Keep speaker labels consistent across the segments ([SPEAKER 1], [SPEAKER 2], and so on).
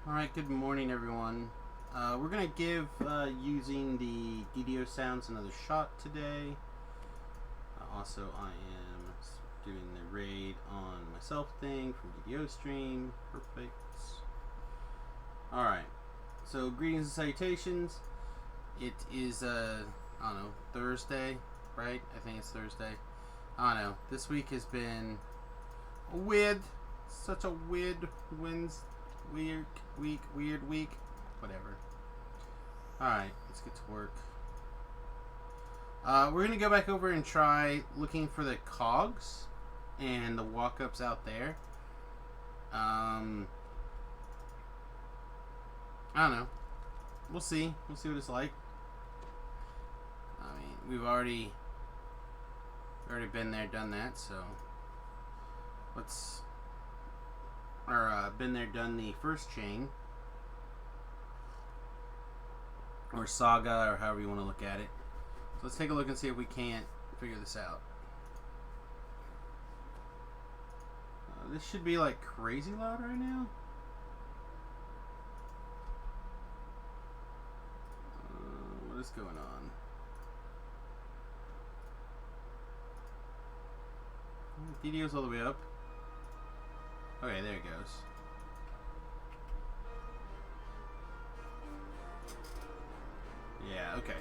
[SPEAKER 1] Alright, good morning everyone. We're going to give using the DDO sounds another shot today. Also, I am doing the raid on myself thing from DDO stream. Perfect. Alright, so greetings and salutations. It is, I don't know, Thursday, right? I think it's Thursday. I don't know. This week has been weird. Such a weird Wednesday. Weird week, whatever. Alright, let's get to work. We're going to go back over and try looking for the COGs and the walk-ups out there. I don't know. We'll see. We'll see what it's like. I mean, we've already been there, done that, so let's... been there, done the first chain. Or saga, or however you want to look at it. So let's take a look and see if we can't figure this out. This should be like crazy loud right now. What is going on? DDO's all the way up. Okay, there it goes. Yeah, okay.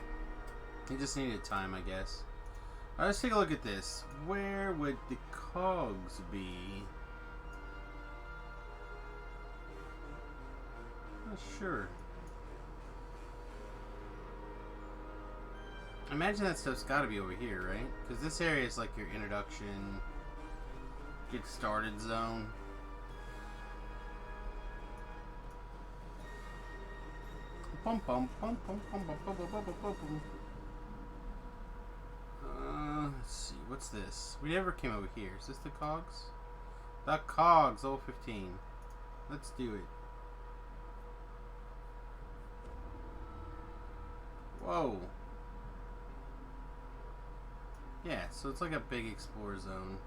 [SPEAKER 1] You just needed time, I guess. Alright, let's take a look at this. Where would the COGs be? Not sure. I imagine that stuff's gotta be over here, right? Because this area is like your introduction, get started zone. Let's see, what's this? We never came over here. Is this the COGs? The COGs, level 15. Let's do it. Whoa. Yeah, so it's like a big explore zone.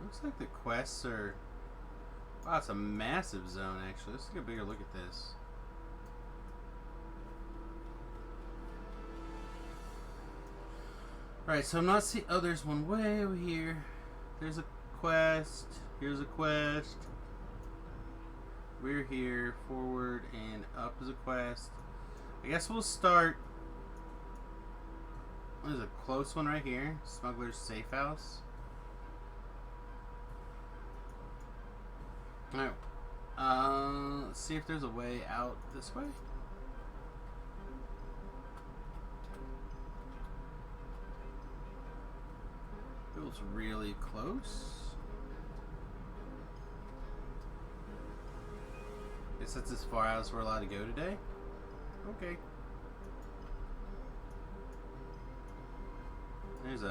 [SPEAKER 1] Looks like the quests are... Wow, it's a massive zone, actually. Let's take a bigger look at this. Alright, so I'm not seeing... Oh, there's one way over here. There's a quest. Here's a quest. We're here. Forward and up is a quest. I guess we'll start... There's a close one right here. Smuggler's Safe House. Alright. Let's see if there's a way out this way. Feels really close. Guess that's as far out as we're allowed to go today. Okay. There's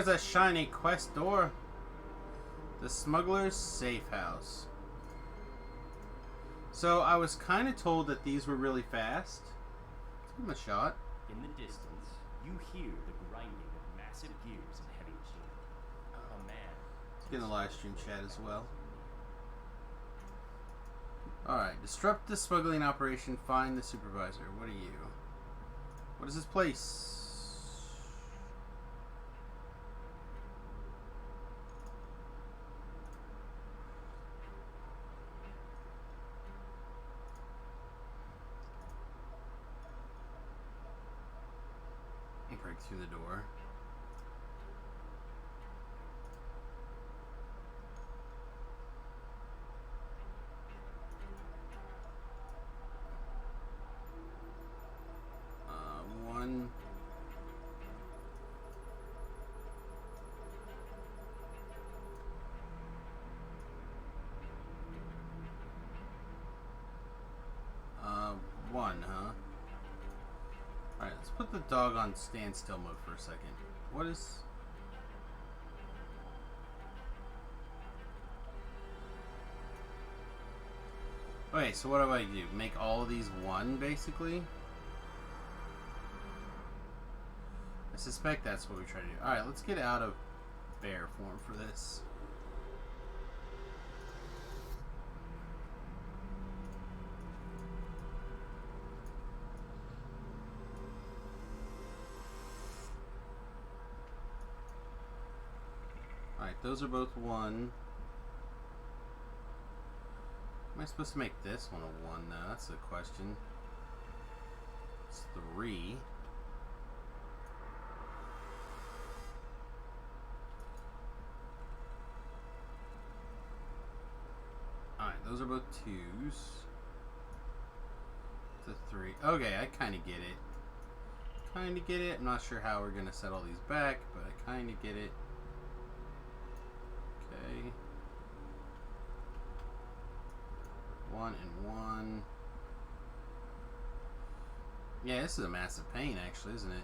[SPEAKER 1] a shiny quest door. The Smuggler's Safe House. So I was kind of told that these were really fast. Let's give them a shot.
[SPEAKER 2] In the distance, you hear the grinding of massive gears and heavy machinery. A man.
[SPEAKER 1] Let's get in the live stream chat as well. Alright, disrupt the smuggling operation, find the supervisor. What are you? What is this place? Break through the door. One. One, huh? Alright, let's put the dog on standstill mode for a second. What is... Okay, so what do I do? Make all of these one, basically? I suspect that's what we try to do. Alright, let's get out of bear form for this. Alright, those are both 1. Am I supposed to make this one a 1 now? That's the question. It's 3. Alright, those are both 2s. It's a 3. Okay, I kind of get it. Kind of get it. I'm not sure how we're going to set all these back, but I kind of get it. Okay. 1 and 1. Yeah, this is a massive pain, actually, isn't it?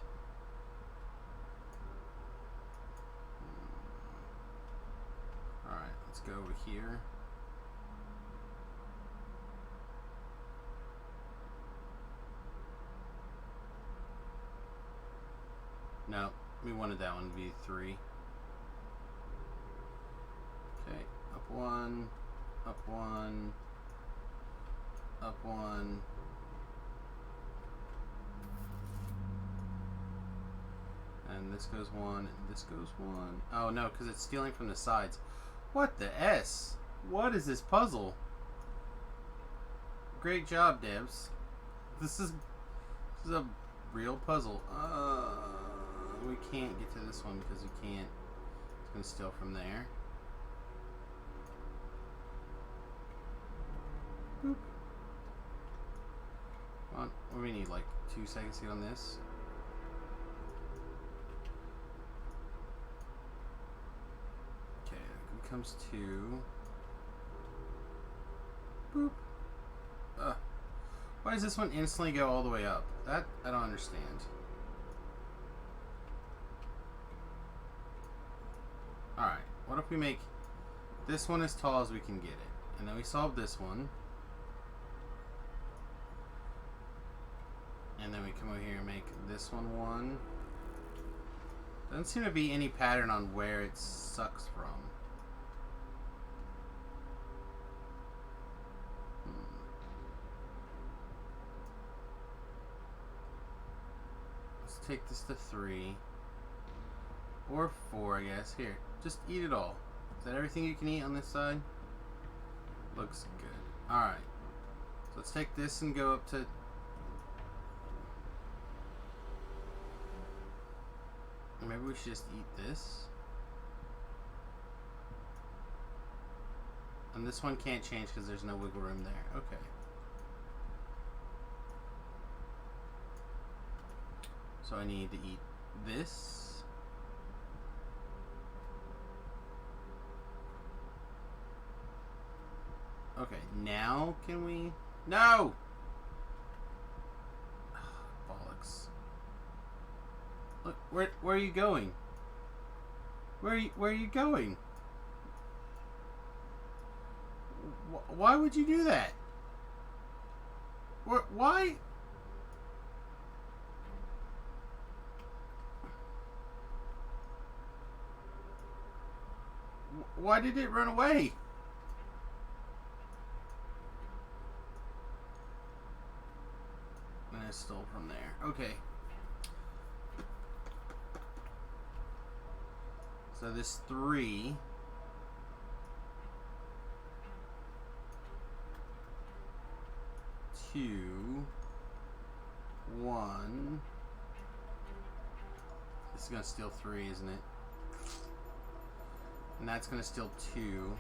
[SPEAKER 1] Alright, let's go over here. No, we wanted that one to be 3. Okay, up 1, up 1, up 1. And this goes 1, and this goes 1. Oh no, because it's stealing from the sides. What the S? What is this puzzle? Great job, devs. This is a real puzzle. We can't get to this one because we can't. It's going to steal from there. Boop. Come on. What do we need? Like 2 seconds to get on this? Okay, it becomes 2. Boop. Why does this one instantly go all the way up? That I don't understand. Alright, what if we make this one as tall as we can get it? And then we solve this one. And then we come over here and make this one 1. Doesn't seem to be any pattern on where it sucks from. Let's take this to 3. Or 4, I guess. Here, just eat it all. Is that everything you can eat on this side? Looks good. Alright. So let's take this and go up to... Maybe we should just eat this. And this one can't change because there's no wiggle room there. Okay. So I need to eat this. Okay, now can we... No! Bollocks. Look, where are you going? Where are you going? Why would you do that? Why? Why did it run away? And I stole from there. Okay. So this 3 2 1. This is gonna steal 3, isn't it? And that's gonna steal 2.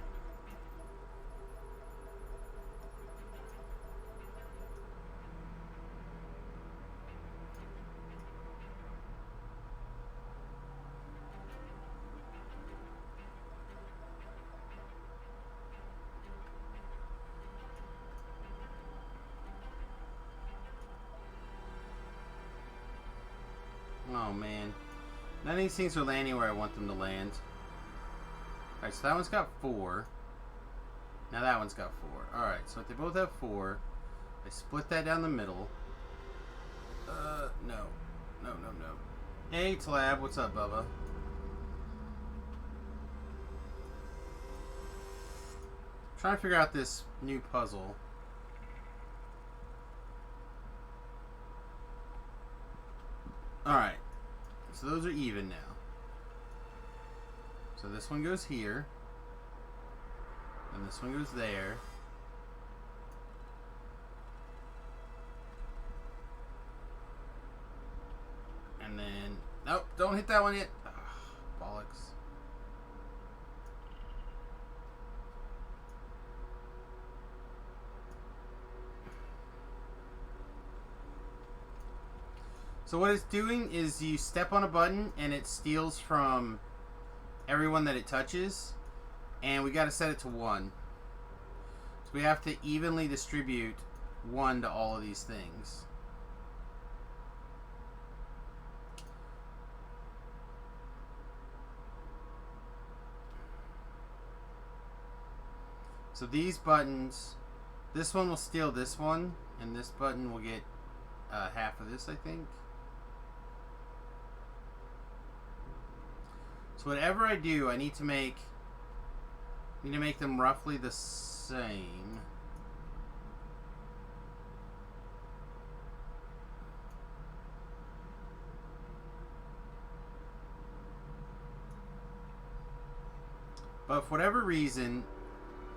[SPEAKER 1] Oh man. None of these things are landing where I want them to land. Alright, so that one's got 4. Now that one's got 4. Alright, so if they both have 4, I split that down the middle. No. No, no, no. Hey, Tlab, what's up, Bubba? Trying to figure out this new puzzle. Alright. So those are even now. So this one goes here. And this one goes there. And then... Nope, don't hit that one yet. Ugh, bollocks. So what it's doing is you step on a button and it steals from everyone that it touches. And we got to set it to 1. So we have to evenly distribute 1 to all of these things. So these buttons, this one will steal this one, and this button will get half of this, I think. So whatever I do, I need to make them roughly the same. But for whatever reason,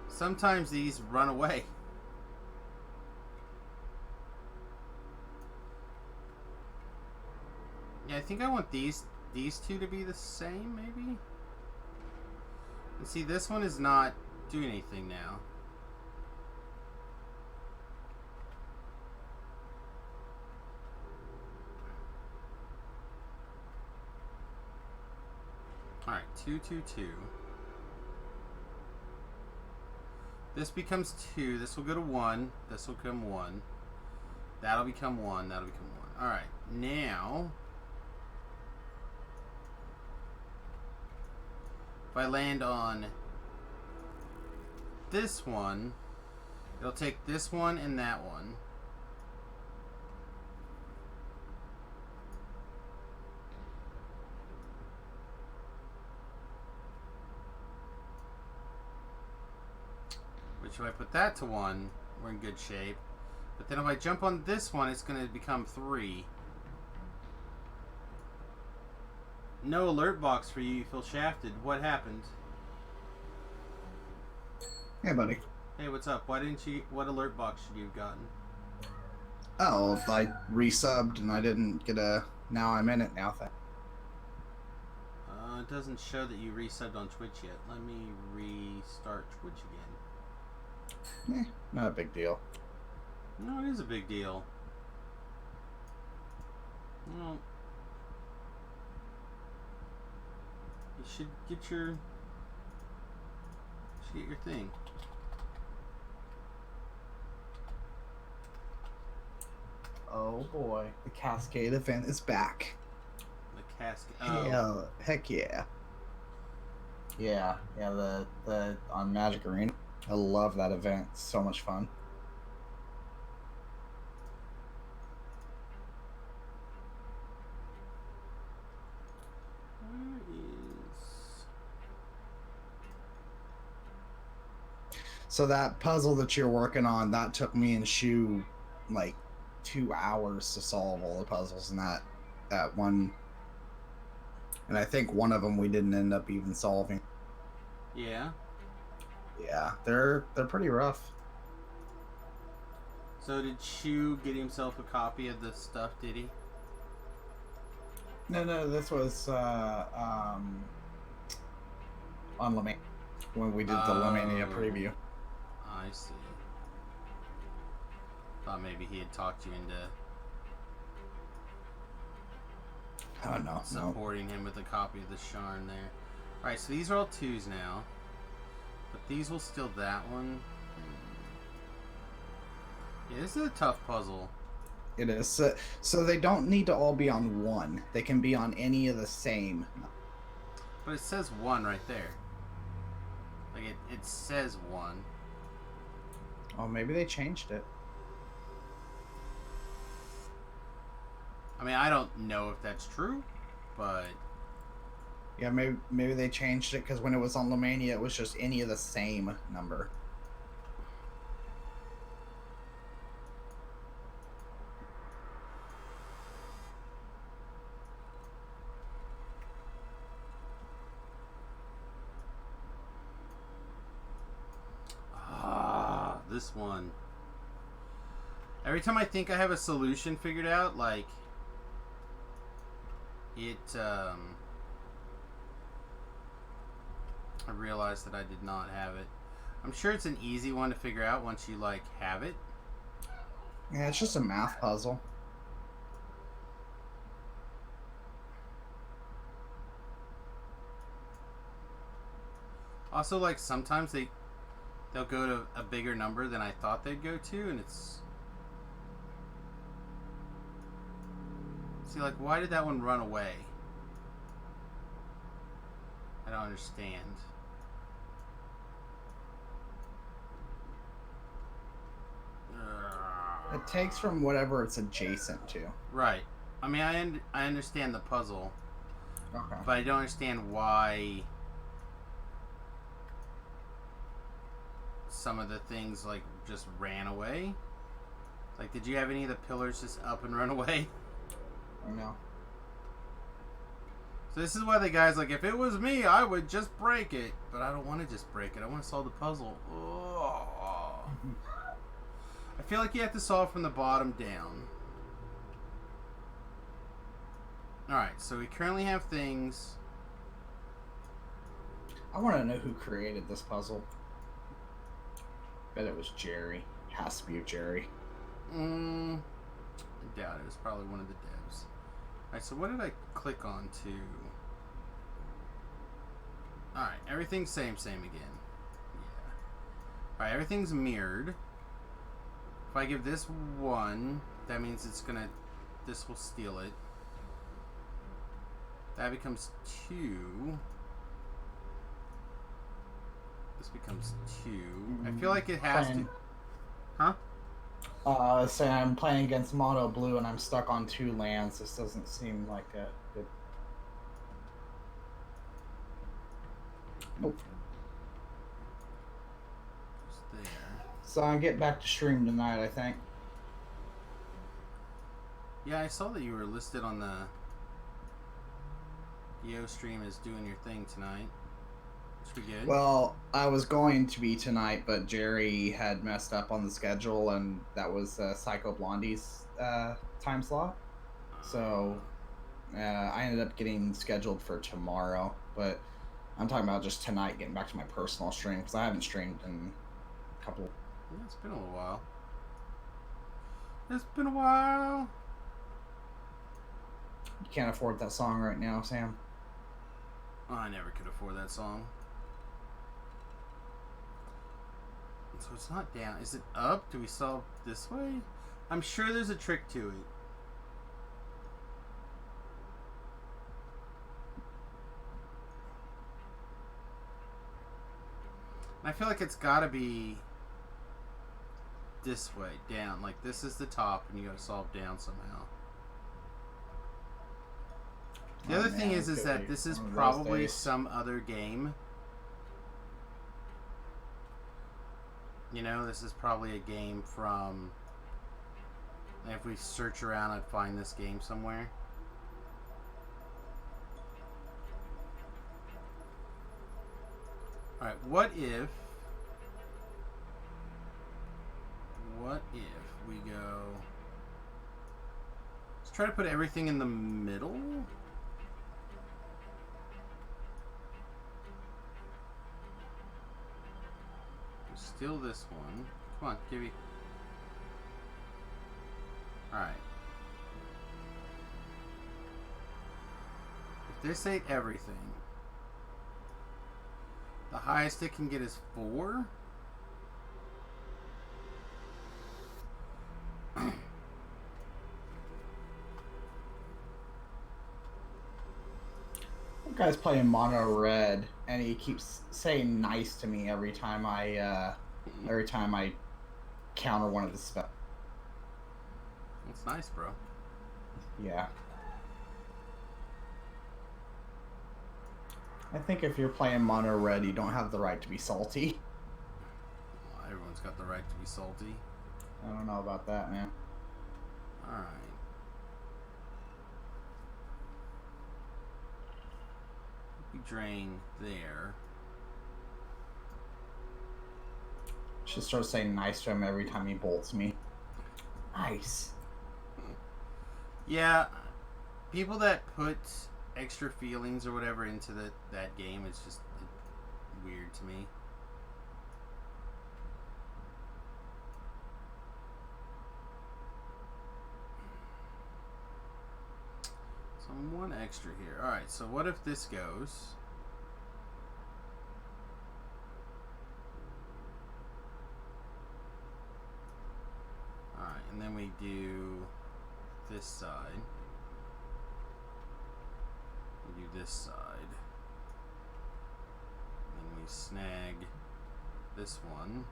[SPEAKER 1] sometimes these run away. Yeah, I think I want these two to be the same, maybe? And see, this one is not doing anything now. Alright, 2, 2, 2. This becomes 2. This will go to 1. This will become 1. That'll become 1. That'll become 1. Alright, now... If I land on this one, it'll take this one and that one. Which if I put that to 1, we're in good shape. But then if I jump on this one, it's going to become 3. No alert box for you. You feel shafted. What happened?
[SPEAKER 3] Hey, buddy.
[SPEAKER 1] Hey, what's up? Why didn't you... What alert box should you have gotten?
[SPEAKER 3] Oh, I resubbed and I didn't get a... Now I'm in it now thing.
[SPEAKER 1] It doesn't show that you resubbed on Twitch yet. Let me restart Twitch again.
[SPEAKER 3] Not a big deal.
[SPEAKER 1] No, it is a big deal. Well... You should get your thing.
[SPEAKER 3] Oh boy, the Cascade event is back.
[SPEAKER 1] The Cascade. Oh.
[SPEAKER 3] Yeah, heck yeah. Yeah, the on Magic Arena. I love that event. It's so much fun. So that puzzle that you're working on, that took me and Shu like 2 hours to solve all the puzzles in that one. And I think one of them we didn't end up even solving.
[SPEAKER 1] Yeah.
[SPEAKER 3] Yeah, they're pretty rough.
[SPEAKER 1] So did Shu get himself a copy of the stuff, did he?
[SPEAKER 3] No, this was on Lemania when we did the Lemania preview.
[SPEAKER 1] I see. Thought maybe he had talked you into supporting him with a copy of the Sharn there. Alright, so these are all 2s now. But these will steal that one. Yeah, this is a tough puzzle.
[SPEAKER 3] It is. So they don't need to all be on 1. They can be on any of the same.
[SPEAKER 1] But it says 1 right there. Like, it says 1.
[SPEAKER 3] Oh, maybe they changed it.
[SPEAKER 1] I mean, I don't know if that's true. but
[SPEAKER 3] Yeah, maybe they changed it because when it was on Lomania, it was just any of the same number.
[SPEAKER 1] this one. Every time I think I have a solution figured out, like it, I realized that I did not have it. I'm sure it's an easy one to figure out once you like have it.
[SPEAKER 3] Yeah, it's just a math puzzle.
[SPEAKER 1] Also, like sometimes they'll go to a bigger number than I thought they'd go to, and it's see, like, why did that one run away? I don't understand.
[SPEAKER 3] It takes from whatever it's adjacent to.
[SPEAKER 1] Right. I mean, I understand the puzzle,
[SPEAKER 3] Okay.
[SPEAKER 1] but I don't understand why some of the things like just ran away. Like, did you have any of the pillars just up and run away?
[SPEAKER 3] No.
[SPEAKER 1] So this is why the guy's like, if it was me, I would just break it. But I don't want to just break it. I want to solve the puzzle. Oh. I feel like you have to solve from the bottom down. Alright, so we currently have things.
[SPEAKER 3] I want to know who created this puzzle. Bet it was Jerry. Has to be Jerry.
[SPEAKER 1] I doubt it. It was probably one of the devs. Alright, so what did I click on to? Alright, everything's same again. Yeah. Alright, everything's mirrored. If I give this 1, that means it's gonna... This will steal it. That becomes 2. This becomes 2. I feel like it has to... Huh?
[SPEAKER 3] Say I'm playing against Mono Blue and I'm stuck on 2 lands. This doesn't seem like a good... Nope.
[SPEAKER 1] Just there.
[SPEAKER 3] So I'll get back to stream tonight, I think.
[SPEAKER 1] Yeah, I saw that you were listed on the EO stream as doing your thing tonight. Should be good.
[SPEAKER 3] Well, I was going to be tonight, but Jerry had messed up on the schedule, and that was Psycho Blondie's time slot. So I ended up getting scheduled for tomorrow, but I'm talking about just tonight, getting back to my personal stream, because I haven't streamed in a couple...
[SPEAKER 1] Yeah, it's been a little while. It's been a while.
[SPEAKER 3] You can't afford that song right now, Sam.
[SPEAKER 1] Oh, I never could afford that song. So it's not down. Is it up? Do we solve this way? I'm sure there's a trick to it. I feel like it's gotta be this way, down. Like, this is the top, and you gotta solve down somehow. The other thing is that this is probably some other game. You know, this is probably a game from... If we search around, I'd find this game somewhere. Alright, what if we go... Let's try to put everything in the middle. Steal this one. Come on, Gibby. Alright. If this ain't everything, the highest it can get is 4?
[SPEAKER 3] One guy's playing mono red, and he keeps saying nice to me every time I counter one of the spells.
[SPEAKER 1] That's nice, bro.
[SPEAKER 3] Yeah. I think if you're playing mono red, you don't have the right to be salty.
[SPEAKER 1] Well, everyone's got the right to be salty.
[SPEAKER 3] I don't know about that, man.
[SPEAKER 1] Alright. We drain there.
[SPEAKER 3] Should start saying nice to him every time he bolts me. Nice.
[SPEAKER 1] Yeah, people that put extra feelings or whatever into that game, it's just weird to me. So one extra here. Alright, so what if this goes? Alright, and then we do this side. We do this side. Then we snag this one.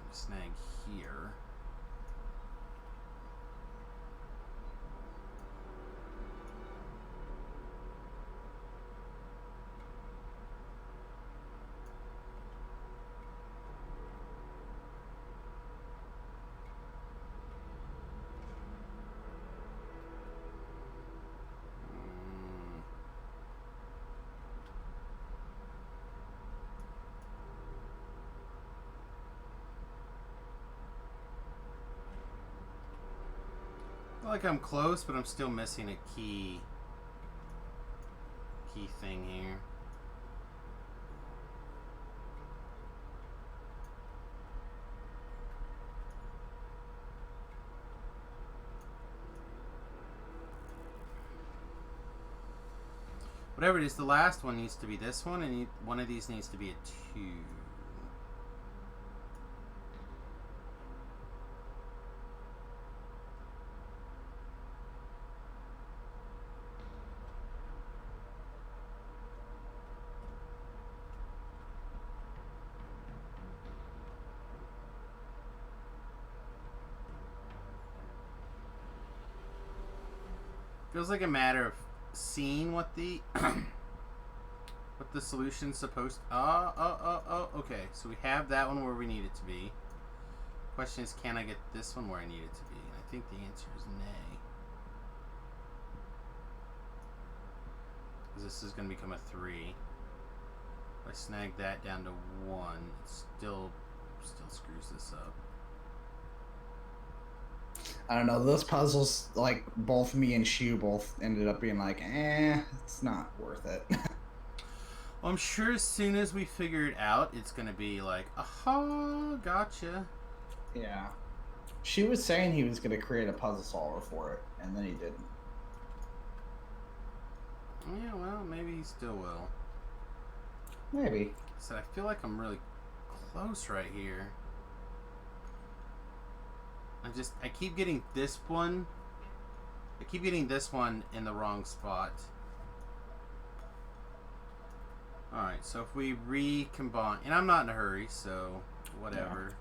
[SPEAKER 1] We snag here. I feel like I'm close, but I'm still missing a key thing here. Whatever it is, the last one needs to be this one, and one of these needs to be a 2. Feels like a matter of seeing what the what the solution's supposed. Okay. So we have that one where we need it to be. Question is, can I get this one where I need it to be? And I think the answer is nay. Because this is going to become a 3. If I snag that down to 1, it still screws this up.
[SPEAKER 3] I don't know, those puzzles, like, both me and Shu both ended up being like, it's not worth it.
[SPEAKER 1] Well, I'm sure as soon as we figure it out, it's going to be like, aha, gotcha.
[SPEAKER 3] Yeah. She was saying he was going to create a puzzle solver for it, and then he didn't.
[SPEAKER 1] Yeah, well, maybe he still will.
[SPEAKER 3] Maybe.
[SPEAKER 1] So I feel like I'm really close right here. I keep getting this one. I keep getting this one in the wrong spot. Alright, so if we recombine, and I'm not in a hurry, so whatever.
[SPEAKER 3] Yeah.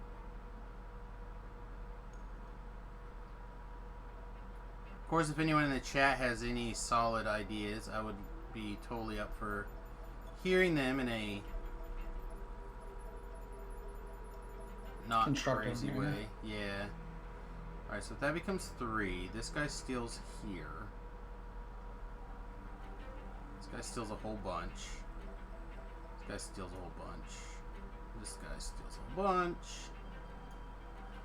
[SPEAKER 1] Of course, if anyone in the chat has any solid ideas, I would be totally up for hearing them in a not crazy way. Yeah. Alright, so if that becomes 3, this guy steals here. This guy steals a whole bunch. This guy steals a whole bunch. This guy steals a whole bunch.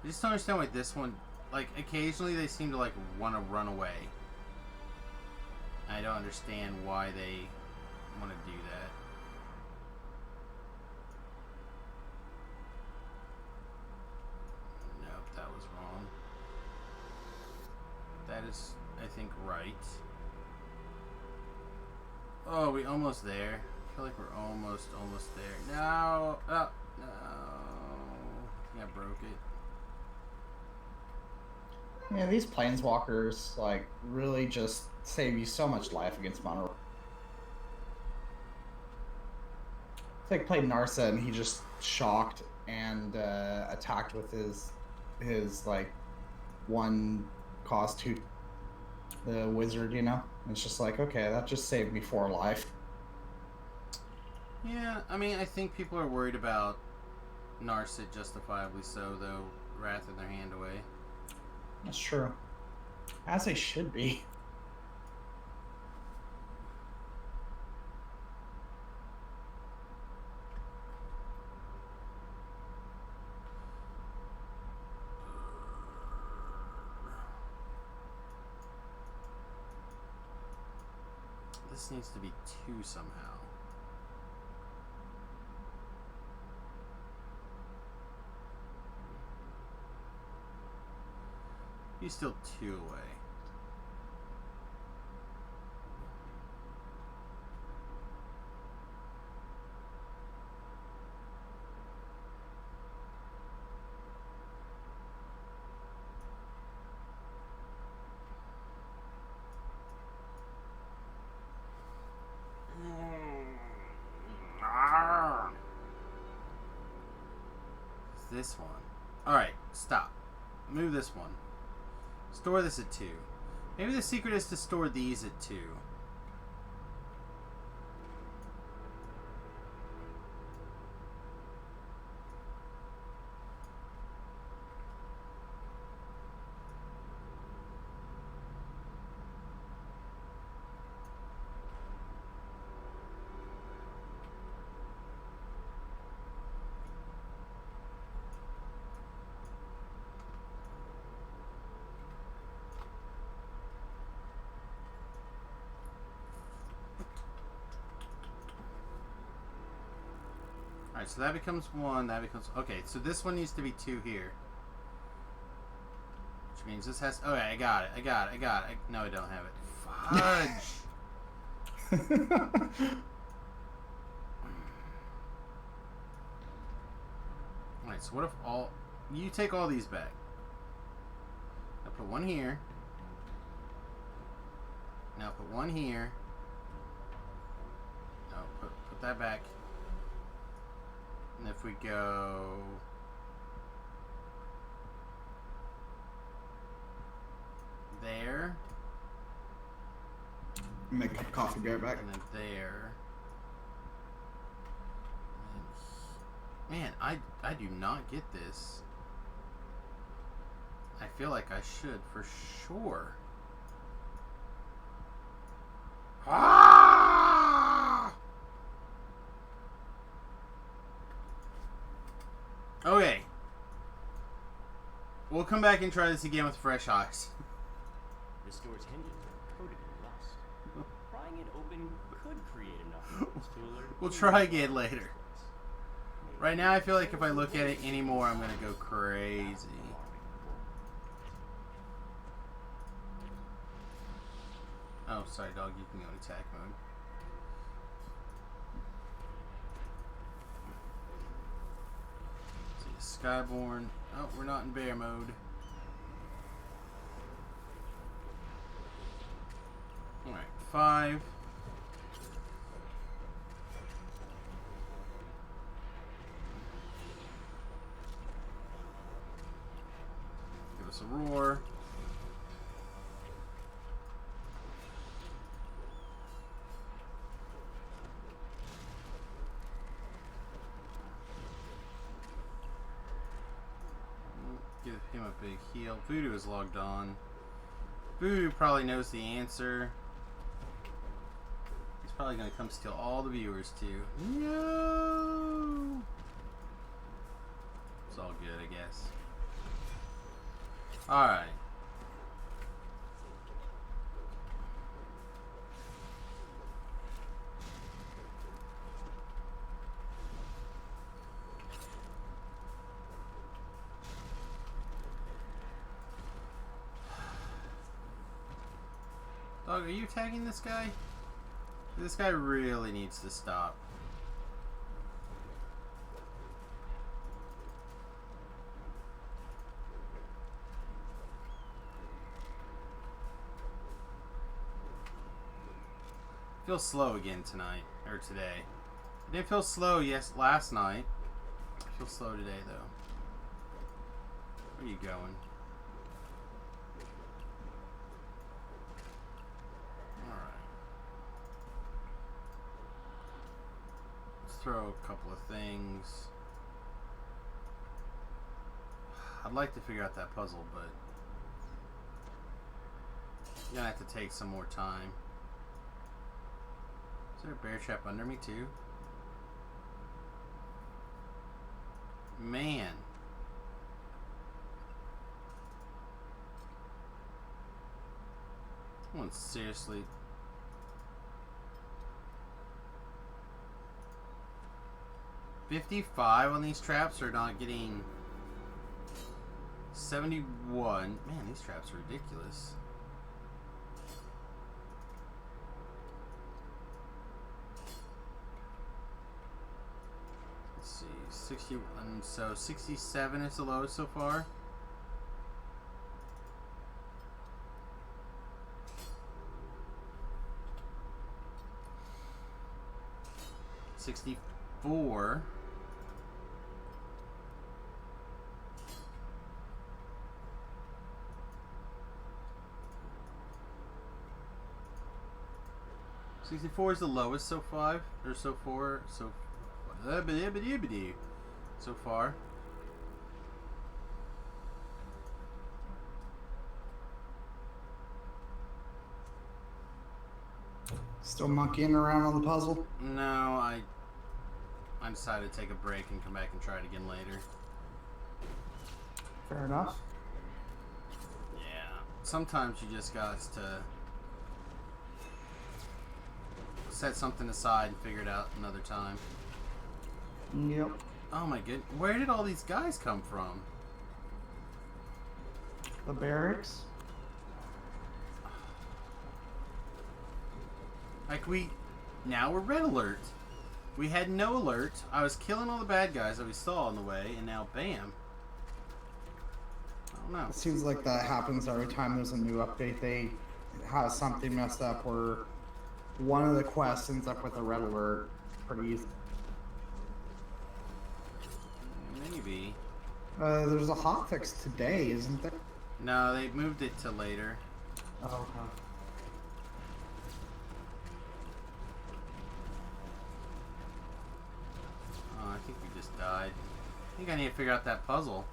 [SPEAKER 1] I just don't understand why this one, like, occasionally they seem to, like, want to run away. I don't understand why they want to do that. Nope, that was wrong. That is, I think, right. Oh, we almost there. I feel like we're almost there. No! Oh, no. I think I broke it.
[SPEAKER 3] Yeah, these planeswalkers, like, really just save you so much life against mono. It's like played Narsa and he just shocked and attacked with his like 1 cost 2 the wizard, you know? It's just like, okay, that just saved me 4 life.
[SPEAKER 1] Yeah, I mean, I think people are worried about Narset, justifiably so, though, wrath in their hand away.
[SPEAKER 3] That's true. As they should be.
[SPEAKER 1] This needs to be 2 somehow. He's still 2 away. This one. Alright, stop. Move this one. Store this at 2. Maybe the secret is to store these at 2. Alright, so that becomes 1, that becomes... Okay, so this one needs to be 2 here. Which means this has... Okay, I got it. No, I don't have it. Fudge! Alright, so what if all... You take all these back. Now put 1 here. Now put 1 here. No, put that back. And if we go there,
[SPEAKER 3] Make a cup of coffee, be right back.
[SPEAKER 1] and then there, and man, I do not get this. I feel like I should for sure. Okay. We'll come back and try this again with fresh eyes.
[SPEAKER 2] This door's hinges are coated in rust. Prying it open could create enough noise to alert.
[SPEAKER 1] We'll try again later. Right now, I feel like if I look at it anymore, I'm gonna go crazy. Oh, sorry, dog. You can go in attack mode. Skyborn. Oh, we're not in bear mode. Alright, 5. Give us a roar. Give him a big heal. Voodoo is logged on. Voodoo probably knows the answer. He's probably going to come steal all the viewers too. No! It's all good, I guess. Alright. Dog, are you tagging this guy? This guy really needs to stop. I feel slow again tonight, or today. I didn't feel slow last night. I feel slow today though. Where are you going? throw a couple of things. I'd like to figure out that puzzle, but you're gonna have to take some more time. Is there a bear trap under me too? Man. Someone seriously. $55 on these traps are not getting 71. Man, these traps are ridiculous. Let's see, 61. So 67 is the lowest so far. $64. $64 is the lowest so far, or so far, so far.
[SPEAKER 3] Still monkeying around on the puzzle?
[SPEAKER 1] No, I decided to take a break and come back and try it again later.
[SPEAKER 3] Fair enough.
[SPEAKER 1] Yeah. Sometimes you just got to set something aside and figure it out another time.
[SPEAKER 3] Yep.
[SPEAKER 1] Oh my goodness. Where did all these guys come from?
[SPEAKER 3] The barracks?
[SPEAKER 1] Like now we're red alert. We had no alert. I was killing all the bad guys that we saw on the way, and now bam. I don't know.
[SPEAKER 3] It seems like that happens every time there's a new update. They have something messed up where one of the quests ends up with a red alert pretty easy.
[SPEAKER 1] Maybe.
[SPEAKER 3] There's a hotfix today, isn't there?
[SPEAKER 1] No, they moved it to later.
[SPEAKER 3] Oh, okay.
[SPEAKER 1] Oh, I think we just died. I think I need to figure out that puzzle.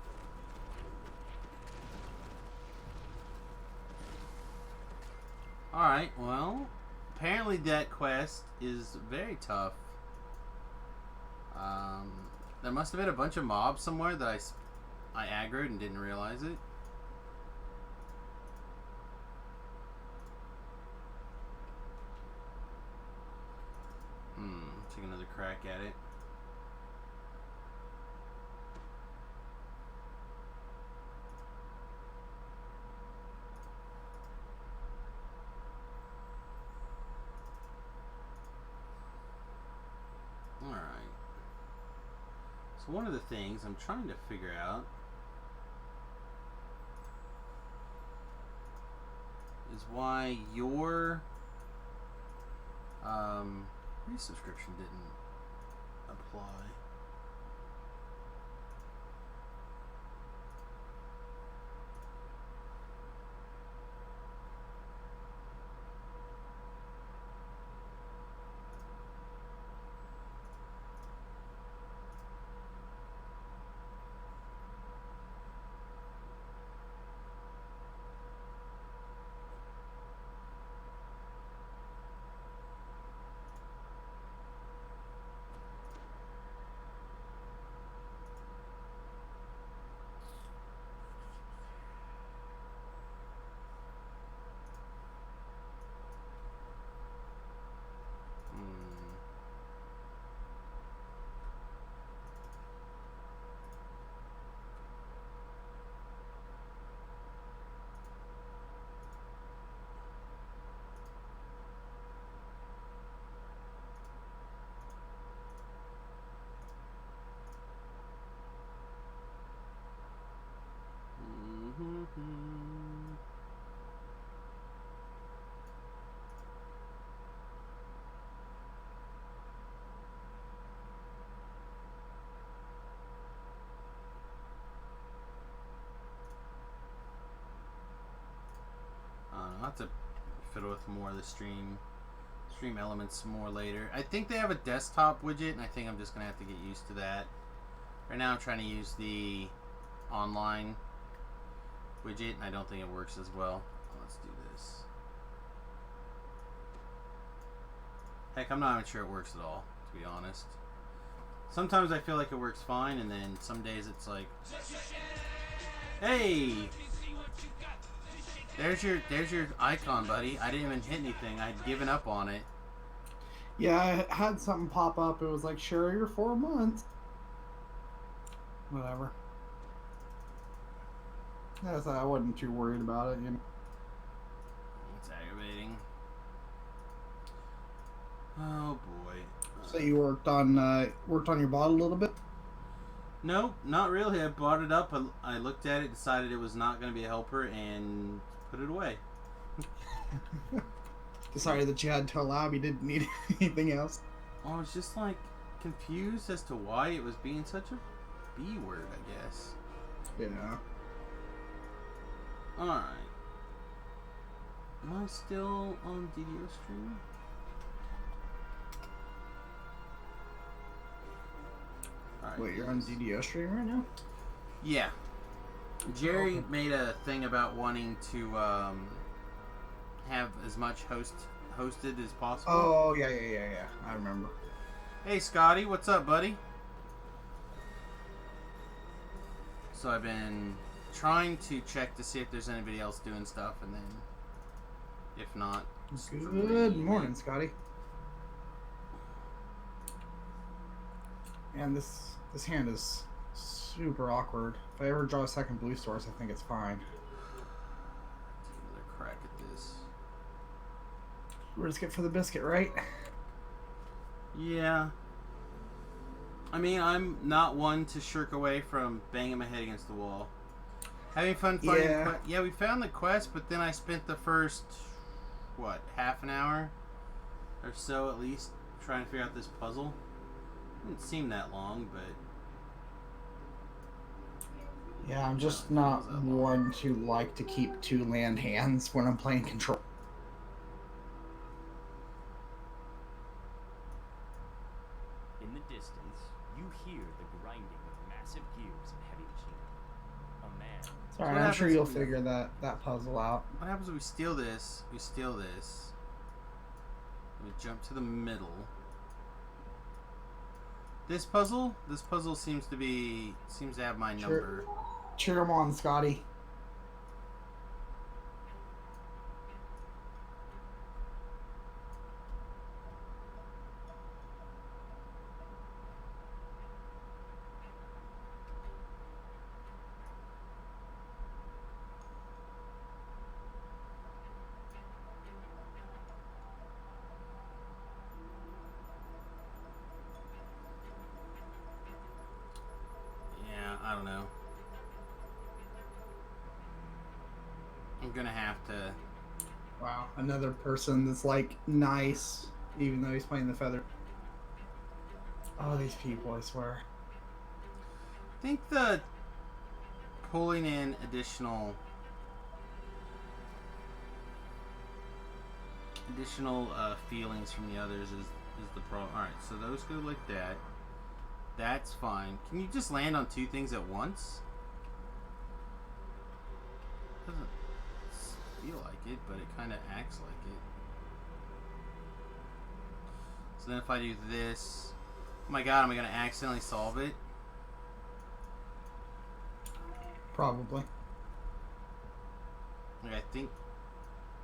[SPEAKER 1] Alright, well, apparently that quest is very tough. There must have been a bunch of mobs somewhere that I aggroed and didn't realize it. Take another crack at it. Alright. So one of the things I'm trying to figure out is why your resubscription didn't apply. I'll have to fiddle with more of the stream stream Elements some more later. I think they have a desktop widget, and I think I'm just going to have to get used to that. Right now I'm trying to use the online widget, and I don't think it works as well. Let's do this. Heck, I'm not even sure it works at all, to be honest. Sometimes I feel like it works fine, and then some days it's like, hey! There's your icon, buddy. I didn't even hit anything. I'd given up on it.
[SPEAKER 3] Yeah, I had something pop up. It was like, share your 4 months. Whatever. Yeah, so I wasn't too worried about it, you know.
[SPEAKER 1] It's aggravating. Oh boy.
[SPEAKER 3] So you worked on your bot a little bit?
[SPEAKER 1] No, not really. I brought it up. I looked at it, decided it was not going to be a helper, and put it away.
[SPEAKER 3] Decided that you had to allow you didn't need anything else.
[SPEAKER 1] I was just like confused as to why it was being such a B word, I guess.
[SPEAKER 3] Yeah.
[SPEAKER 1] Alright. Am I still on DDO stream? Right,
[SPEAKER 3] Wait, you're on DDO stream right now?
[SPEAKER 1] Yeah. Jerry made a thing about wanting to have as much hosted as possible.
[SPEAKER 3] Oh, yeah. I remember.
[SPEAKER 1] Hey, Scotty, what's up, buddy? So I've been trying to check to see if there's anybody else doing stuff, and then if not...
[SPEAKER 3] Good morning, Scotty. And this hand is super awkward. If I ever draw a second blue source, I think it's fine.
[SPEAKER 1] Take another crack at this.
[SPEAKER 3] Risk it for the biscuit, right?
[SPEAKER 1] Yeah. I mean, I'm not one to shirk away from banging my head against the wall. Having fun finding yeah, we found the quest, but then I spent the first, what, half an hour or so at least trying to figure out this puzzle. It didn't seem that long, but...
[SPEAKER 3] Yeah, I'm just not one to like to keep 2 land hands when I'm playing control.
[SPEAKER 2] In the distance, you hear the grinding of massive gears and heavy machinery. A man.
[SPEAKER 3] Sorry, I'm sure you'll figure that puzzle out.
[SPEAKER 1] What happens if we steal this? We steal this. We jump to the middle. This puzzle seems to have my number.
[SPEAKER 3] Cheer him on, Scotty.
[SPEAKER 1] I don't know. I'm gonna have to...
[SPEAKER 3] Wow, another person that's like nice, even though he's playing the feather. Oh, these people, I swear.
[SPEAKER 1] I think the pulling in additional feelings from the others is the problem. Alright, so those go like that. That's fine. Can you just land on 2 things at once? Doesn't feel like it, but it kind of acts like it. So then if I do this... Oh my god, am I going to accidentally solve it?
[SPEAKER 3] Probably.
[SPEAKER 1] Like, I think...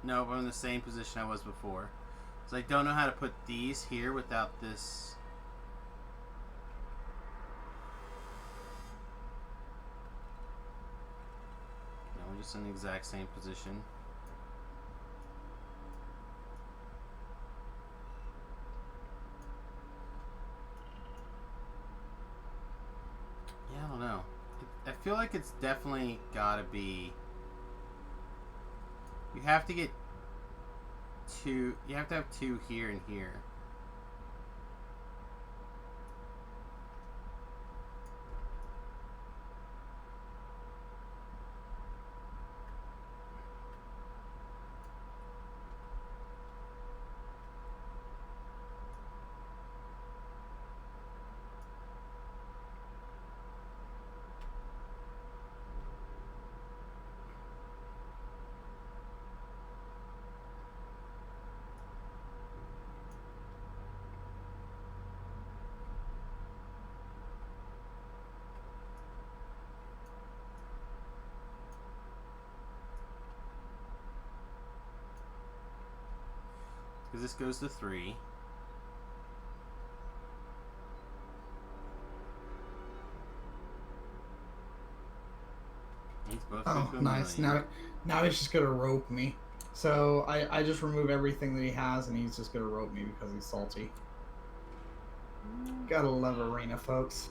[SPEAKER 1] No, I'm in the same position I was before. So I don't know how to put these here without this... We're just in the exact same position. Yeah, I don't know. I feel like it's definitely gotta be... You have to get 2... You have to have 2 here and here. Because this goes to 3. He's both
[SPEAKER 3] Oh, nice. Now he's just gonna rope me. So I just remove everything that he has, and he's just gonna rope me because he's salty. Gotta love arena, folks.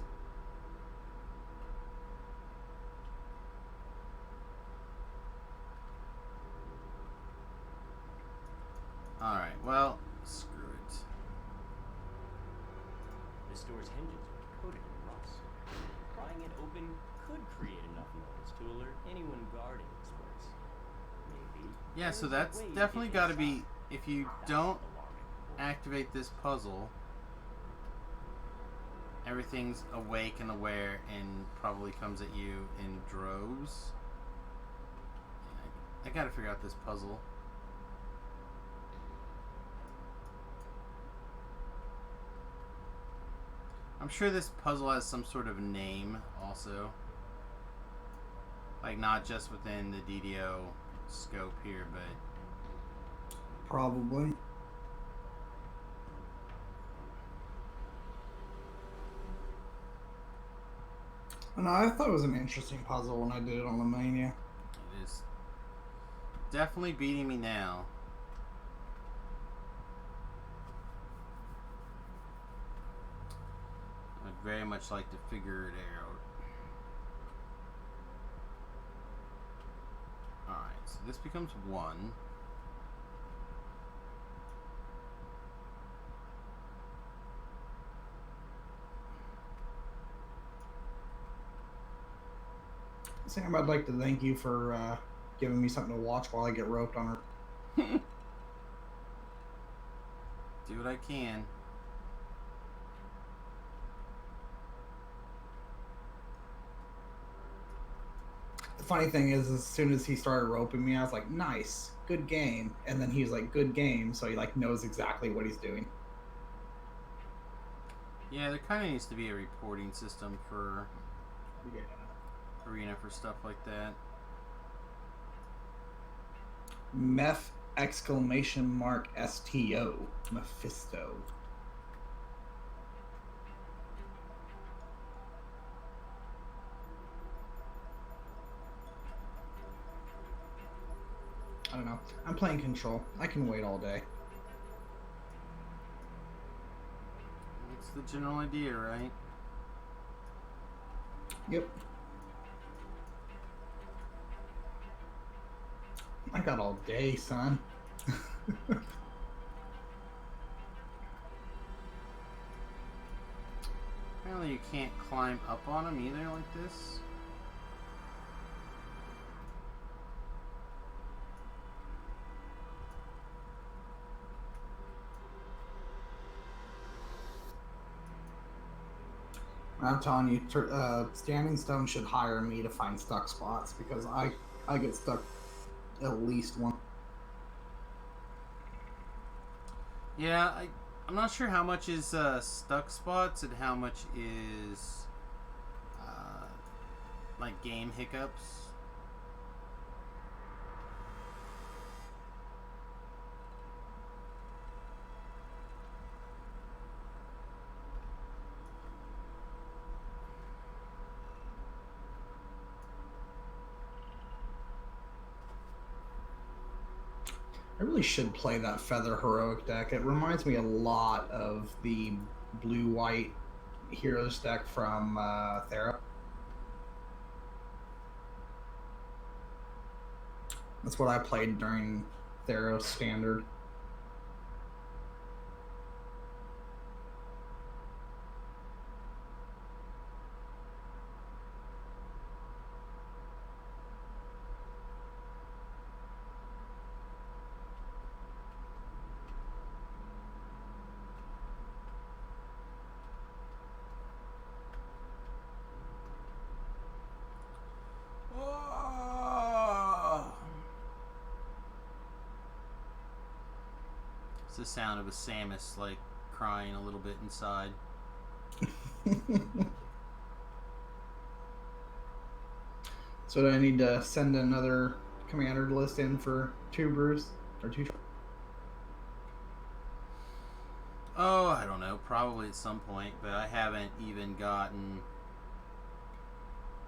[SPEAKER 1] Alright, well, screw it.
[SPEAKER 2] The store's hinges are coated in rust. Prying it open could create enough noise to alert anyone guarding this place. Maybe.
[SPEAKER 1] Yeah, so
[SPEAKER 2] there's a
[SPEAKER 1] that's
[SPEAKER 2] way to
[SPEAKER 1] definitely
[SPEAKER 2] get
[SPEAKER 1] got to
[SPEAKER 2] inside.
[SPEAKER 1] be... If you
[SPEAKER 2] That's
[SPEAKER 1] don't
[SPEAKER 2] alarming.
[SPEAKER 1] activate this puzzle, everything's awake and aware and probably comes at you in droves. I gotta figure out this puzzle. I'm sure this puzzle has some sort of name also. Like, not just within the DDO scope here, but...
[SPEAKER 3] Probably. No, I thought it was an interesting puzzle when I did it on the Mania.
[SPEAKER 1] It is definitely beating me now. I'd very much like to figure it out. Alright, so this becomes 1.
[SPEAKER 3] Sam, I'd like to thank you for giving me something to watch while I get roped on her.
[SPEAKER 1] Do what I can.
[SPEAKER 3] The funny thing is, as soon as he started roping me, I was like, nice, good game. And then he's like, good game, so he like knows exactly what he's doing.
[SPEAKER 1] Yeah, there kind of needs to be a reporting system for Arena for stuff like that.
[SPEAKER 3] Meph exclamation mark STO. Mephisto. I don't know. I'm playing Control. I can wait all day.
[SPEAKER 1] That's the general idea, right?
[SPEAKER 3] Yep. I got all day, son.
[SPEAKER 1] Apparently you can't climb up on them either like this.
[SPEAKER 3] I'm telling you, Standing Stone should hire me to find stuck spots because I get stuck at least one.
[SPEAKER 1] Yeah, I'm not sure how much is stuck spots and how much is like game hiccups.
[SPEAKER 3] I really should play that Feather Heroic deck. It reminds me a lot of the blue-white Heroes deck from Thera. That's what I played during Theros Standard.
[SPEAKER 1] It's the sound of a Samius like crying a little bit inside.
[SPEAKER 3] So do I need to send another commander list in for 2 brews or 2?
[SPEAKER 1] Oh, I don't know. Probably at some point, but I haven't even gotten.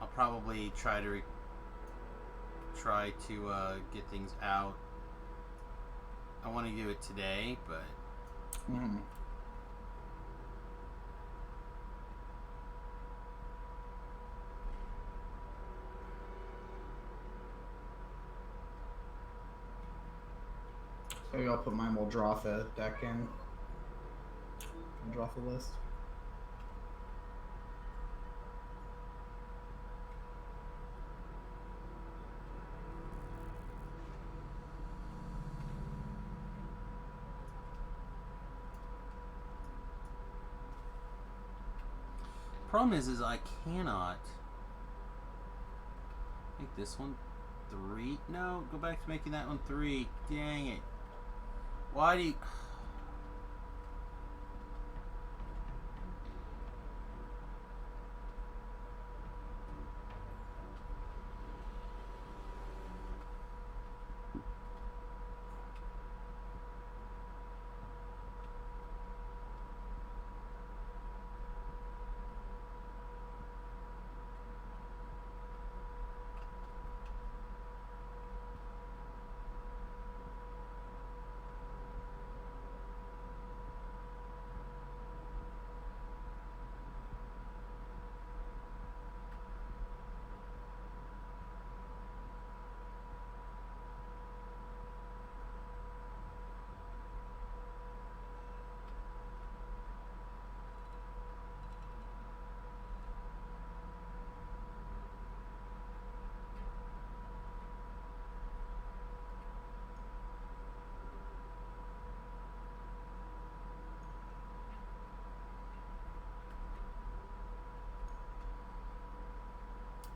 [SPEAKER 1] I'll probably try to get things out. I want to do it today, but.
[SPEAKER 3] Mm. Maybe I'll put my Muldrotha deck in. Muldrotha list.
[SPEAKER 1] Problem is I cannot make this one 3. No, go back to making that one 3. Dang it. Why do you...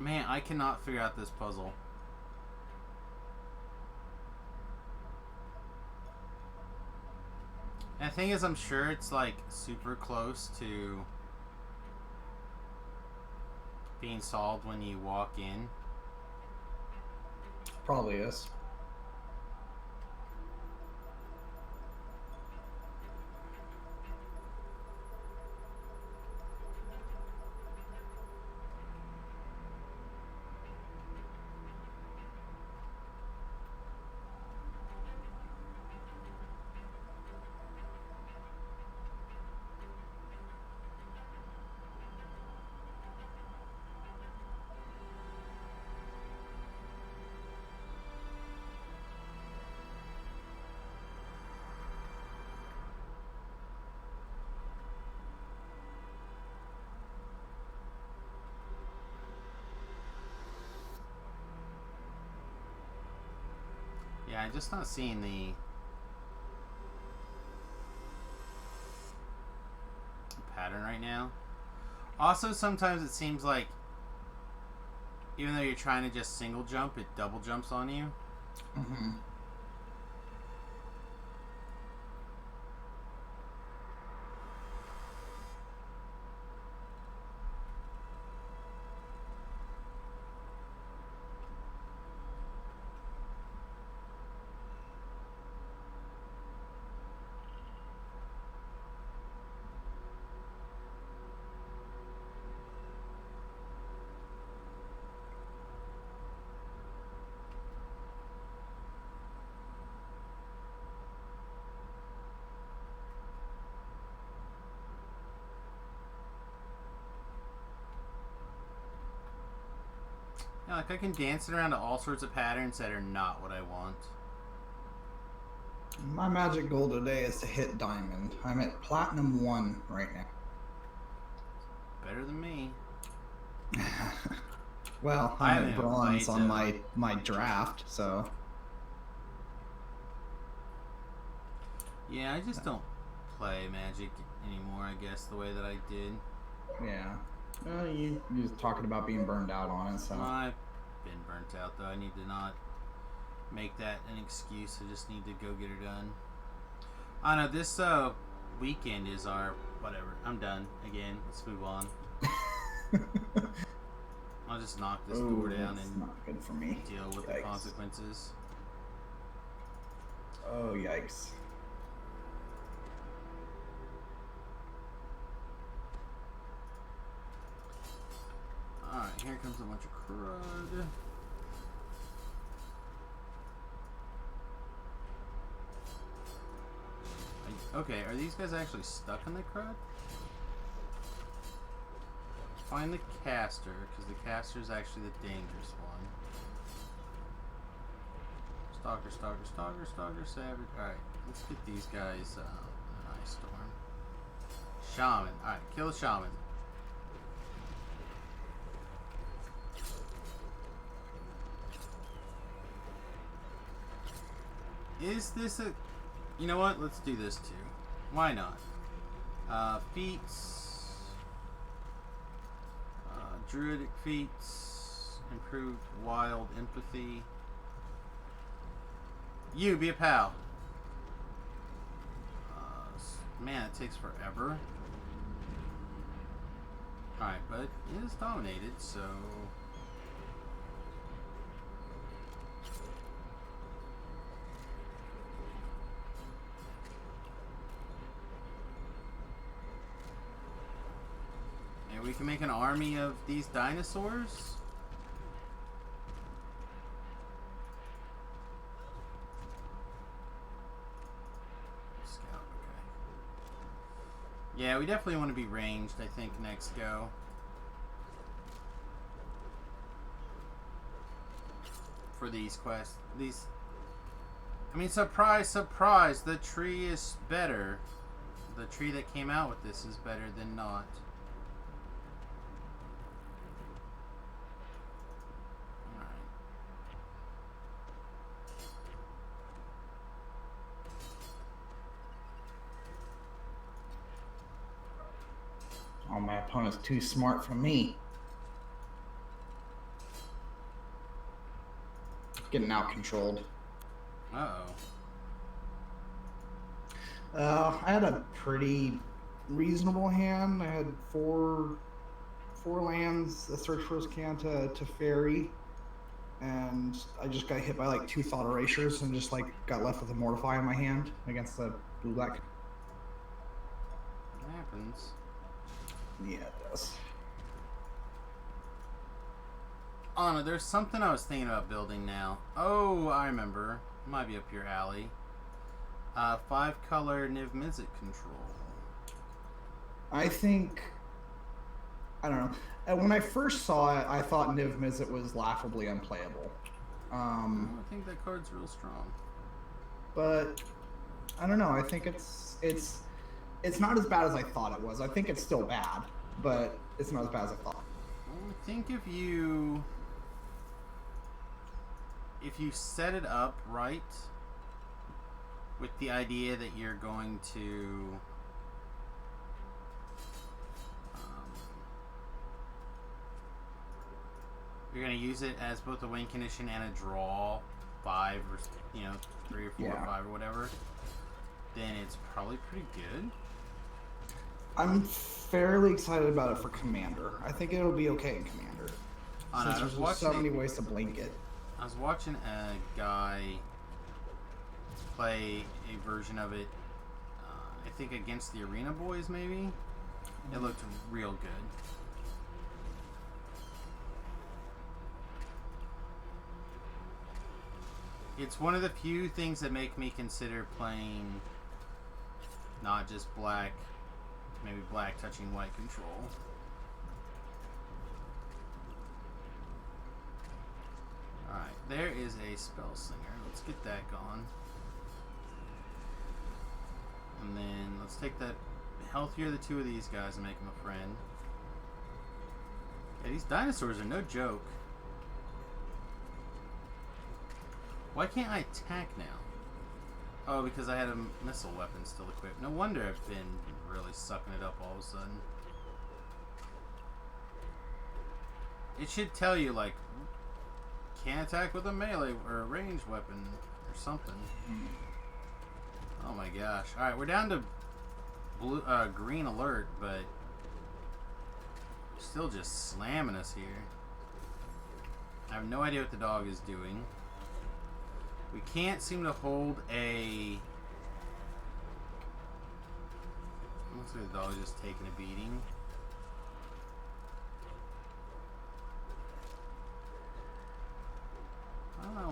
[SPEAKER 1] Man, I cannot figure out this puzzle. And the thing is, I'm sure it's like super close to being solved when you walk in.
[SPEAKER 3] Probably is.
[SPEAKER 1] Yeah, I'm just not seeing the pattern right now. Also, sometimes it seems like even though you're trying to just single jump, it double jumps on you.
[SPEAKER 3] Mm-hmm.
[SPEAKER 1] Yeah, like I can dance it around to all sorts of patterns that are not what I want.
[SPEAKER 3] My magic goal today is to hit diamond. I'm at platinum 1 right now.
[SPEAKER 1] Better than me.
[SPEAKER 3] Well,
[SPEAKER 1] I
[SPEAKER 3] I'm at
[SPEAKER 1] haven't
[SPEAKER 3] bronze
[SPEAKER 1] played,
[SPEAKER 3] on my draft, so
[SPEAKER 1] Yeah, I just don't play Magic anymore, I guess, the way that I did.
[SPEAKER 3] yeah. You was talking about being burned out on it, so
[SPEAKER 1] Well, I've been burnt out, though. I need to not make that an excuse. I just need to go get her done. I know this weekend is our whatever. I'm done again. Let's move on. I'll just knock this door down
[SPEAKER 3] that's
[SPEAKER 1] and
[SPEAKER 3] not good for me.
[SPEAKER 1] deal with the consequences.
[SPEAKER 3] Oh, yikes.
[SPEAKER 1] Alright, here comes a bunch of crud. Okay, are these guys actually stuck in the crud? Find the caster, because the caster is actually the dangerous one. Stalker, stalker, stalker, stalker, savage. Alright, let's get these guys an ice storm. Shaman. Alright, kill the shaman. Is this a... You know what? Let's do this too. Why not? Feats. Druidic feats. Improved wild empathy. You, be a pal. Man, it takes forever. Alright, but it is dominated, so... And we can make an army of these dinosaurs? Yeah, we definitely want to be ranged, I think, next go. For these quests. These... I mean, surprise, surprise, the tree is better. The tree that came out with this is better than not.
[SPEAKER 3] Oh, my opponent's too smart for me. Getting out controlled.
[SPEAKER 1] Uh-oh.
[SPEAKER 3] I had a pretty reasonable hand. I had four lands, a Search for Scanta to Fairy, and I just got hit by like 2 Thought Erasures and just like got left with a Mortify in my hand against the blue-black.
[SPEAKER 1] It happens.
[SPEAKER 3] Yeah, it does.
[SPEAKER 1] Oh no, there's something I was thinking about building now. Oh, I remember. It might be up your alley. 5-color Niv Mizzet control.
[SPEAKER 3] I think... I don't know. When I first saw it, I thought Niv Mizzet was laughably unplayable.
[SPEAKER 1] I think that card's real strong.
[SPEAKER 3] But, I don't know. I think it's not as bad as I thought it was. I think it's still bad, but it's not as bad as I thought.
[SPEAKER 1] Well, I think if you set it up right with the idea that you're going to use it as both a win condition and a draw 5 or 3 or 4 or 5 or whatever, then it's probably pretty good.
[SPEAKER 3] I'm fairly excited about it for Commander. I think it'll be okay in Commander. Since there's just so many ways to blink it.
[SPEAKER 1] I was watching a guy play a version of it, I think against the Arena Boys maybe. It looked real good. It's one of the few things that make me consider playing not just black, maybe black touching white control. Alright, there is a Spell Slinger. Let's get that gone. And then let's take that healthier the 2 of these guys and make them a friend. Yeah, these dinosaurs are no joke. Why can't I attack now? Oh, because I had a missile weapon still equipped. No wonder I've been really sucking it up all of a sudden. It should tell you, like, can't attack with a melee or a ranged weapon or something. Oh my gosh. Alright, we're down to blue, green alert, but still just slamming us here. I have no idea what the dog is doing. We can't seem to hold a... Looks like the dog is just taking a beating.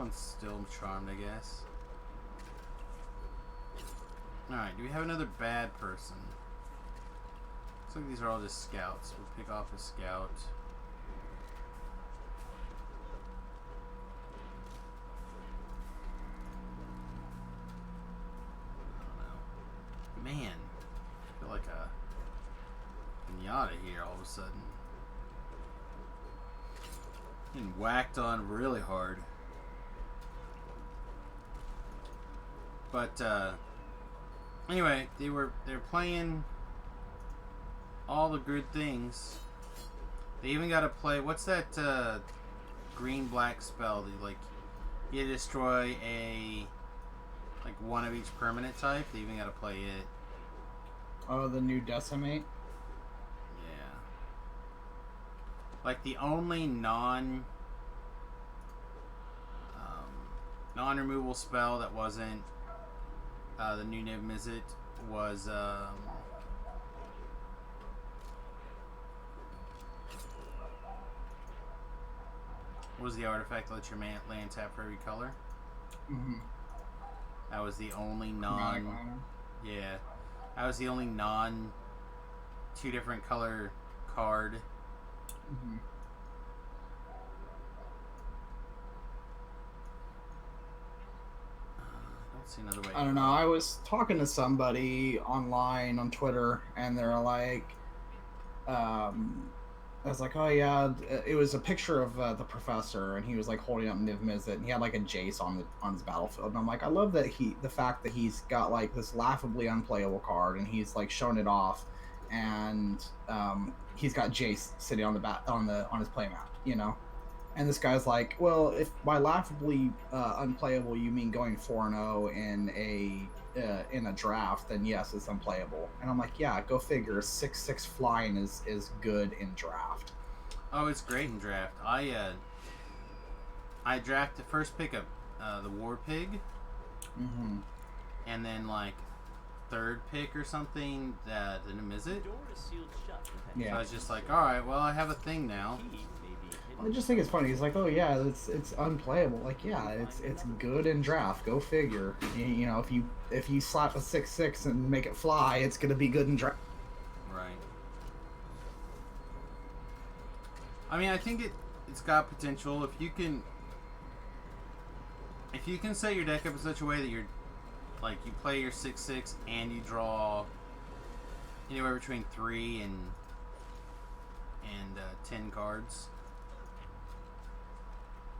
[SPEAKER 1] one's still charmed, I guess. Alright, do we have another bad person? Looks like these are all just scouts. We'll pick off a scout. I don't know. Man, I feel like a pinata here all of a sudden. Getting whacked on really hard. But anyway, they're playing all the good things. They even got to play, what's that green black spell that you destroy one of each permanent type. They even got to play it.
[SPEAKER 3] Oh, the new Decimate?
[SPEAKER 1] Yeah. Like the only non-removal spell that wasn't the new Niv Mizzet was what was the artifact that lets your land tap for every color?
[SPEAKER 3] Mm-hmm.
[SPEAKER 1] That was the only yeah. That was the only two different color card.
[SPEAKER 3] Mm-hmm.
[SPEAKER 1] See another way.
[SPEAKER 3] I don't know. I was talking to somebody online on Twitter, and they're like, I was like, oh yeah, it was a picture of the professor, and he was like holding up Niv Mizzet, and he had like a Jace on his battlefield, and I'm like, I love that the fact that he's got like this laughably unplayable card, and he's like showing it off, and he's got Jace sitting on his playmat, you know. And this guy's like, well, if by laughably unplayable you mean going 4-0 in a draft, then yes, it's unplayable. And I'm like, yeah, go figure. 6/6 flying is good in draft.
[SPEAKER 1] Oh, it's great in draft. I draft the first pick of the War Pig, and then like third pick or something the Mizzet.
[SPEAKER 3] Yeah.
[SPEAKER 1] So I was just like, all right, well, I have a thing now.
[SPEAKER 3] I just think it's funny. He's like, oh yeah, it's unplayable. Like, yeah, it's good in draft. Go figure. You know, if you slap a 6/6 and make it fly, it's gonna be good in draft.
[SPEAKER 1] Right. I mean, I think it's got potential if you can set your deck up in such a way that you're like you play your 6/6 and you draw anywhere between 3 and 10 cards.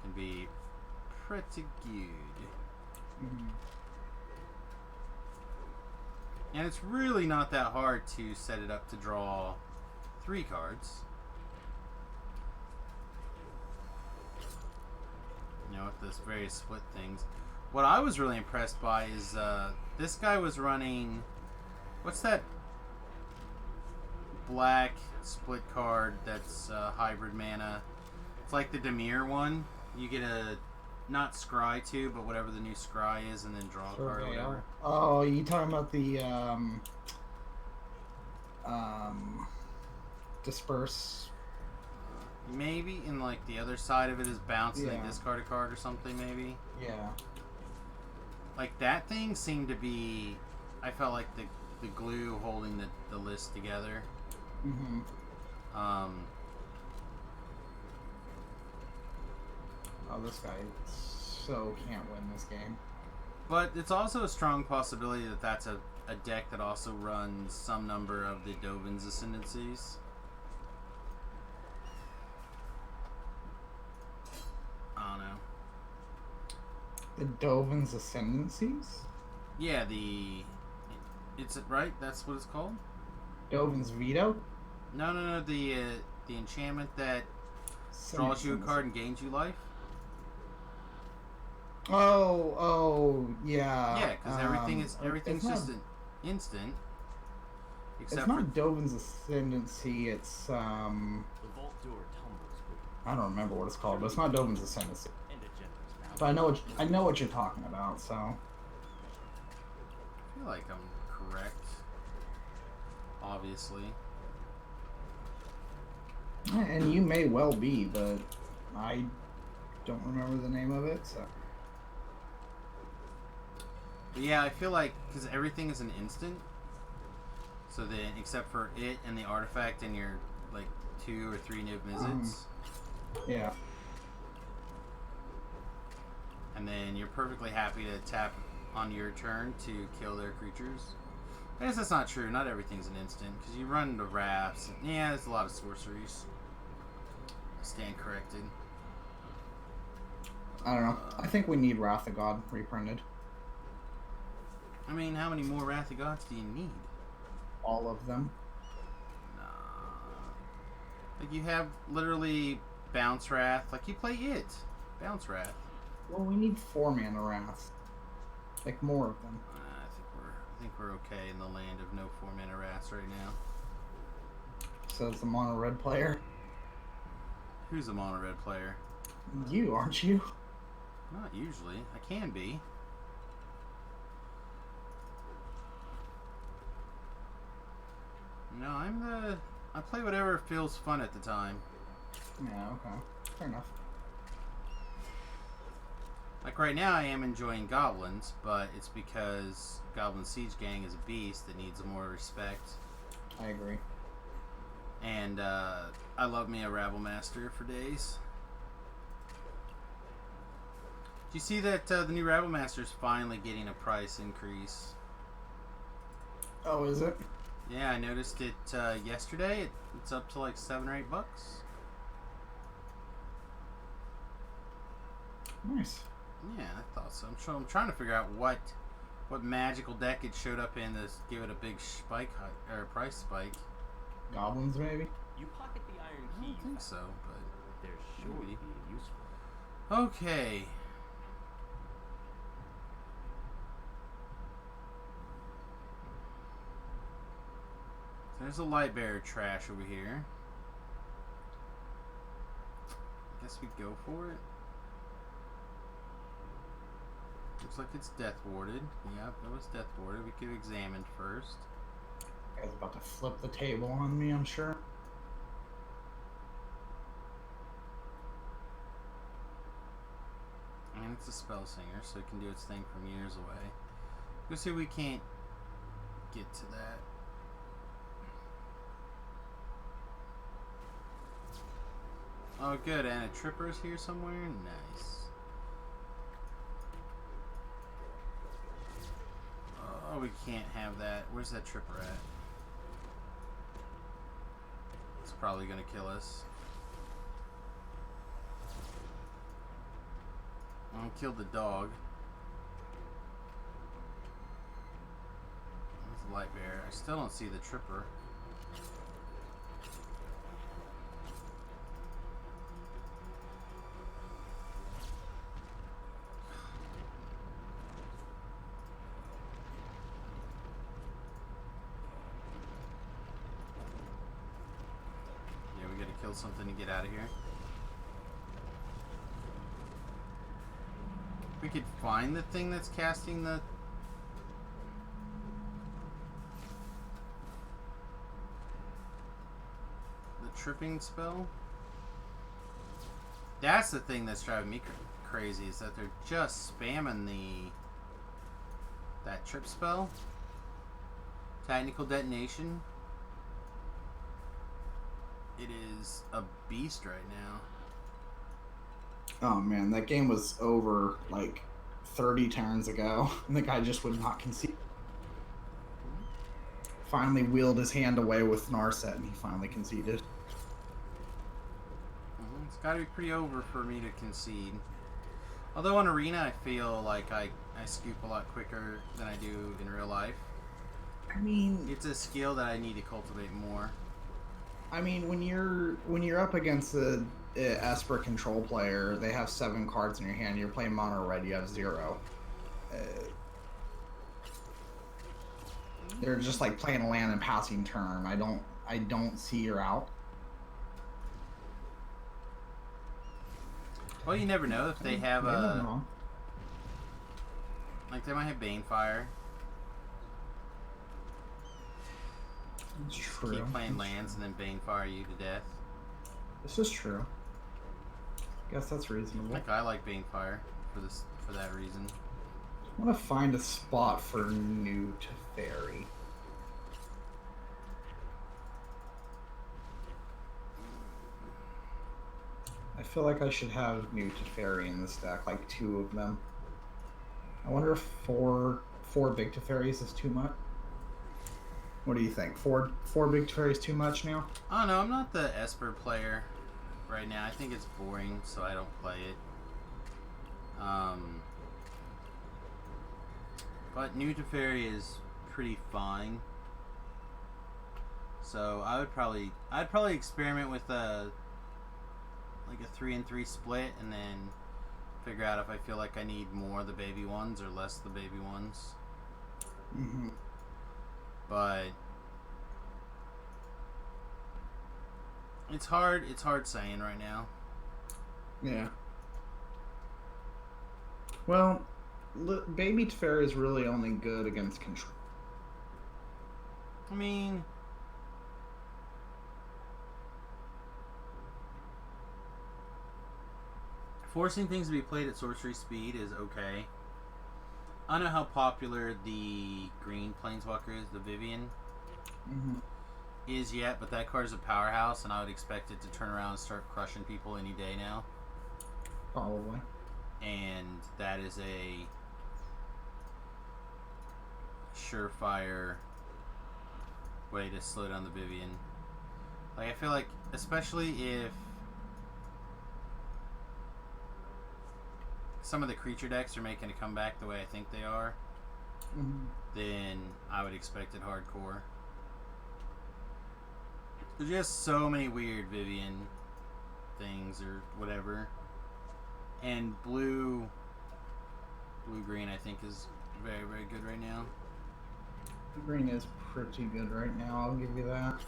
[SPEAKER 1] Can be pretty good. And it's really not that hard to set it up to draw 3 cards. You know, with those various split things. What I was really impressed by is this guy was running, what's that black split card that's hybrid mana? It's like the Dimir one. You get a, not Scry 2, but whatever the new Scry is, and then draw a card or whatever.
[SPEAKER 3] Oh, you talking about the Disperse?
[SPEAKER 1] Maybe, and like the other side of it is bounce and then discard a card or something, maybe?
[SPEAKER 3] Yeah.
[SPEAKER 1] Like that thing seemed to be, I felt like the glue holding the list together.
[SPEAKER 3] Oh, this guy so can't win this game.
[SPEAKER 1] But it's also a strong possibility that that's a deck that also runs some number of the Dovin's Ascendancies. I don't know.
[SPEAKER 3] The Dovin's Ascendancies?
[SPEAKER 1] Yeah, it's right? That's what it's called?
[SPEAKER 3] Dovin's Veto?
[SPEAKER 1] No, the enchantment that draws you a card and gains you life.
[SPEAKER 3] Oh, yeah.
[SPEAKER 1] Yeah, because everything's just an instant. Except
[SPEAKER 3] it's not Dovin's Ascendancy. It's
[SPEAKER 2] The vault door tumbles.
[SPEAKER 3] I don't remember what it's called, but it's not Dovin's Ascendancy.
[SPEAKER 2] And a generous bounty.
[SPEAKER 3] But I know what you're talking about. So
[SPEAKER 1] I feel like I'm correct. Obviously.
[SPEAKER 3] And you may well be, but I don't remember the name of it. So
[SPEAKER 1] But yeah, I feel like because everything is an instant. So then, except for it and the artifact and your like 2 or 3 new visits.
[SPEAKER 3] Yeah.
[SPEAKER 1] And then you're perfectly happy to tap on your turn to kill their creatures. I guess that's not true. Not everything's an instant because you run into rafts. Yeah, there's a lot of sorceries. Stand corrected.
[SPEAKER 3] I don't know. I think we need Wrath of God reprinted.
[SPEAKER 1] I mean, how many more Wrath of Gods do you need?
[SPEAKER 3] All of them.
[SPEAKER 1] Nah. Like you have literally Bounce Wrath. Like you play it. Bounce Wrath.
[SPEAKER 3] Well, we need 4 mana Wrath. Like more of them.
[SPEAKER 1] I think we're okay in the land of no 4 mana Wraths right now.
[SPEAKER 3] So it's the mono red player.
[SPEAKER 1] Who's the mono red player?
[SPEAKER 3] You, aren't you?
[SPEAKER 1] Not usually. I can be. No, I play whatever feels fun at the time.
[SPEAKER 3] Yeah, okay. Fair enough.
[SPEAKER 1] Like right now I am enjoying Goblins, but it's because Goblin Siege Gang is a beast that needs more respect.
[SPEAKER 3] I agree.
[SPEAKER 1] And I love me a Rabble Master for days. Do you see that the new Rabble Master is finally getting a price increase?
[SPEAKER 3] Oh, is it?
[SPEAKER 1] Yeah, I noticed it yesterday. It's up to like $7 or $8.
[SPEAKER 3] Nice.
[SPEAKER 1] Yeah, I thought so. I'm trying to figure out what magical deck it showed up in to give it a big spike or price spike.
[SPEAKER 3] Goblins, maybe?
[SPEAKER 2] You pocket the iron
[SPEAKER 1] I
[SPEAKER 2] key.
[SPEAKER 1] don't think so, but
[SPEAKER 2] There sure
[SPEAKER 1] maybe.
[SPEAKER 2] be useful.
[SPEAKER 1] Okay. There's a light bearer trash over here. Guess we go for it. Looks like it's death warded. Yep, it was death warded. We could examine first.
[SPEAKER 3] Guy's about to flip the table on me, I'm sure.
[SPEAKER 1] And it's a spell singer, so it can do its thing from years away. Let's see if we can't get to that. Oh, good. And a tripper's here somewhere? Nice. Oh, we can't have that. Where's that tripper at? It's probably going to kill us. I killed the dog. That's a light bear. I still don't see the tripper. Yeah, we gotta kill something to get out of here. We could find the thing that's casting the tripping spell. That's the thing that's driving me crazy, is that they're just spamming that trip spell. Technical detonation. It is a beast right now.
[SPEAKER 3] Oh man, that game was over like 30 turns ago, and the guy just would not concede. Finally wheeled his hand away with Narset, and he finally conceded.
[SPEAKER 1] It's got to be pretty over for me to concede. Although on Arena, I feel like I scoop a lot quicker than I do in real life.
[SPEAKER 3] I mean,
[SPEAKER 1] It's a skill that I need to cultivate more.
[SPEAKER 3] I mean, when you're up against the Esper control player, they have 7 cards in your hand. You're playing mono red, you have 0. They're just like playing a land and passing turn. I don't see you're out.
[SPEAKER 1] Well, you never know if they have a like they might have Banefire.
[SPEAKER 3] It's true.
[SPEAKER 1] Keep playing lands and then Banefire you to death.
[SPEAKER 3] This is true. Guess that's reasonable.
[SPEAKER 1] Like I like Banefire for that reason.
[SPEAKER 3] I want to find a spot for new to fairy. I feel like I should have new to fairy in this deck, like 2 of them. I wonder if four big Teferis is too much. What do you think? Four big Teferis too much now?
[SPEAKER 1] I don't know. I'm not the Esper player right now. I think it's boring, so I don't play it. But new to fairy is pretty fine. So I'd probably experiment with a 3-3 split, and then figure out if I feel like I need more of the baby ones or less of the baby ones.
[SPEAKER 3] Mm-hmm.
[SPEAKER 1] But it's hard saying right now.
[SPEAKER 3] Yeah. Well, baby Teferi is really only good against control.
[SPEAKER 1] I mean, forcing things to be played at sorcery speed is okay. I don't know how popular the green planeswalker is, the Vivian, is yet, but that card is a powerhouse, and I would expect it to turn around and start crushing people any day now.
[SPEAKER 3] Probably.
[SPEAKER 1] And that is a surefire way to slow down the Vivian. Like, I feel like, especially if some of the creature decks are making a comeback the way I think they are, then I would expect it hardcore. There's just so many weird Vivian things or whatever. And blue green I think is very, very good right now.
[SPEAKER 3] Green is pretty good right now, I'll give you that.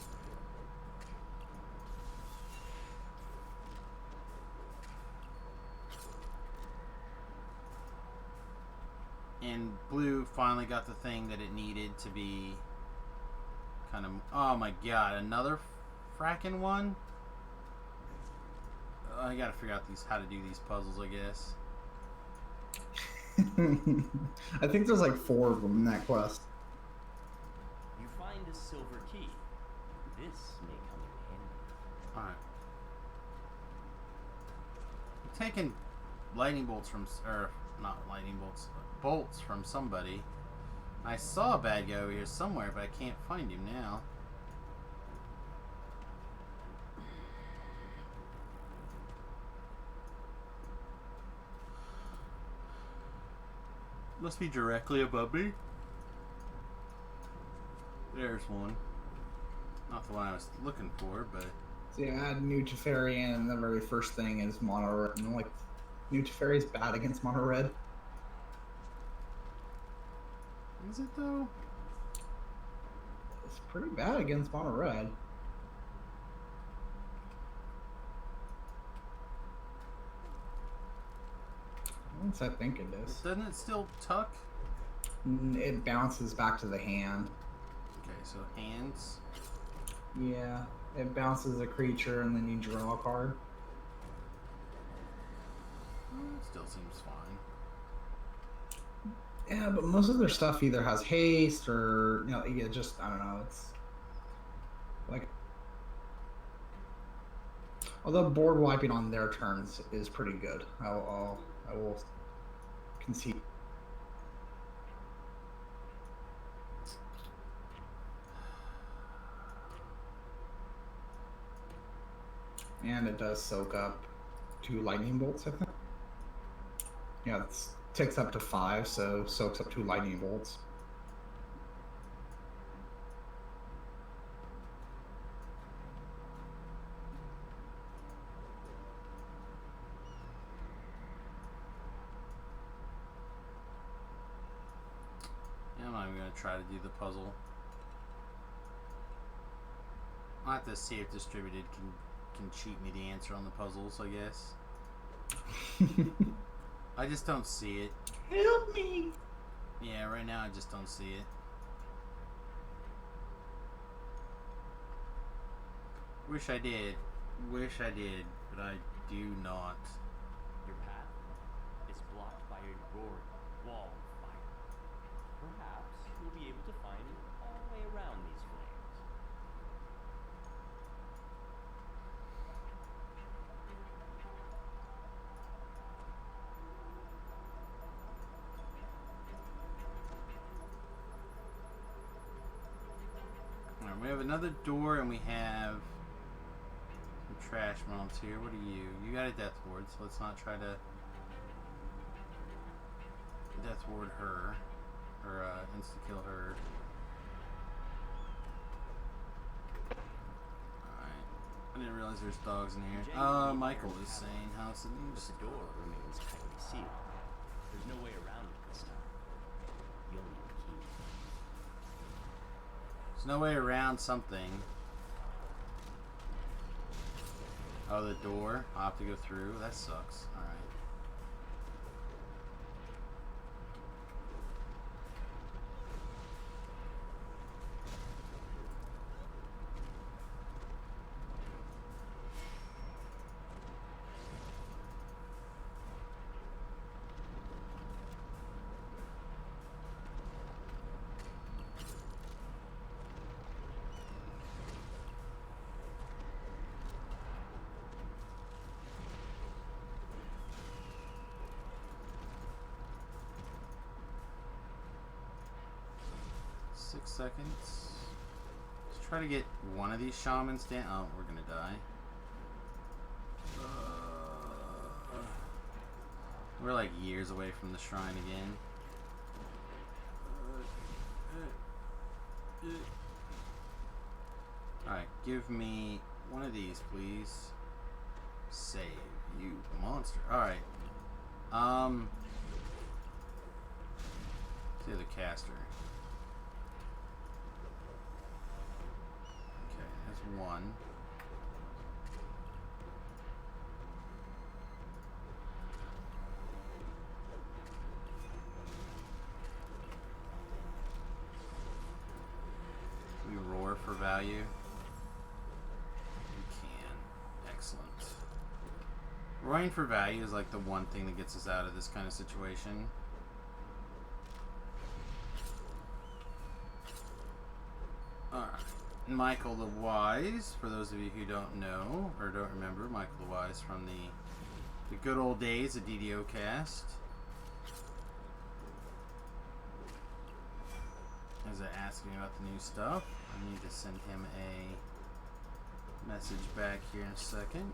[SPEAKER 1] And blue finally got the thing that it needed to be kind of... Oh my god, another fracking one? I gotta figure out how to do these puzzles, I guess.
[SPEAKER 3] I think there's like 4 of them in that quest.
[SPEAKER 2] You find a silver key. This may come in handy.
[SPEAKER 1] Alright. I'm taking lightning bolts from... Or, not lightning bolts. Bolts from somebody. I saw a bad guy over here somewhere, but I can't find him now. Must be directly above me. There's one. Not the one I was looking for, but...
[SPEAKER 3] So yeah, I add new Teferi in, and the very first thing is mono red. And I'm like, new Teferi is bad against mono red.
[SPEAKER 1] Is it though?
[SPEAKER 3] It's pretty bad against mono red. Once I think it is.
[SPEAKER 1] Doesn't it still tuck?
[SPEAKER 3] It bounces back to the hand.
[SPEAKER 1] Okay, so hands.
[SPEAKER 3] Yeah, it bounces a creature and then you draw a card.
[SPEAKER 1] It still seems fine.
[SPEAKER 3] Yeah, but most of their stuff either has haste or, you know, yeah, just, I don't know, it's like... Although board wiping on their turns is pretty good. I will concede. And it does soak up 2 lightning bolts, I think. Yeah, it ticks up to 5, so soaks up 2 lightning bolts.
[SPEAKER 1] Yeah, I'm not even gonna try to do the puzzle. I'll have to see if distributed can cheat me the answer on the puzzles, I guess. I just don't see it.
[SPEAKER 3] Help me!
[SPEAKER 1] Yeah, right now I just don't see it. Wish I did. Wish I did, but I do not.
[SPEAKER 2] Your path is blocked by a roaring wall of fire.
[SPEAKER 1] We have another door, and we have some trash mobs here. What are you? You got a death ward, so let's not try to death ward her or insta kill her. Alright. I didn't realize there's dogs in here. Michael is saying how it's
[SPEAKER 2] The door remains tightly sealed. There's no way around it this time. You'll need a key.
[SPEAKER 1] There's no way around something. Oh, the door. I'll have to go through. That sucks. Alright. Seconds. Let's try to get one of these shamans down. Oh, we're gonna die. We're like years away from the shrine again. Alright, give me one of these, please. Save you, monster. Alright. See the caster. One. We roar for value. We can. Excellent. Roaring for value is like the one thing that gets us out of this kind of situation. Alright. Michael the Wise, for those of you who don't know or don't remember, Michael the Wise from the good old days of DDO Cast. As I ask me about the new stuff, I need to send him a message back here in a second.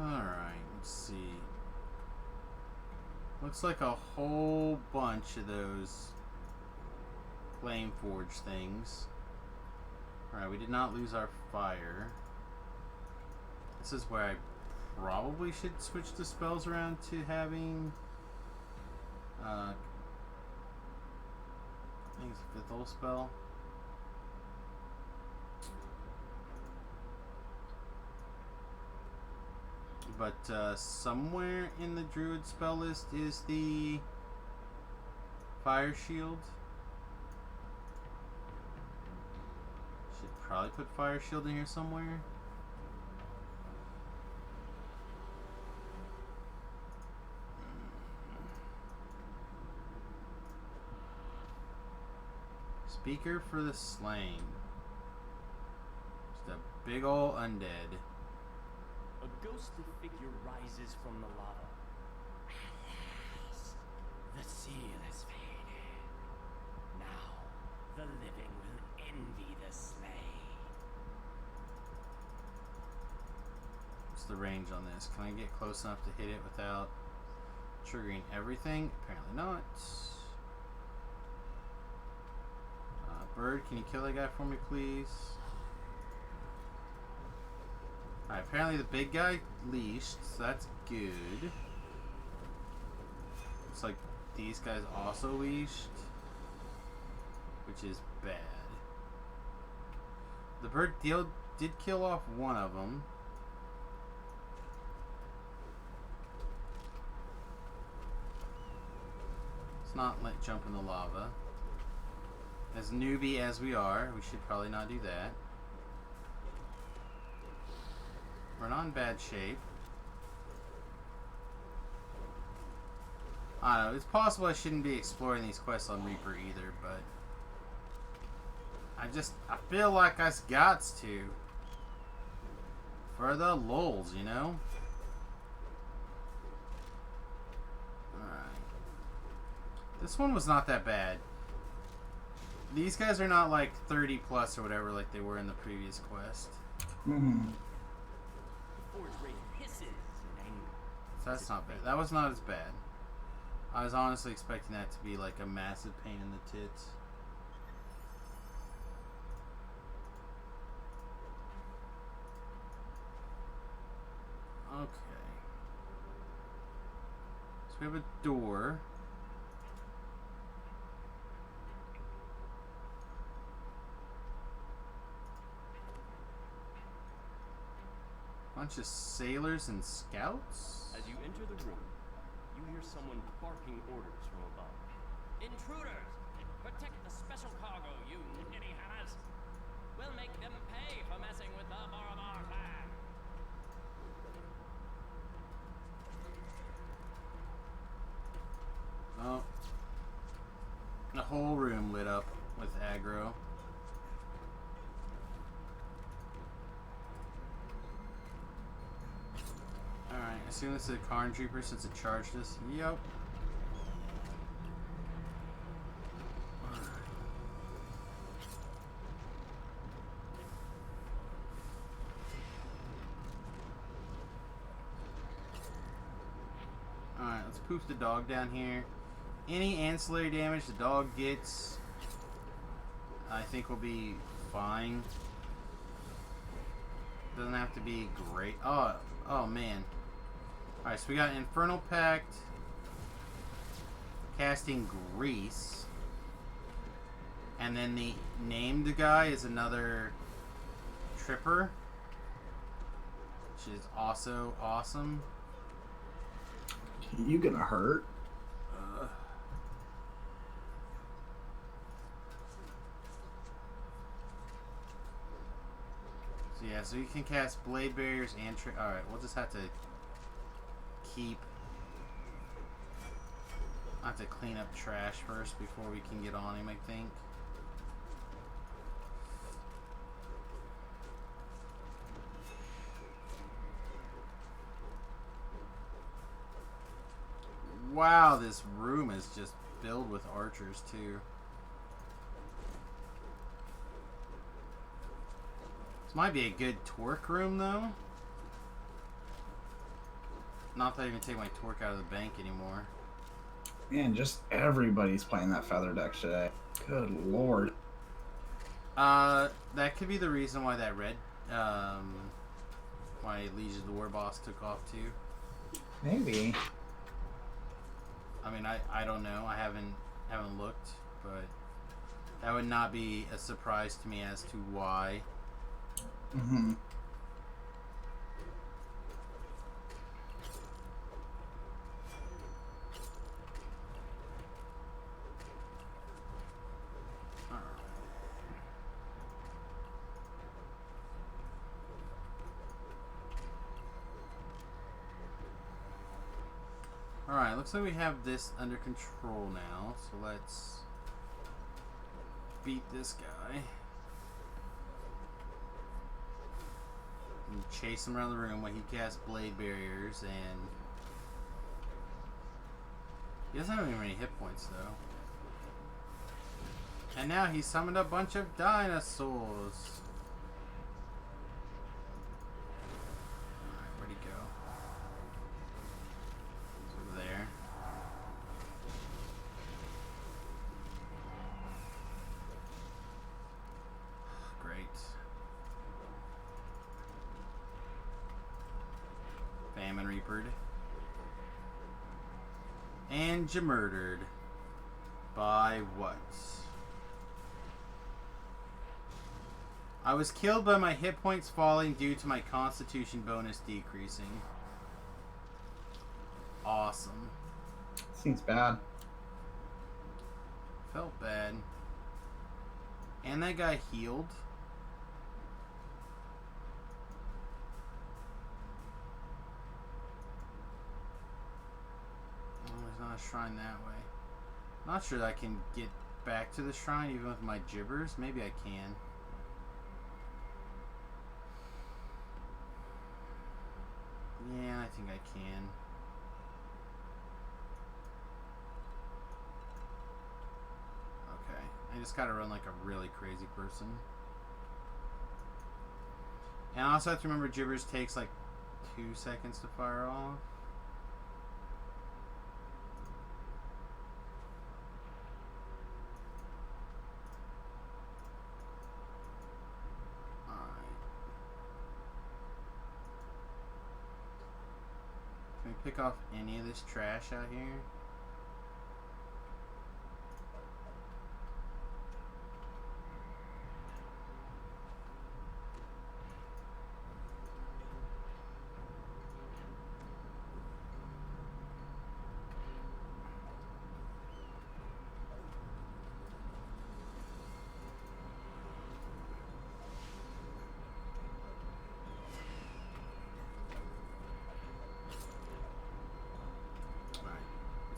[SPEAKER 1] Alright, let's see. Looks like a whole bunch of those flame forge things. Alright, we did not lose our fire. This is where I probably should switch the spells around to having I think it's a fifth level spell. But somewhere in the druid spell list is the fire shield. Should probably put fire shield in here somewhere. Speaker for the slain. Just a big ol' undead.
[SPEAKER 2] A ghostly figure rises from the lava. Alas, the seal is faded. Now, the living will envy the slain.
[SPEAKER 1] What's the range on this? Can I get close enough to hit it without Triggering everything? Apparently not. Bird, can you kill that guy for me, please? Alright, apparently the big guy leashed, so that's good. Looks like these guys also leashed, which is bad. The bird did kill off one of them. Let's not let jump in the lava. As newbie as we are, we should probably not do that. We're not in bad shape. I don't know, it's possible I shouldn't be exploring these quests on Reaper either, but I feel like I gots to. For the lulz, you know? Alright. This one was not that bad. These guys are not like 30 plus or whatever like they were in the previous quest.
[SPEAKER 3] Mm-hmm.
[SPEAKER 1] So that's not bad. That was not as bad. I was honestly expecting that to be like a massive pain in the tits. Okay. So we have a door. Bunch of sailors and scouts?
[SPEAKER 2] As you enter the room, you hear someone barking orders from above.
[SPEAKER 4] Intruders! Protect the special cargo, you nitty hammers! We'll make them pay for messing with the Borobar clan!
[SPEAKER 1] Oh. The whole room lit up with aggro. Alright, I assume this is a Karn Trooper since it charged us. Yep. Alright, let's poof the dog down here. Any ancillary damage the dog gets, I think will be fine. Doesn't have to be great. Oh man. Alright, so we got Infernal Pact, casting Grease, and then the named guy is another Tripper, which is also awesome.
[SPEAKER 3] You gonna hurt?
[SPEAKER 1] So yeah, so you can cast Blade Barriers and alright, we'll just have to keep... I have to clean up trash first before we can get on him, I think. Wow, this room is just filled with archers too. This might be a good torque room though. Not that I even take my torque out of the bank anymore.
[SPEAKER 3] Man, just everybody's playing that feather deck today. Good lord.
[SPEAKER 1] That could be the reason why that red, why Legion of the War Boss took off too.
[SPEAKER 3] Maybe.
[SPEAKER 1] I mean, I don't know. I haven't looked, but that would not be a surprise to me as to why.
[SPEAKER 3] Mm-hmm.
[SPEAKER 1] Alright, looks like we have this under control now, so let's beat this guy. And chase him around the room while he casts Blade Barriers, and he doesn't have any hit points though. And now he summoned a bunch of dinosaurs. Alright, where'd he go? He's over there. Famine Reapered. And you murdered. By what? I was killed by my hit points falling due to my constitution bonus decreasing. Awesome.
[SPEAKER 3] Seems bad.
[SPEAKER 1] Felt bad. And that guy healed. Oh, there's not a shrine that way. Not sure that I can get back to the shrine even with my gibbers. Maybe I can. Yeah, I think I can. Okay. I just gotta run like a really crazy person. And I also have to remember gibbers takes like 2 seconds to fire off. Can we pick off any of this trash out here?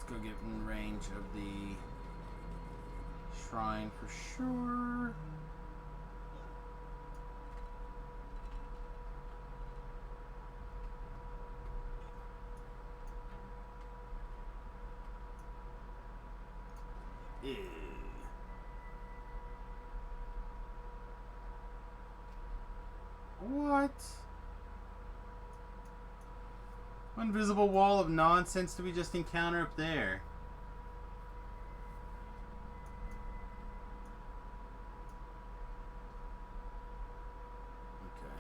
[SPEAKER 1] Go get in range of the shrine for sure. Ew. What? What invisible wall of nonsense did we just encounter up there? Okay.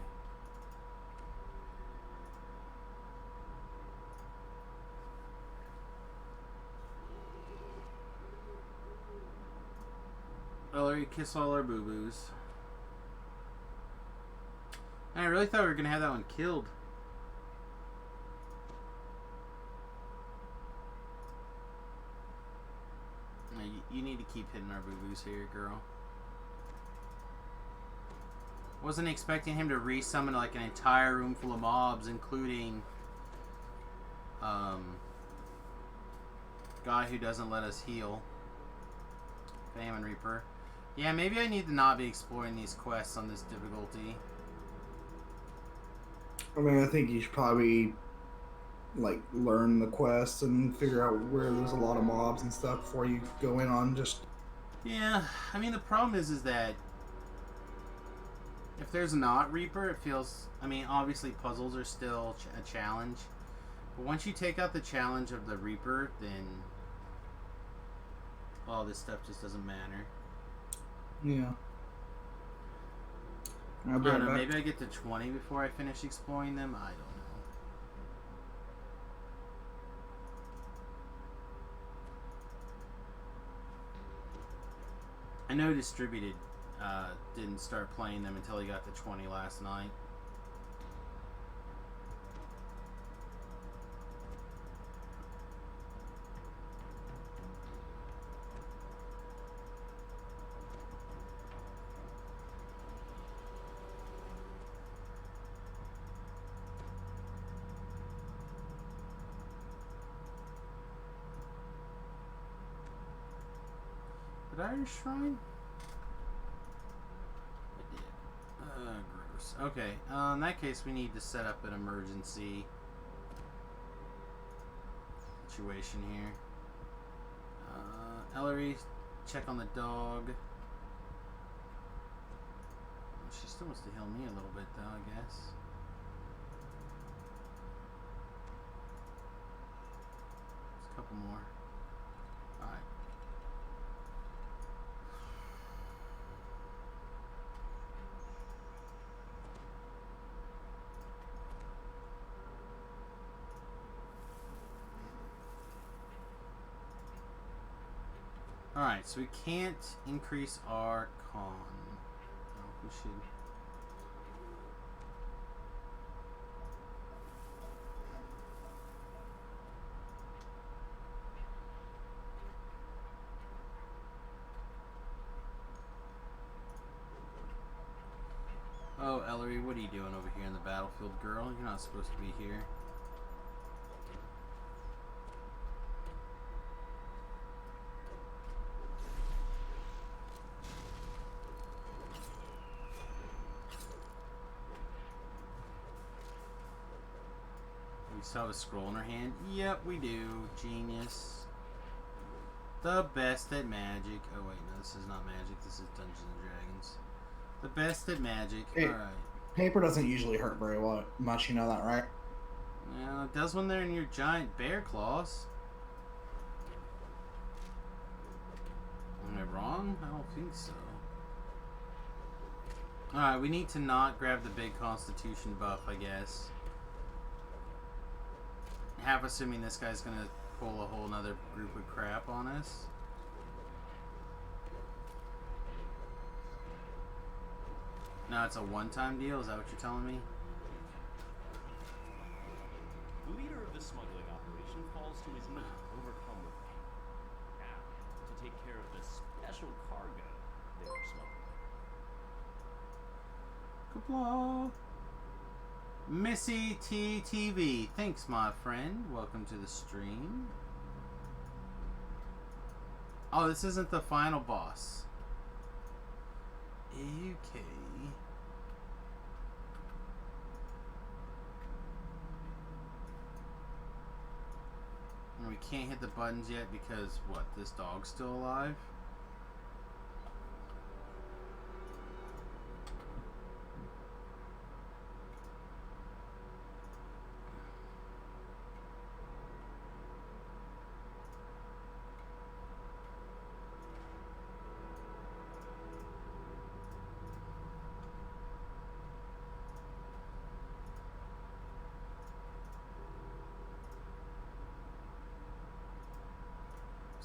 [SPEAKER 1] Ellery, kiss all our boo-boos. I really thought we were going to have that one killed. You need to keep hitting our boo-boos here, girl. Wasn't expecting him to resummon like an entire room full of mobs, including guy who doesn't let us heal. Famine Reaper. Yeah, maybe I need to not be exploring these quests on this difficulty.
[SPEAKER 3] I mean, I think you should probably like learn the quests and figure out where there's a lot of mobs and stuff before you go in on just.
[SPEAKER 1] Yeah, I mean the problem is that if there's not Reaper, it feels. I mean, obviously puzzles are still a challenge, but once you take out the challenge of the Reaper, then all this stuff just doesn't matter.
[SPEAKER 3] Yeah.
[SPEAKER 1] I don't know. Maybe I get to 20 before I finish exploring them. I don't know. I know Distributed didn't start playing them until he got to 20 last night. Did I Irish Shrine? I did. Gross. Okay, in that case we need to set up an emergency situation here. Ellery, check on the dog. She still wants to heal me a little bit though, I guess. Just a couple more. Alright. Alright, so we can't increase our con. Oh, we should. Oh, Ellery, what are you doing over here in the battlefield, girl? You're not supposed to be here. We still have a scroll in our hand? Yep, we do. Genius. The best at magic. Oh, wait, no, this is not magic. This is Dungeons and Dragons. The best at magic.
[SPEAKER 3] Hey.
[SPEAKER 1] Alright.
[SPEAKER 3] Paper doesn't usually hurt very much, you know that, right?
[SPEAKER 1] Yeah, it does when they're in your giant bear claws. Am I wrong? I don't think so. Alright, we need to not grab the big constitution buff, I guess. Half assuming this guy's gonna pull a whole nother group of crap on us. No, it's a one-time deal? Is that what you're telling me?
[SPEAKER 2] The leader of the smuggling operation falls to his knees, overcome with pain. Now, to take care of the special cargo they were smuggling.
[SPEAKER 1] Kapla. Missy TTV. Thanks, my friend. Welcome to the stream. Oh, this isn't the final boss. Okay. And we can't hit the buttons yet because, what, this dog's still alive?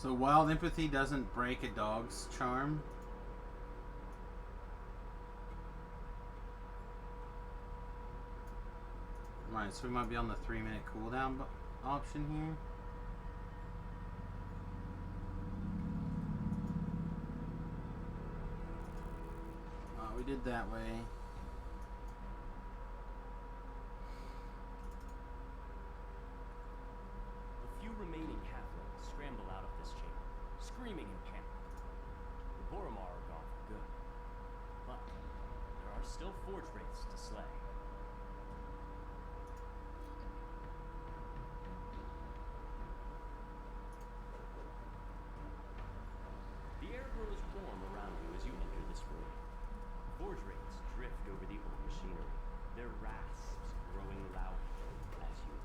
[SPEAKER 1] So wild empathy doesn't break a dog's charm. Right, so we might be on the 3-minute cooldown option here. We did that way.
[SPEAKER 2] A few remaining halflings scramble out of this chamber, screaming in panic. The Boromar are gone for good, but there are still forge wraiths to slay. The air grows warm around you as you enter this room. Forge wraiths drift over the old machinery, their rasps growing louder as you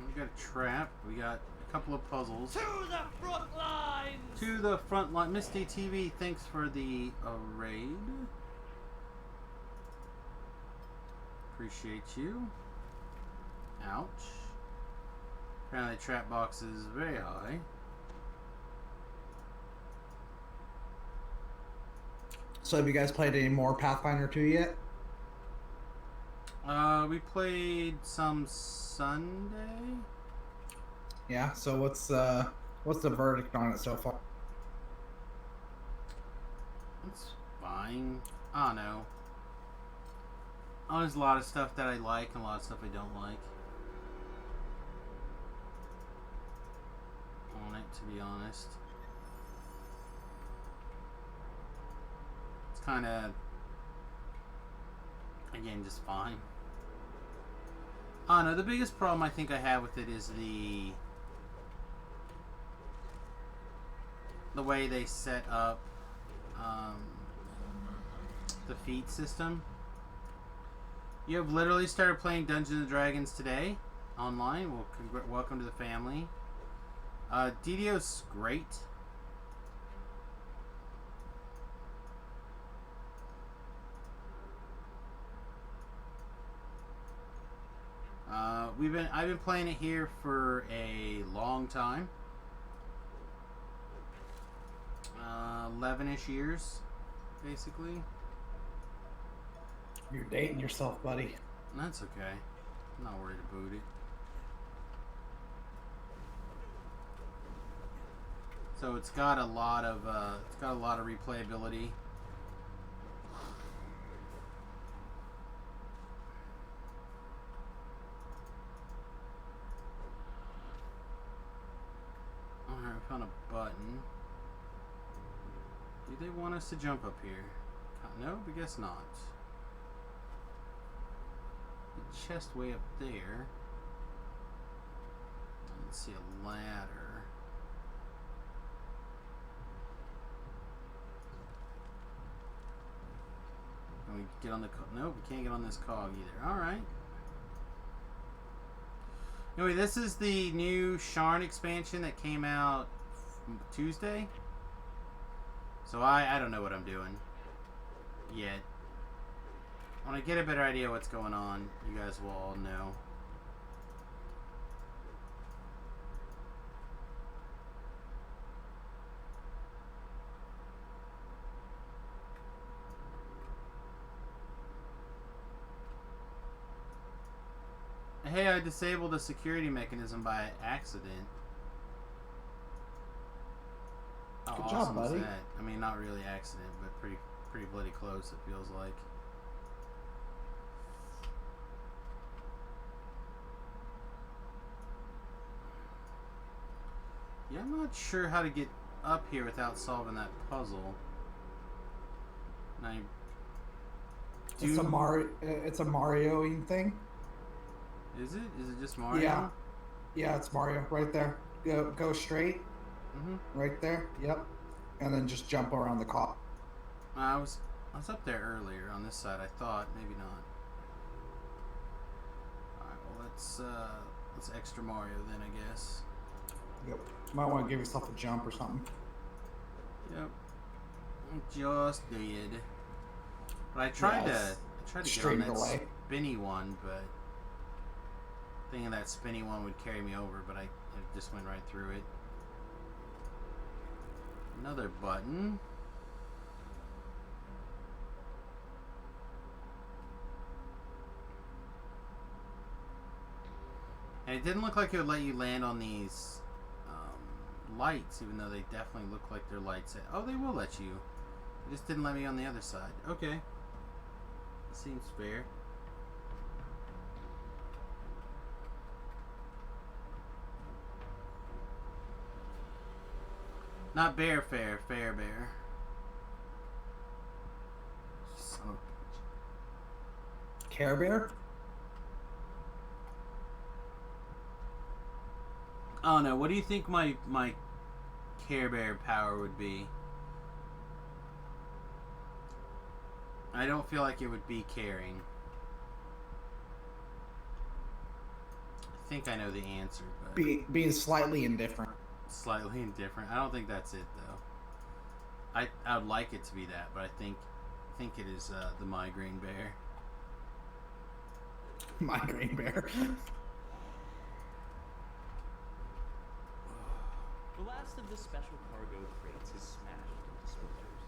[SPEAKER 1] We got a trap. We got a couple of puzzles.
[SPEAKER 4] To the front lines!
[SPEAKER 1] To the front line. Misty TV, thanks for the raid. Appreciate you. Ouch. Apparently the trap box is very high.
[SPEAKER 3] So have you guys played any more Pathfinder 2 yet?
[SPEAKER 1] We played some Sunday.
[SPEAKER 3] Yeah, so what's the verdict on it so far?
[SPEAKER 1] It's fine. I don't know. There's a lot of stuff that I like and a lot of stuff I don't like on it, to be honest. It's kind of, again, just fine. I don't know. The biggest problem I think I have with it is the way they set up the feat system. You have literally started playing Dungeons and Dragons today online. Well, welcome to the family. DDO's great. I've been playing it here for a long time. 11-ish years, basically.
[SPEAKER 3] You're dating yourself, buddy.
[SPEAKER 1] That's okay. I'm not worried about it. So it's got a lot of replayability. Alright, we found a button. Do they want us to jump up here? No, I guess not. The chest way up there. Let's see, a ladder. Can we get on the nope, we can't get on this cog either. Alright. Anyway, this is the new Sharn expansion that came out Tuesday. So I don't know what I'm doing yet. When I get a better idea what's going on, you guys will all know. Hey, I disabled the security mechanism by accident. How
[SPEAKER 3] Good
[SPEAKER 1] awesome
[SPEAKER 3] job, buddy.
[SPEAKER 1] is that? I mean, not really accident, but pretty bloody close, it feels like. Yeah, I'm not sure how to get up here without solving that puzzle. And I do...
[SPEAKER 3] It's a Mario-ing thing.
[SPEAKER 1] Is it? Is it just Mario?
[SPEAKER 3] Yeah. Yeah, it's Mario right there. Go straight.
[SPEAKER 1] Mm-hmm.
[SPEAKER 3] Right there. Yep. And then just jump around the cop.
[SPEAKER 1] I was up there earlier on this side. I thought maybe not. All right. Well, let's extra Mario then, I guess.
[SPEAKER 3] Yep. You might want to give yourself a jump or something.
[SPEAKER 1] Yep. Just did. But I tried to get on
[SPEAKER 3] straight
[SPEAKER 1] that
[SPEAKER 3] away.
[SPEAKER 1] spinny one, but thinking that spinny one would carry me over, but it just went right through it. Another button. And it didn't look like it would let you land on these lights, even though they definitely look like they're lights. Oh, they will let you. It just didn't let me on the other side. Okay. Seems fair. Not bear fair, fair bear. Son of a bitch.
[SPEAKER 3] Care Bear?
[SPEAKER 1] Oh no, what do you think my Care Bear power would be? I don't feel like it would be caring. I think I know the answer, but
[SPEAKER 3] Being slightly indifferent.
[SPEAKER 1] slightly indifferent. I don't think that's it though. I would like it to be that, but I think it is the migraine bear.
[SPEAKER 3] Migraine Bear.
[SPEAKER 2] The last of the special cargo crates is smashed into splinters.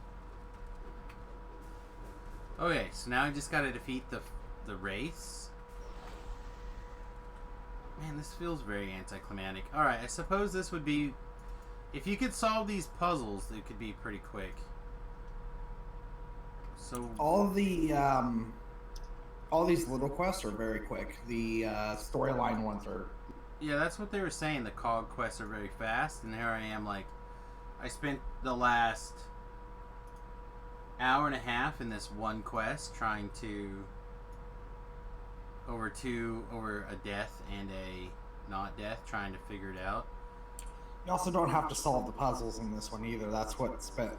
[SPEAKER 1] Okay, so now I just gotta defeat the race. Man, this feels very anticlimactic. Alright, I suppose this would be... If you could solve these puzzles, it could be pretty quick. So...
[SPEAKER 3] All these little quests are very quick. The storyline ones are...
[SPEAKER 1] Yeah, that's what they were saying. The COG quests are very fast, and here I am, like... I spent the last hour and a half in this one quest trying to... over a death and a not death, trying to figure it out.
[SPEAKER 3] You also don't have to solve the puzzles in this one either. That's what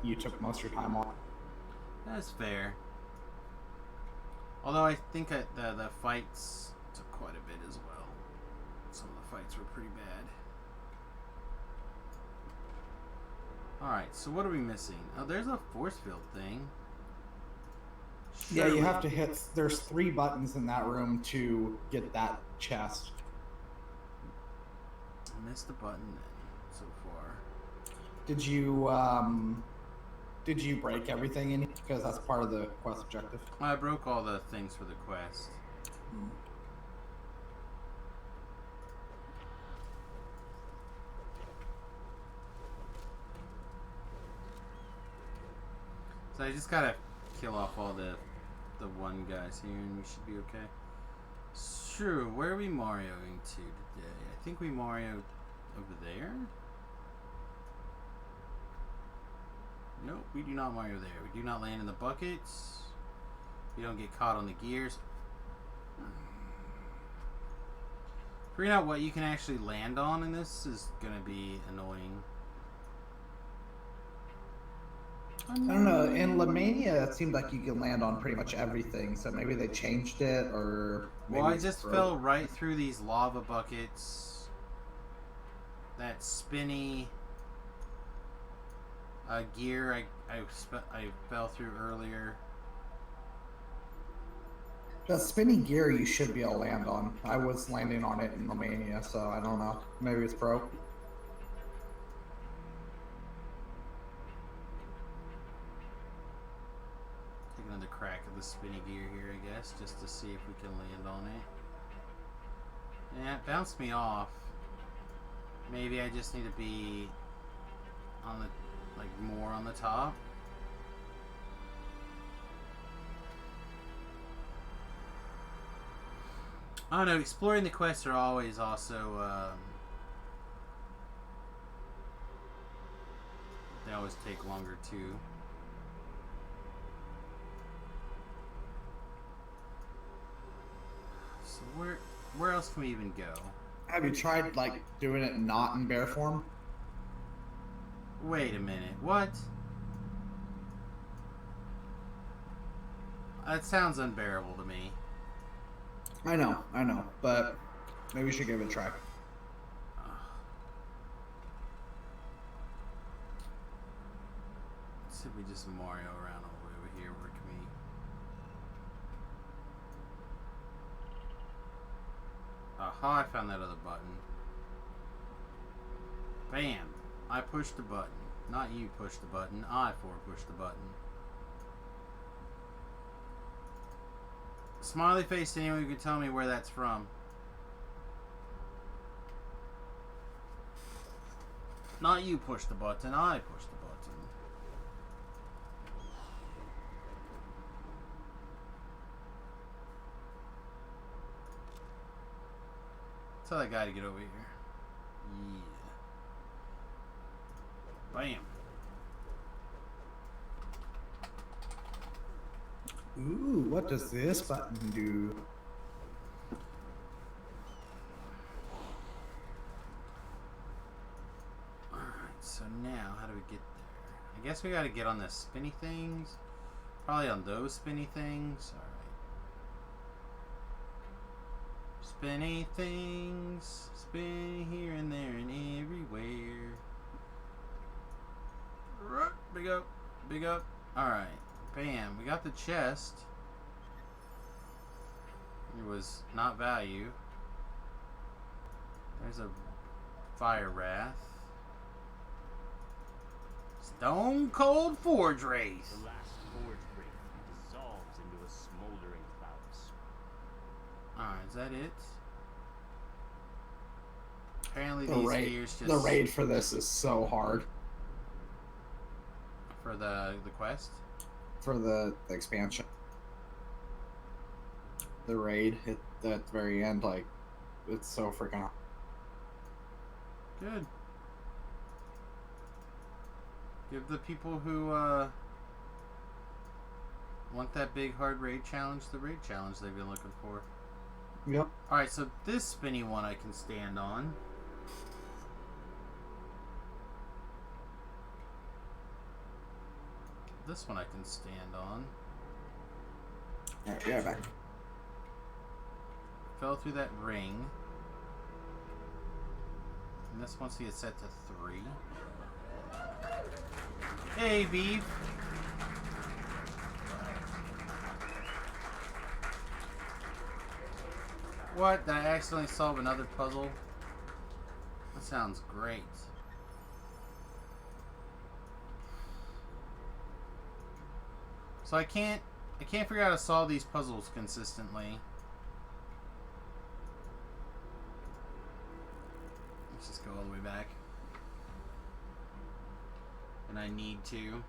[SPEAKER 3] you took most of your time on.
[SPEAKER 1] That's fair. Although I think that the fights took quite a bit as well. Some of the fights were pretty bad. Alright, so what are we missing? Oh, there's a force field thing.
[SPEAKER 3] Yeah, you
[SPEAKER 1] Surely-
[SPEAKER 3] have to hit... There's 3 buttons in that room to get that chest.
[SPEAKER 1] I missed the button then, so far.
[SPEAKER 3] Did you Did you break everything in? Because that's part of the quest objective.
[SPEAKER 1] I broke all the things for the quest. So I just gotta kill off all the one guys here and we should be okay. Sure, where are we Marioing to today? I think we Mario over there? Nope, we do not Mario there. We do not land in the buckets. We don't get caught on the gears. Figuring out what you can actually land on in this is gonna be annoying.
[SPEAKER 3] I don't know. In Lamania, it seemed like you could land on pretty much everything, so maybe they changed it, or maybe
[SPEAKER 1] Well, I
[SPEAKER 3] it's
[SPEAKER 1] just
[SPEAKER 3] broke.
[SPEAKER 1] fell right through these lava buckets. That spinny gear I fell through earlier.
[SPEAKER 3] The spinny gear you should be able to land on. I was landing on it in Lamania, so I don't know. Maybe it's broke.
[SPEAKER 1] Take another crack at the spinny gear here, I guess, just to see if we can land on it. Yeah, it bounced me off. Maybe I just need to be on the, like, more on the top. I don't know, exploring the quests are always also, they always take longer too. So where else can we even go?
[SPEAKER 3] Have you tried, like, doing it not in bear form?
[SPEAKER 1] Wait a minute, what? That sounds unbearable to me.
[SPEAKER 3] I know, but maybe we should give it a try.
[SPEAKER 1] Let's see if we just Mario around all the way over here. Where can we... Aha, I found that other button. Bam! I pushed the button. Not you pushed the button. I pushed the button. Smiley face to anyone who can tell me where that's from. Not you push the button, I push the button. Tell that guy to get over here. Yeah. Bam.
[SPEAKER 3] Ooh, what does this button do?
[SPEAKER 1] Alright, so now, how do we get there? I guess we gotta get on the spinny things. Probably on those spinny things. Alright. Spinny things. Spin here and there and everywhere. Big up. Big up. Alright. Bam, we got the chest. It was not value. There's a fire wrath. Stone Cold Forge Wraith.
[SPEAKER 2] The last Forge Wraith dissolves into a smoldering cloud.
[SPEAKER 1] Alright, is that it? Apparently
[SPEAKER 3] The
[SPEAKER 1] these
[SPEAKER 3] raid,
[SPEAKER 1] gears just...
[SPEAKER 3] the raid for this is so hard.
[SPEAKER 1] For the quest?
[SPEAKER 3] For the expansion. The raid at the very end, like, it's so freaking...
[SPEAKER 1] Good. Give the people who want that big hard raid challenge the raid challenge they've been looking for.
[SPEAKER 3] Yep.
[SPEAKER 1] Alright, so this spinny one I can stand on. This one I can stand on.
[SPEAKER 3] Alright, yeah, back.
[SPEAKER 1] Fell through that ring. And this one's gonna set to 3. Hey, beef. What? Did I accidentally solve another puzzle? That sounds great. So I can't figure out how to solve these puzzles consistently. Let's just go all the way back. And I need to.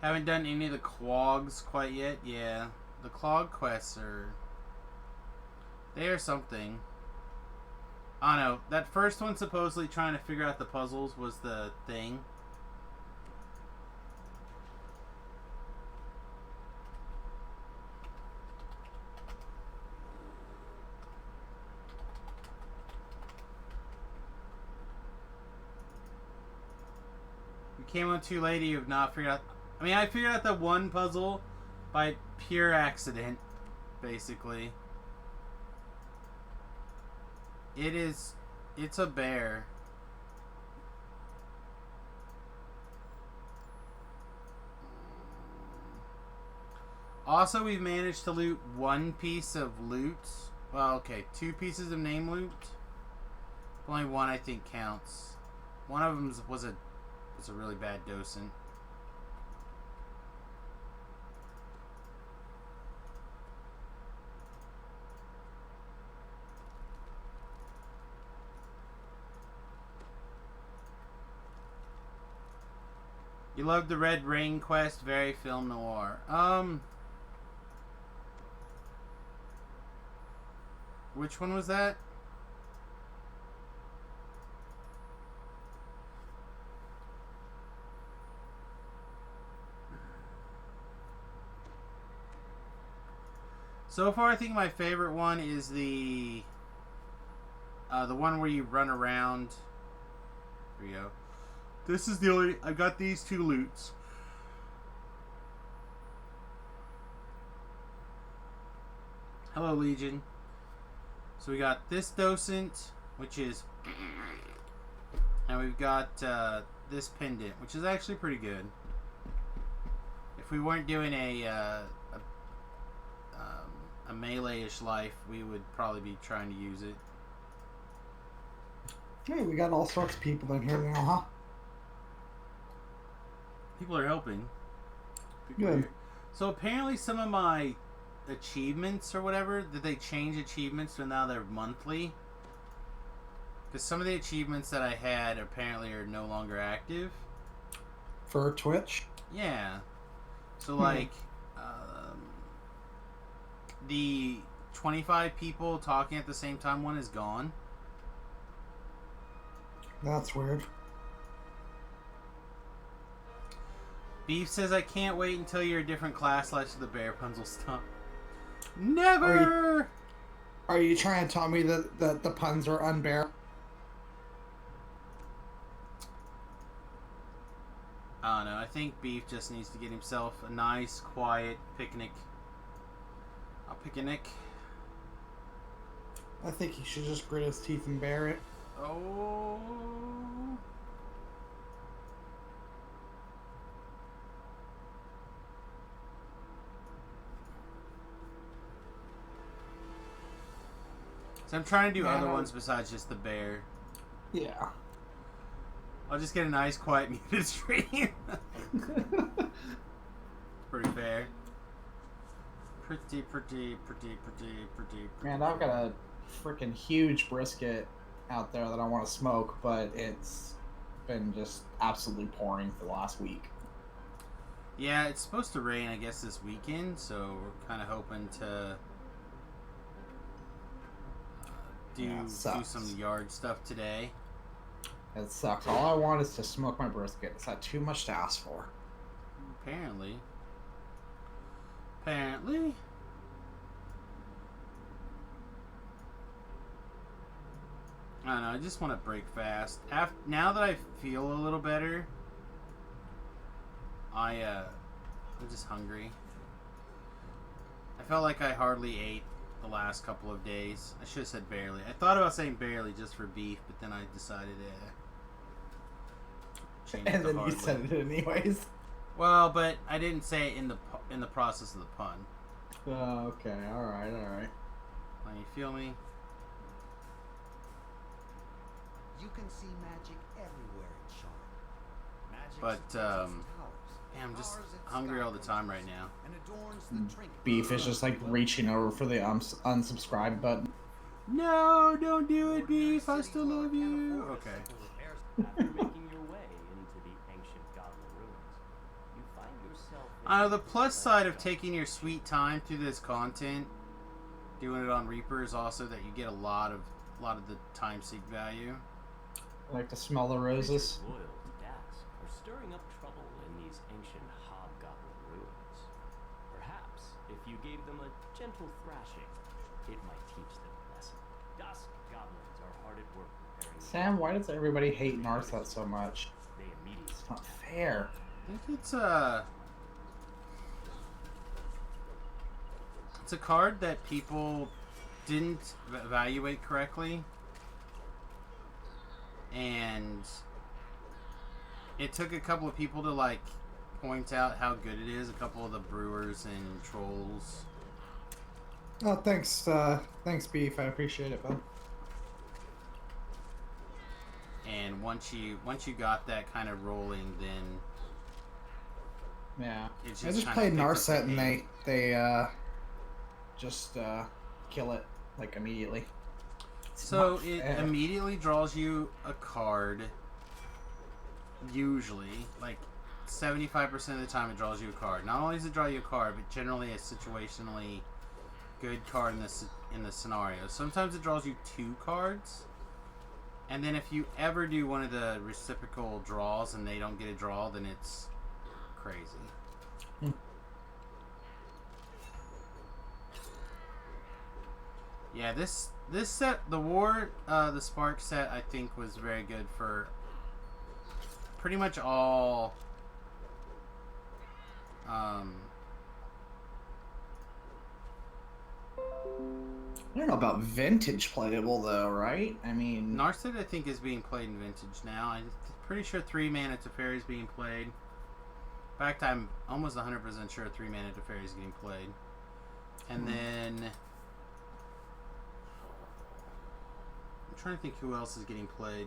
[SPEAKER 1] Haven't done any of the COGs quite yet. Yeah, the COG quests they are something. I don't know. That first one supposedly trying to figure out the puzzles was the thing. You came on too late. You have not figured out. I mean, I figured out the one puzzle by pure accident, basically. It's a bear. Also, we've managed to loot one piece of loot. Well, okay, 2 pieces of name loot. Only one I think counts. One of them was a really bad docent. You loved the Red Ring quest, very film noir. Which one was that? So far, I think my favorite one is the one where you run around. Here we go. This is the only... I got these 2 loots. Hello, Legion. So we got this docent, which is... And we've got this pendant, which is actually pretty good. If we weren't doing a melee-ish life, we would probably be trying to use it.
[SPEAKER 3] Hey, we got all sorts of people in here now, huh?
[SPEAKER 1] People are helping.
[SPEAKER 3] Good.
[SPEAKER 1] So apparently some of my achievements or whatever, did they change achievements so now they're monthly? Because some of the achievements that I had apparently are no longer active.
[SPEAKER 3] For Twitch?
[SPEAKER 1] Yeah. So like, the 25 people talking at the same time one is gone.
[SPEAKER 3] That's weird.
[SPEAKER 1] Beef says, I can't wait until you're a different class like the bear puns will stop. Never!
[SPEAKER 3] Are you trying to tell me that the puns are unbearable?
[SPEAKER 1] I don't know. I think Beef just needs to get himself a nice, quiet picnic. A picnic.
[SPEAKER 3] I think he should just grit his teeth and bear it.
[SPEAKER 1] Oh. So I'm trying to do other ones besides just the bear.
[SPEAKER 3] Yeah.
[SPEAKER 1] I'll just get a nice, quiet muted stream. Pretty fair. Pretty.
[SPEAKER 3] Man, I've got a freaking huge brisket out there that I want to smoke, but it's been just absolutely pouring for the last week.
[SPEAKER 1] Yeah, it's supposed to rain, I guess, this weekend, so we're kind of hoping to do some yard stuff today.
[SPEAKER 3] It sucks. All I want is to smoke my brisket. Is that too much to ask for?
[SPEAKER 1] Apparently. I don't know, I just want to break fast. Now that I feel a little better, I'm just hungry. I felt like I hardly ate the last couple of days. I should have said barely. I thought about saying barely just for beef, but then I decided change it
[SPEAKER 3] and
[SPEAKER 1] to
[SPEAKER 3] then
[SPEAKER 1] hardly.
[SPEAKER 3] you said it anyways.
[SPEAKER 1] Well, but I didn't say it in the process of the pun.
[SPEAKER 3] Okay, alright.
[SPEAKER 1] Like, you feel me?
[SPEAKER 5] You can see magic everywhere in Sharn. Magic
[SPEAKER 1] But,
[SPEAKER 5] supports its towers,
[SPEAKER 1] Yeah, I'm just
[SPEAKER 5] powers its
[SPEAKER 1] hungry all the
[SPEAKER 5] sky
[SPEAKER 1] time right
[SPEAKER 5] coaches,
[SPEAKER 1] now.
[SPEAKER 5] and adorns the trinkets.
[SPEAKER 3] Beef is just like reaching over for the unsubscribe button.
[SPEAKER 1] No, don't do it,
[SPEAKER 5] Ordinary
[SPEAKER 1] Beef. I
[SPEAKER 5] city
[SPEAKER 1] still
[SPEAKER 5] dweller
[SPEAKER 1] love
[SPEAKER 5] can't
[SPEAKER 1] you.
[SPEAKER 5] afford a
[SPEAKER 1] Okay.
[SPEAKER 5] simple repair.
[SPEAKER 2] After making your way into the ancient goblin ruins, you find yourself in
[SPEAKER 1] The plus side of taking your sweet time through this content, doing it on Reaper, is also that you get a lot of the time seek value.
[SPEAKER 3] I like to smell the roses.
[SPEAKER 2] creatures loyal to Dask are stirring up trouble in these ancient hobgoblin ruins. Perhaps if you gave them a gentle thrashing, it might teach them a lesson. Dusk goblins are hard at work repairing the
[SPEAKER 3] Sam, why does everybody hate Narset so much?
[SPEAKER 2] They immediately
[SPEAKER 3] It's not fair.
[SPEAKER 1] I think it's a card that people didn't evaluate correctly, and it took a couple of people to like point out how good it is. A couple of the brewers and trolls.
[SPEAKER 3] Oh, thanks, Beef. I appreciate it, bud.
[SPEAKER 1] And once you got that kind of rolling, then
[SPEAKER 3] Yeah.
[SPEAKER 1] it's
[SPEAKER 3] I
[SPEAKER 1] just
[SPEAKER 3] just
[SPEAKER 1] kind
[SPEAKER 3] played
[SPEAKER 1] of picked up
[SPEAKER 3] Narset
[SPEAKER 1] the
[SPEAKER 3] and
[SPEAKER 1] game.
[SPEAKER 3] they just kill it like immediately. It's
[SPEAKER 1] So
[SPEAKER 3] not
[SPEAKER 1] it
[SPEAKER 3] fair.
[SPEAKER 1] immediately draws you a card. Usually, like 75% of the time, it draws you a card. Not only does it draw you a card, but generally a situationally good card in the scenario. Sometimes it draws you 2 cards, and then if you ever do one of the reciprocal draws and they don't get a draw, then it's crazy. Yeah, this set, the Spark set, I think was very good for pretty much all
[SPEAKER 3] I don't know about vintage playable though, right? I mean,
[SPEAKER 1] Narset, I think, is being played in Vintage now. I'm pretty sure 3 Mana Teferi is being played. In fact, I'm almost 100% sure 3 Mana Teferi is getting played. And then I'm trying to think who else is getting played.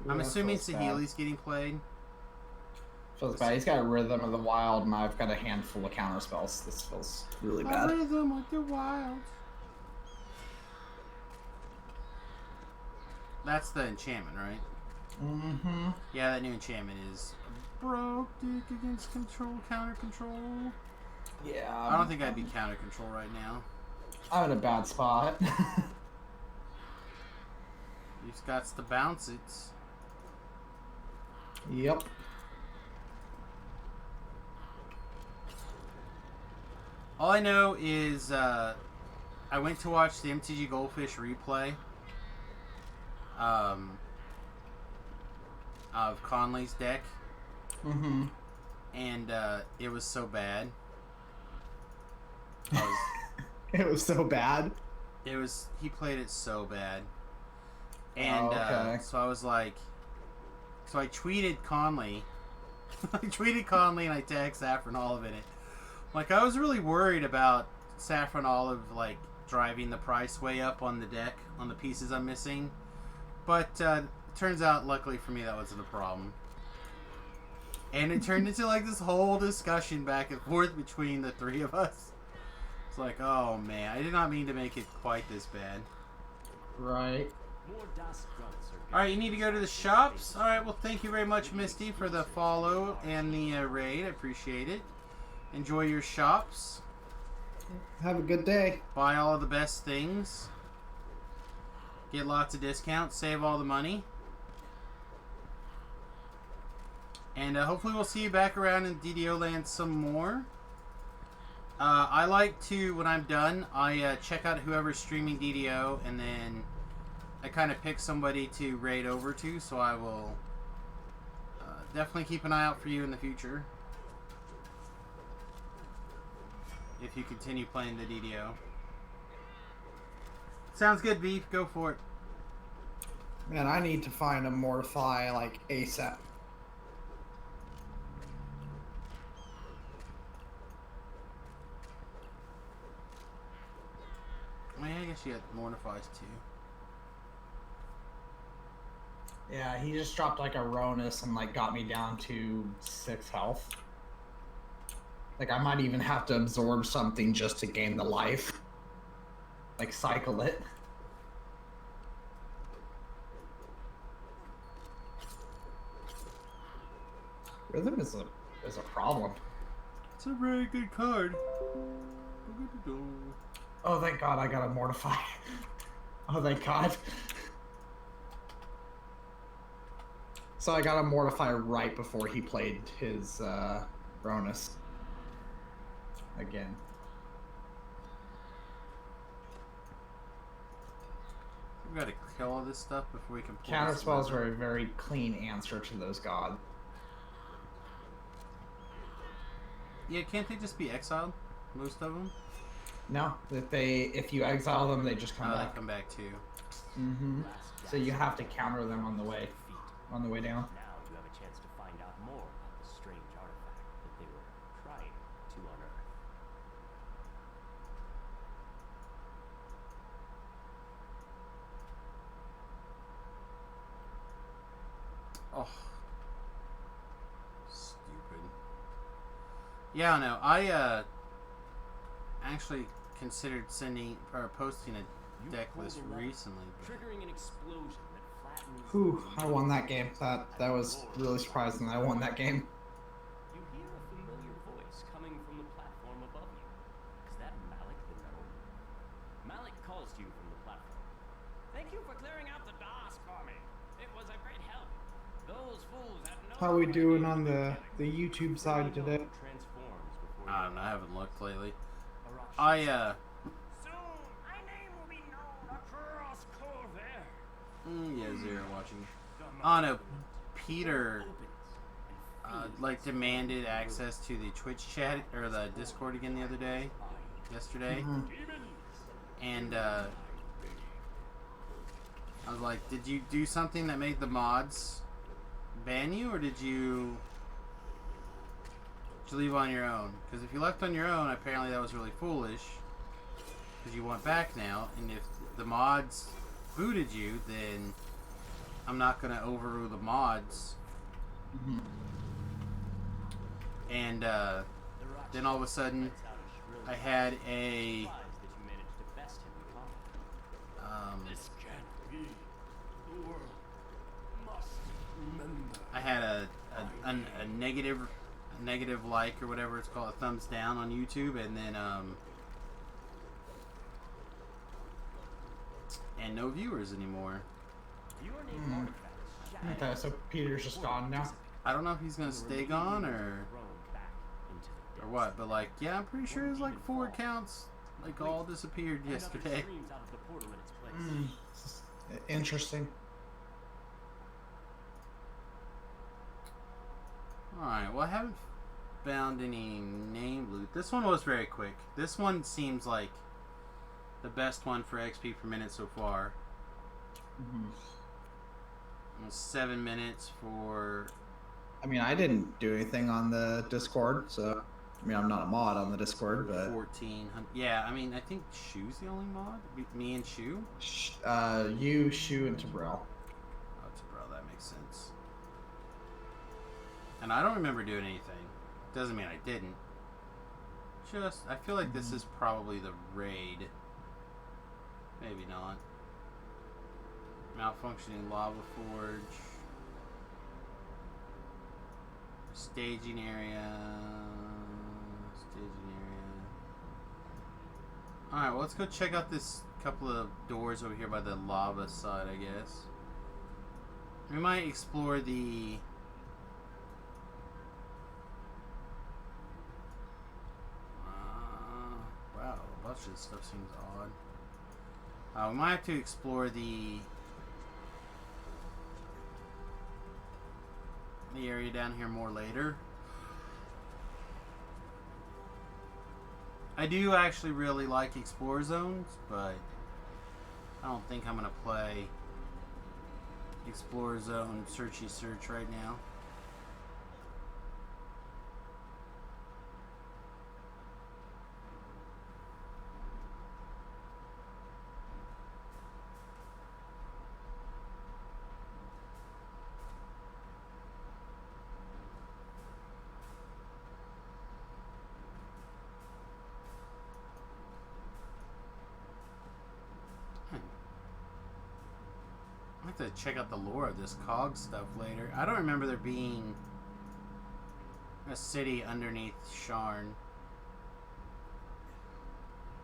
[SPEAKER 1] I'm assuming Sahili's getting played.
[SPEAKER 3] Feels bad. He's got a Rhythm of the Wild, and I've got a handful of counter spells. This feels really bad.
[SPEAKER 1] Rhythm with the wild. That's the enchantment, right?
[SPEAKER 3] Mm-hmm.
[SPEAKER 1] Yeah, that new enchantment is broke dick against control, counter control.
[SPEAKER 3] Yeah.
[SPEAKER 1] I don't think I'd be counter control right now.
[SPEAKER 3] I'm in a bad spot.
[SPEAKER 1] You've got to bounce it.
[SPEAKER 3] Yep.
[SPEAKER 1] All I know is I went to watch the MTG Goldfish replay of Conley's deck,
[SPEAKER 3] Mm-hmm.
[SPEAKER 1] and it was so bad.
[SPEAKER 3] It was so bad.
[SPEAKER 1] He played it so bad, and
[SPEAKER 3] okay.
[SPEAKER 1] so I was like, so I tweeted Conley. I tweeted Conley and I tagged Saffron Olive in it. Like, I was really worried about Saffron Olive, like, driving the price way up on the deck, on the pieces I'm missing. But it turns out, luckily for me, that wasn't the problem. And it turned into, like, this whole discussion back and forth between the 3 of us. It's like, oh, man, I did not mean to make it quite this bad.
[SPEAKER 3] Right.
[SPEAKER 2] More Dusk grunts are
[SPEAKER 1] Alright, you need to go to the shops. Alright, well, thank you very much, Misty, for the follow and the raid. I appreciate it. Enjoy your shops.
[SPEAKER 3] Have a good day.
[SPEAKER 1] Buy all of the best things. Get lots of discounts. Save all the money. And hopefully we'll see you back around in DDO land some more. I like to, when I'm done, I check out whoever's streaming DDO, and then I kind of pick somebody to raid over to, so I will definitely keep an eye out for you in the future. If you continue playing the DDO. Sounds good, Beef. Go for it.
[SPEAKER 3] Man, I need to find a Mortify, like, ASAP.
[SPEAKER 1] I mean, I guess you got Mortifies too.
[SPEAKER 3] Yeah, he just dropped like a Ronus and like got me down to 6 health. Like I might even have to absorb something just to gain the life. Like cycle it. Rhythm is a problem.
[SPEAKER 1] It's a very good card.
[SPEAKER 3] Oh, thank God I got a Mortify. Oh, thank God. So I got a Mortify right before he played his Ronus. Again.
[SPEAKER 1] We gotta kill all this stuff before we can pull
[SPEAKER 3] Counter
[SPEAKER 1] this
[SPEAKER 3] spells
[SPEAKER 1] lever.
[SPEAKER 3] are a very clean answer to those gods.
[SPEAKER 1] Yeah, can't they just be exiled? Most of them?
[SPEAKER 3] No, if you exile them, they just come
[SPEAKER 1] Oh,
[SPEAKER 3] back.
[SPEAKER 1] they come back too.
[SPEAKER 3] Mm-hmm. So you have to counter them on the way down.
[SPEAKER 2] Now you have a chance to find out more about the strange artifact that they were trying to unearth.
[SPEAKER 1] Oh. Stupid. Yeah, no, I actually considered sending or posting a deck list recently. But
[SPEAKER 2] Triggering an explosion that flattens.
[SPEAKER 3] Whew, I won that game. That was really surprising that I won that game.
[SPEAKER 2] You hear a familiar voice coming from the platform above you. Is that Malik the Gnome? Malik calls to you from the platform.
[SPEAKER 4] Thank you for clearing out the DOS for me. It was a great help. Those fools had no
[SPEAKER 3] How we
[SPEAKER 4] idea
[SPEAKER 3] doing
[SPEAKER 4] what
[SPEAKER 3] on
[SPEAKER 4] they
[SPEAKER 3] the
[SPEAKER 4] did.
[SPEAKER 3] YouTube side today?
[SPEAKER 2] Transforms before
[SPEAKER 1] I
[SPEAKER 2] you
[SPEAKER 1] don't know, I haven't looked lately.
[SPEAKER 2] Arashi
[SPEAKER 4] Soon, my name will be known across Corvair.
[SPEAKER 1] Yeah, Zero watching. Oh no, Peter like demanded access to the Twitch chat or the Discord again the other day, yesterday, and I was like, did you do something that made the mods ban you, or did you leave on your own? Because if you left on your own, apparently that was really foolish, because you went back now, and if the mods booted you, then I'm not going to overrule the mods. And then all of a sudden, I had a
[SPEAKER 2] This can't be. The world must remember.
[SPEAKER 1] I had a negative like or whatever it's called, a thumbs down on YouTube, and then and no viewers anymore.
[SPEAKER 2] Your name artifacts
[SPEAKER 3] Okay, so Peter's just gone now.
[SPEAKER 1] I don't know if he's gonna stay gone or what, but like, yeah, I'm pretty sure his like 4 accounts like all disappeared yesterday.
[SPEAKER 3] Interesting.
[SPEAKER 1] Alright, well I haven't found any name loot. This one was very quick. This one seems like the best one for XP per minute so far. 7 minutes for...
[SPEAKER 3] I mean, I didn't do anything on the Discord, so... I mean, I'm not a mod on the Discord, but...
[SPEAKER 1] 1400. Yeah, I mean, I think Shu's the only mod. Me and Shu.
[SPEAKER 3] You, Shu, and Tabrel.
[SPEAKER 1] Oh, Tabrel, that makes sense. And I don't remember doing anything. Doesn't mean I didn't. Just, I feel like this is probably the raid. Maybe not. Malfunctioning lava forge. Staging area. Alright, well, let's go check out this couple of doors over here by the lava side, I guess. We might explore the... wow, a bunch of this stuff seems odd. We might have to explore the area down here more later. I do actually really like Explore Zones, but I don't think I'm going to play Explore Zone Searchy Search right now. have to check out the lore of this COG stuff later. I don't remember there being a city underneath Sharn.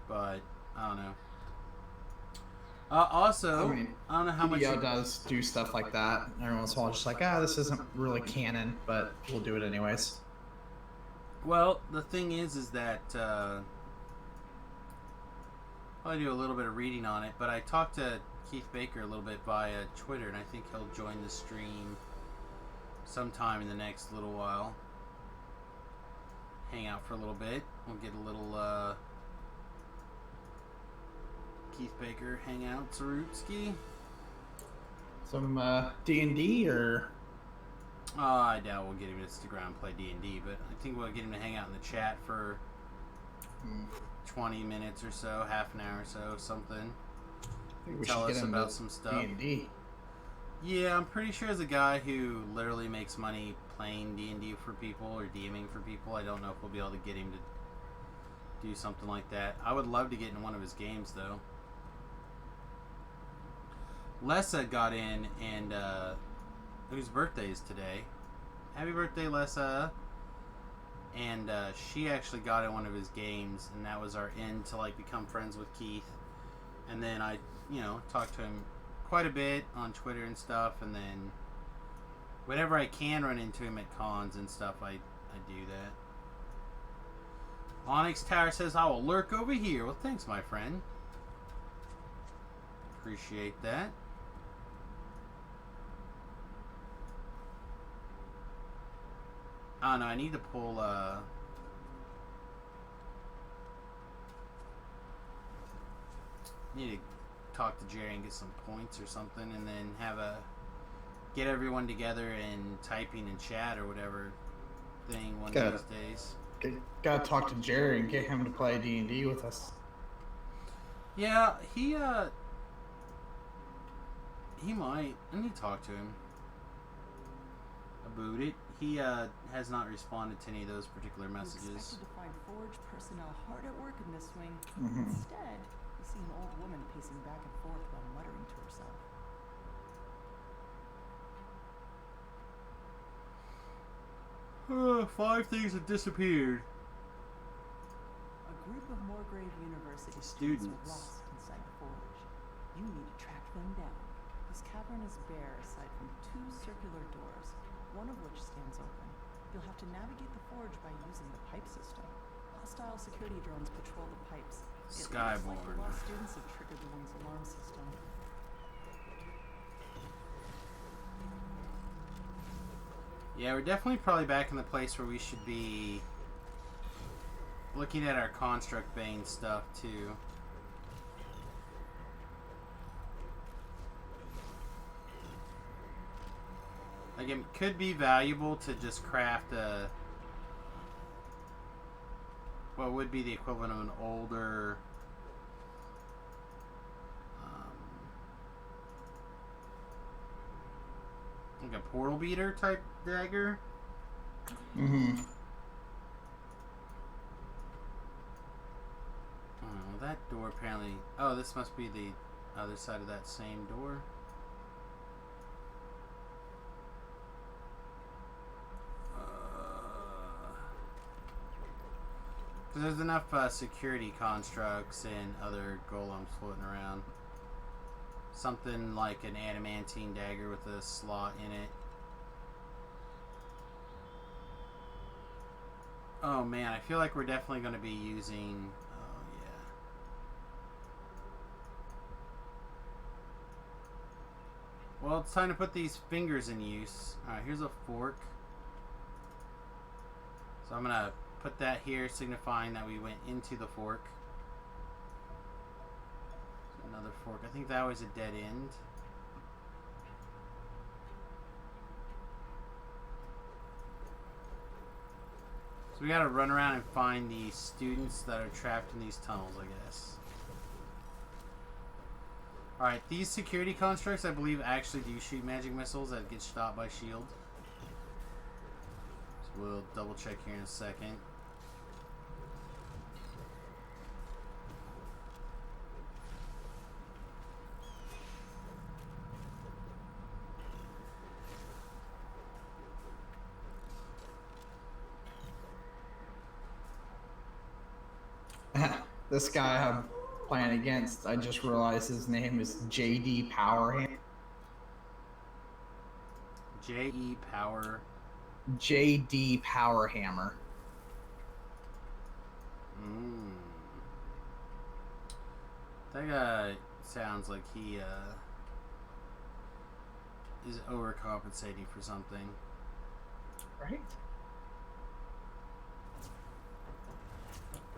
[SPEAKER 1] But, I don't know. Also, I don't know how much...
[SPEAKER 3] PDO does do stuff like that. Everyone's all just like, this isn't really canon, but we'll do it anyways.
[SPEAKER 1] Well, the thing is that... I'll do a little bit of reading on it, but I talked to Keith Baker a little bit via Twitter, and I think he'll join the stream sometime in the next little while. Hang out for a little bit. We'll get a little Keith Baker hangout, Zarutski.
[SPEAKER 3] Some D&D or...
[SPEAKER 1] I doubt we'll get him to stick around and play D&D, but I think we'll get him to hang out in the chat for 20 minutes or so, half an hour or so, something. Tell us about some stuff.
[SPEAKER 3] D&D.
[SPEAKER 1] Yeah, I'm pretty sure as a guy who literally makes money playing D&D for people or DMing for people, I don't know if we'll be able to get him to do something like that. I would love to get in one of his games, though. Lessa got in, and whose birthday is today. Happy birthday, Lessa. And she actually got in one of his games, and that was our end to like become friends with Keith. And then I, talked to him quite a bit on Twitter and stuff, and then whenever I can run into him at cons and stuff, I do that. Onyx Tower says, I will lurk over here. Well, thanks, my friend. Appreciate that. I don't know, I need to pull, need to talk to Jerry and get some points or something, and then get everyone together and typing in chat or whatever thing one of these days.
[SPEAKER 3] Gotta talk to Jerry and get him to play D&D with us.
[SPEAKER 1] Yeah, he might. I need to talk to him about it. He has not responded to any of those particular messages.
[SPEAKER 6] You expected to find Forge personnel hard at work in this wing.
[SPEAKER 3] Mm-hmm.
[SPEAKER 6] Instead, you see an old woman pacing back and forth while muttering to herself.
[SPEAKER 1] 5 things have disappeared.
[SPEAKER 6] A group of Moorgrave University
[SPEAKER 1] Students.
[SPEAKER 6] were lost inside the Forge. You need to track them down. This cavern is bare aside from 2 circular doors, one of which stands open. You'll have to navigate the Forge by using the pipe system. Hostile security drones patrol the pipes. It looks like the
[SPEAKER 1] Skyborn.
[SPEAKER 6] lost students have triggered the wing's alarm system.
[SPEAKER 1] Yeah, we're definitely probably back in the place where we should be looking at our Construct Bane stuff, too. Like, it could be valuable to just craft what would be the equivalent of an older like a portal beater type dagger.
[SPEAKER 3] Mm-hmm.
[SPEAKER 1] Oh, that door apparently... Oh, this must be the other side of that same door. Because there's enough security constructs and other golems floating around. Something like an adamantine dagger with a slot in it. Oh man, I feel like we're definitely going to be using... Oh yeah. Well, it's time to put these fingers in use. Alright, here's a fork. So I'm going to put that here, signifying that we went into the fork. Another fork. I think that was a dead end. So we gotta run around and find the students that are trapped in these tunnels, I guess. Alright, these security constructs, I believe, actually do shoot magic missiles that get stopped by shield. So we'll double check here in a second.
[SPEAKER 3] This guy I'm playing against, I just realized his name is JD Powerhand.
[SPEAKER 1] J.E. Power.
[SPEAKER 3] JD Powerhammer.
[SPEAKER 1] That guy sounds like he is overcompensating for something.
[SPEAKER 3] Right?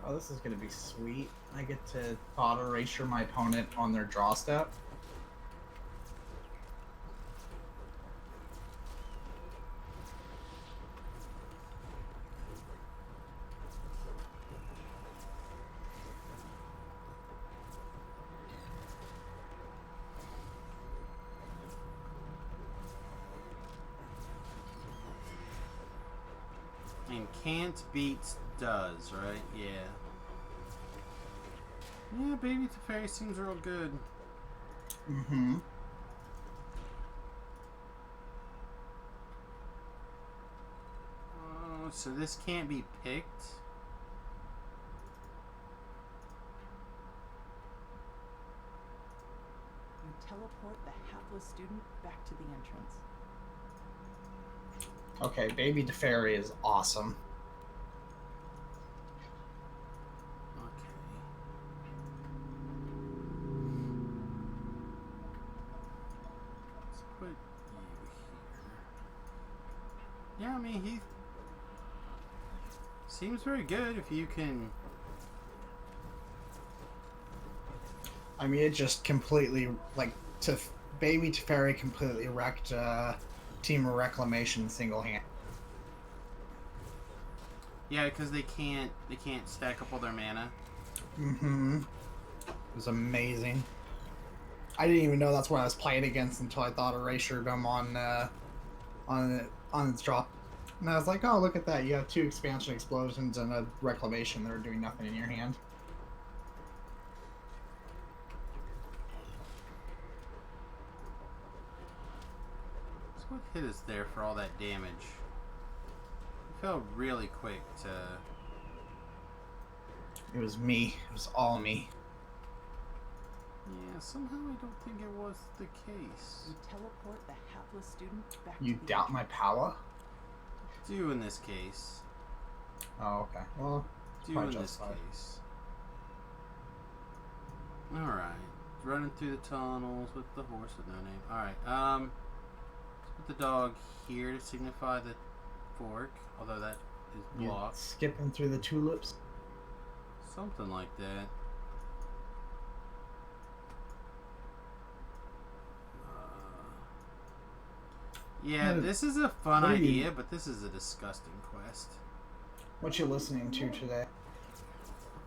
[SPEAKER 3] Oh, this is gonna be sweet. I get to auto erasure my opponent on their draw step.
[SPEAKER 1] And can't beats does, right? Yeah. Yeah, Baby Teferi seems real good.
[SPEAKER 3] Mm-hmm.
[SPEAKER 1] Oh, so this can't be picked?
[SPEAKER 6] You teleport the hapless student back to the entrance.
[SPEAKER 3] Okay, Baby Teferi is awesome.
[SPEAKER 1] Okay. Let's put you here. Yeah, I mean, he seems very good if you can...
[SPEAKER 3] I mean, it just completely, like, Baby Teferi completely wrecked Team of Reclamation single hand.
[SPEAKER 1] Yeah, because they can't stack up all their mana.
[SPEAKER 3] Mm-hmm. It was amazing. I didn't even know that's what I was playing against until I thought erasured them on its drop. And I was like, oh, look at that. You have 2 expansion explosions and a reclamation that are doing nothing in your hand.
[SPEAKER 1] So what hit us there for all that damage? It felt really quick to...
[SPEAKER 3] It was me. It was all me.
[SPEAKER 1] Yeah, somehow I don't think it was the case.
[SPEAKER 6] You teleport the hapless student back
[SPEAKER 3] You
[SPEAKER 6] to the
[SPEAKER 3] doubt my power?
[SPEAKER 1] Do in this case.
[SPEAKER 3] Oh, okay. Well,
[SPEAKER 1] Do
[SPEAKER 3] probably
[SPEAKER 1] in this
[SPEAKER 3] justified.
[SPEAKER 1] case. Alright. Running through the tunnels with the horse with no name. Alright, let's put the dog here to signify the fork, although that is
[SPEAKER 3] You
[SPEAKER 1] blocked.
[SPEAKER 3] skipping through the tulips?
[SPEAKER 1] Something like that. Yeah, this is a fun
[SPEAKER 3] what are you-
[SPEAKER 1] idea, but this is a disgusting quest.
[SPEAKER 3] What you listening to today?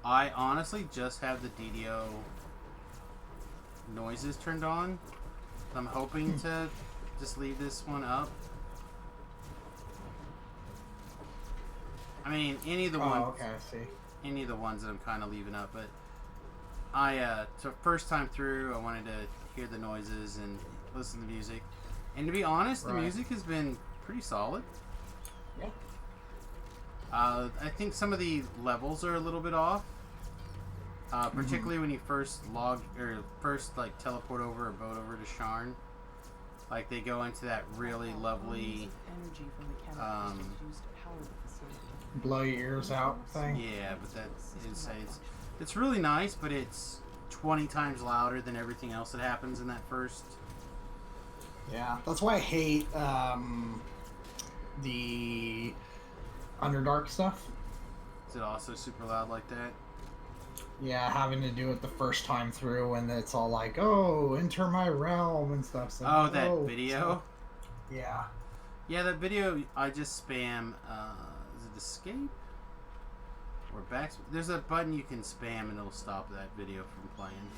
[SPEAKER 1] I honestly just have the DDO noises turned on. I'm hoping to just leave this one up. I mean, any of the ones,
[SPEAKER 3] Oh, okay, I see.
[SPEAKER 1] any of the ones that I'm kind of leaving up, but so first time through, I wanted to hear the noises and listen to music. And to be honest, the
[SPEAKER 3] Right.
[SPEAKER 1] music has been pretty solid.
[SPEAKER 3] Yeah.
[SPEAKER 1] I think some of the levels are a little bit off. Particularly when you first teleport over a boat over to Sharn. Like they go into that really lovely,
[SPEAKER 6] energy from the chemicals used to power the facility.
[SPEAKER 3] Blow your ears out thing?
[SPEAKER 1] yeah, but that is it's really nice, but it's 20 times louder than everything else that happens in that first.
[SPEAKER 3] Yeah, that's why I hate the Underdark stuff.
[SPEAKER 1] Is it also super loud like that?
[SPEAKER 3] Yeah, having to do it the first time through, and it's all like, "Oh, enter my realm" and stuff. So,
[SPEAKER 1] Oh, that video?
[SPEAKER 3] Yeah.
[SPEAKER 1] Yeah, that video, I just spam, is it escape? Or back? There's a button you can spam and it'll stop that video from playing.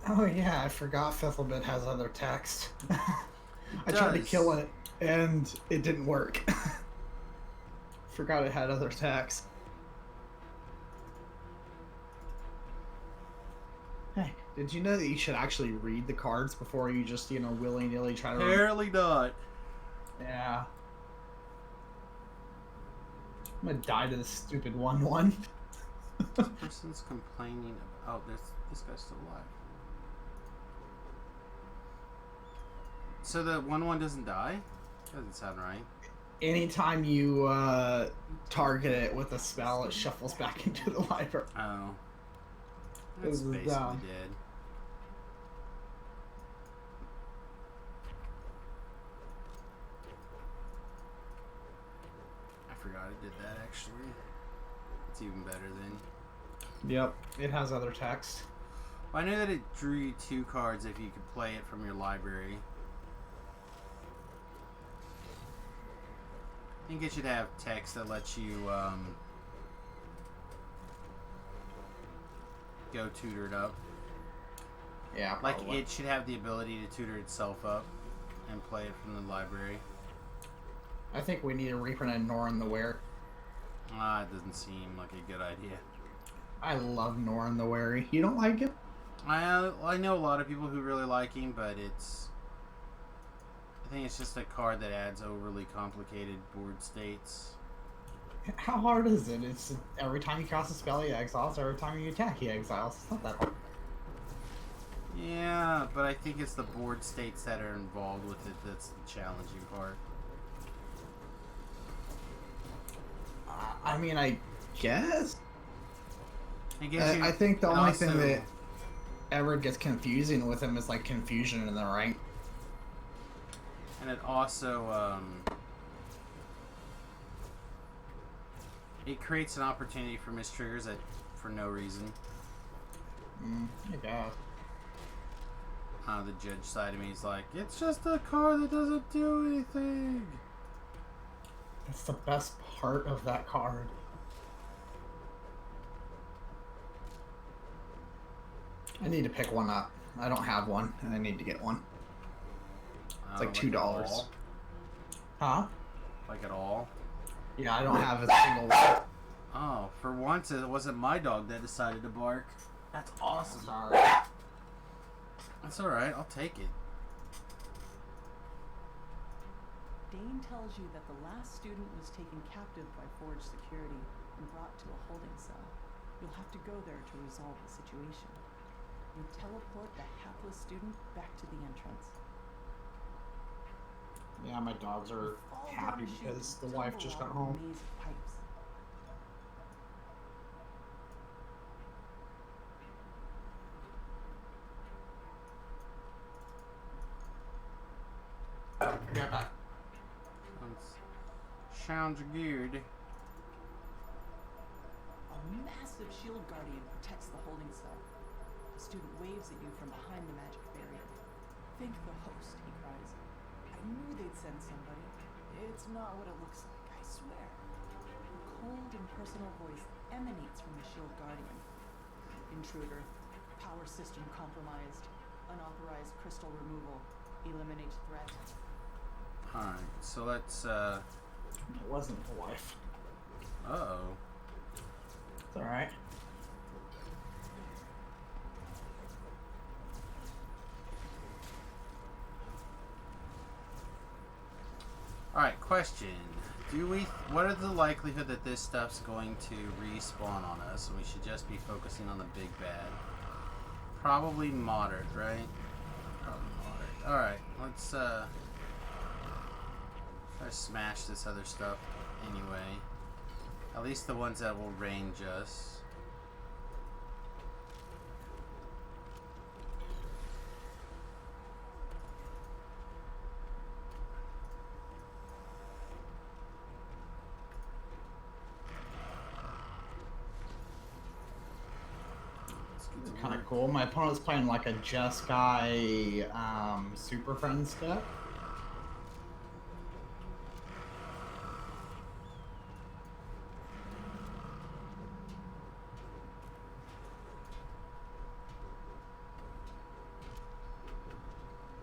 [SPEAKER 3] Oh yeah, I forgot Fizzlebit has other text. I tried to
[SPEAKER 1] does.
[SPEAKER 3] kill it, and it didn't work. Forgot it had other text. Hey, did you know that you should actually read the cards before you just, willy-nilly try to...
[SPEAKER 1] Apparently not.
[SPEAKER 3] Yeah. I'm gonna die to this stupid 1/1.
[SPEAKER 1] This person's complaining about... Oh, this guy's still alive. So the 1/1 doesn't die? Doesn't sound right.
[SPEAKER 3] Anytime you target it with a spell, it shuffles back into the library.
[SPEAKER 1] Oh.
[SPEAKER 3] This
[SPEAKER 1] That's
[SPEAKER 3] is
[SPEAKER 1] basically
[SPEAKER 3] dumb.
[SPEAKER 1] dead. I forgot it did that, actually. It's even better then.
[SPEAKER 3] Yep, it has other text.
[SPEAKER 1] Well, I knew that it drew you 2 cards if you could play it from your library. I think it should have text that lets you go tutor it up.
[SPEAKER 3] Yeah,
[SPEAKER 1] Like
[SPEAKER 3] probably.
[SPEAKER 1] it should have the ability to tutor itself up and play it from the library.
[SPEAKER 3] I think we need a reprint of Norn the Were.
[SPEAKER 1] It doesn't seem like a good idea.
[SPEAKER 3] I love Norn the Wary. You don't like it?
[SPEAKER 1] I know a lot of people who really like him, but I think it's just a card that adds overly complicated board states.
[SPEAKER 3] How hard is it? It's every time you cast a spell, he exiles. Every time you attack, he exiles. It's not that hard.
[SPEAKER 1] Yeah, but I think it's the board states that are involved with it that's the challenging part.
[SPEAKER 3] I mean, I guess.
[SPEAKER 1] It gives you-
[SPEAKER 3] I think the
[SPEAKER 1] it
[SPEAKER 3] only
[SPEAKER 1] also-
[SPEAKER 3] thing that ever gets confusing with him is like confusion in the rank.
[SPEAKER 1] And it also, it creates an opportunity for mistriggers for no reason.
[SPEAKER 3] I guess.
[SPEAKER 1] The judge side of me is like, it's just a card that doesn't do anything.
[SPEAKER 3] That's the best part of that card. I need to pick one up. I don't have one, and I need to get one. It's like $2.
[SPEAKER 1] At all?
[SPEAKER 3] Huh?
[SPEAKER 1] Like at all?
[SPEAKER 3] Yeah, I don't have a single one.
[SPEAKER 1] Oh, for once it wasn't my dog that decided to bark. That's awesome.
[SPEAKER 3] Sorry.
[SPEAKER 1] That's alright, I'll take it.
[SPEAKER 6] Dane tells you that the last student was taken captive by Forge security and brought to a holding cell. You'll have to go there to resolve the situation. You teleport the hapless student back to the entrance.
[SPEAKER 3] Yeah, my dogs are
[SPEAKER 6] Fall down
[SPEAKER 3] happy
[SPEAKER 6] a chute
[SPEAKER 3] because the
[SPEAKER 6] and
[SPEAKER 3] wife
[SPEAKER 6] tumble
[SPEAKER 3] just got
[SPEAKER 6] out
[SPEAKER 3] home.
[SPEAKER 6] of a maze of pipes.
[SPEAKER 3] Get back.
[SPEAKER 1] Sounds good.
[SPEAKER 6] A massive shield guardian protects the holding cell. The student waves at you from behind the magic barrier. Thank the host, he cries. I knew they'd send somebody. It's not what it looks like, I swear. A cold and personal voice emanates from the shield guardian. Intruder. Power system compromised. Unauthorized crystal removal. Eliminate threat.
[SPEAKER 1] Alright, so let's,
[SPEAKER 3] It wasn't the wife.
[SPEAKER 1] uh-oh.
[SPEAKER 3] It's alright.
[SPEAKER 1] Alright, question. What are the likelihood that this stuff's going to respawn on us and we should just be focusing on the big bad? Probably moderate, right? Probably moderate. Alright, let's, try to smash this other stuff anyway. At least the ones that will range us.
[SPEAKER 3] Kind of cool. My opponent's playing like a Jeskai Super Friends deck.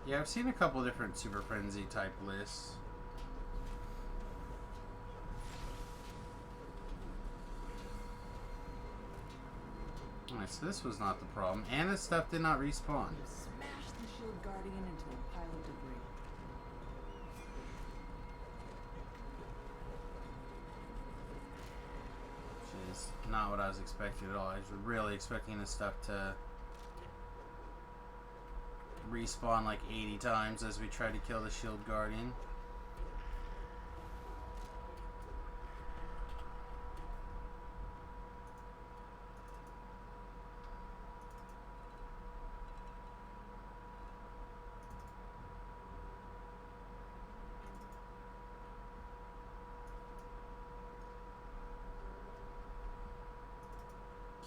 [SPEAKER 1] Yeah, I've seen a couple different Super Frenzy type lists. Alright, so this was not the problem. And the stuff did not respawn.
[SPEAKER 6] You smash the shield guardian into a pile of debris.
[SPEAKER 1] Which is not what I was expecting at all. I was really expecting this stuff to respawn like 80 times as we try to kill the shield guardian.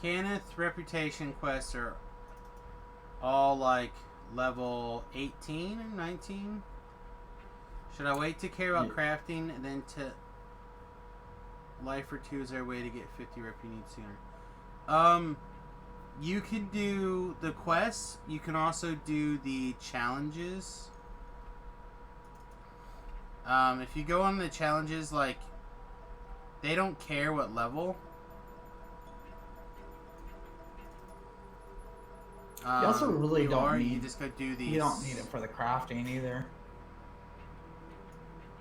[SPEAKER 1] Kenneth reputation quests are all like level 18 or 19. Should I wait to care about crafting and then to life or 2? Is there a way to get 50 rep you need sooner? You can do the quests. You can also do the challenges. If you go on the challenges, like, they don't care what level.
[SPEAKER 3] You also really don't need.
[SPEAKER 1] You just go do these.
[SPEAKER 3] You don't need it for the crafting either.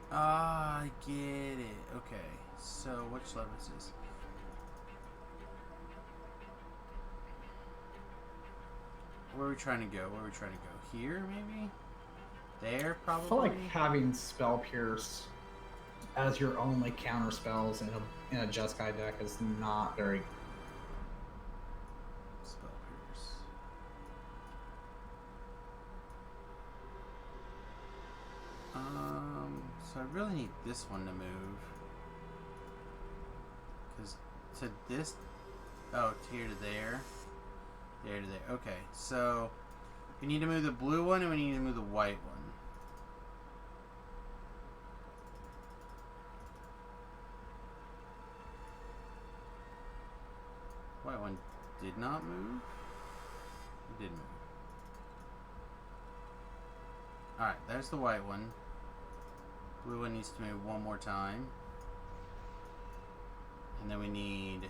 [SPEAKER 1] I get it. Okay, so which level is this? Where are we trying to go? Where are we trying to go? Here, maybe? There, probably?
[SPEAKER 3] I feel like having Spell Pierce as your only counter spells in a Jeskai deck is not very.
[SPEAKER 1] Spell Pierce. So I really need this one to move. Because to this. Oh, to here to there. There to there. Okay, so we need to move the blue one and we need to move the white one. White one did not move. It did move. Alright, there's the white one. Blue one needs to move one more time. And then we need...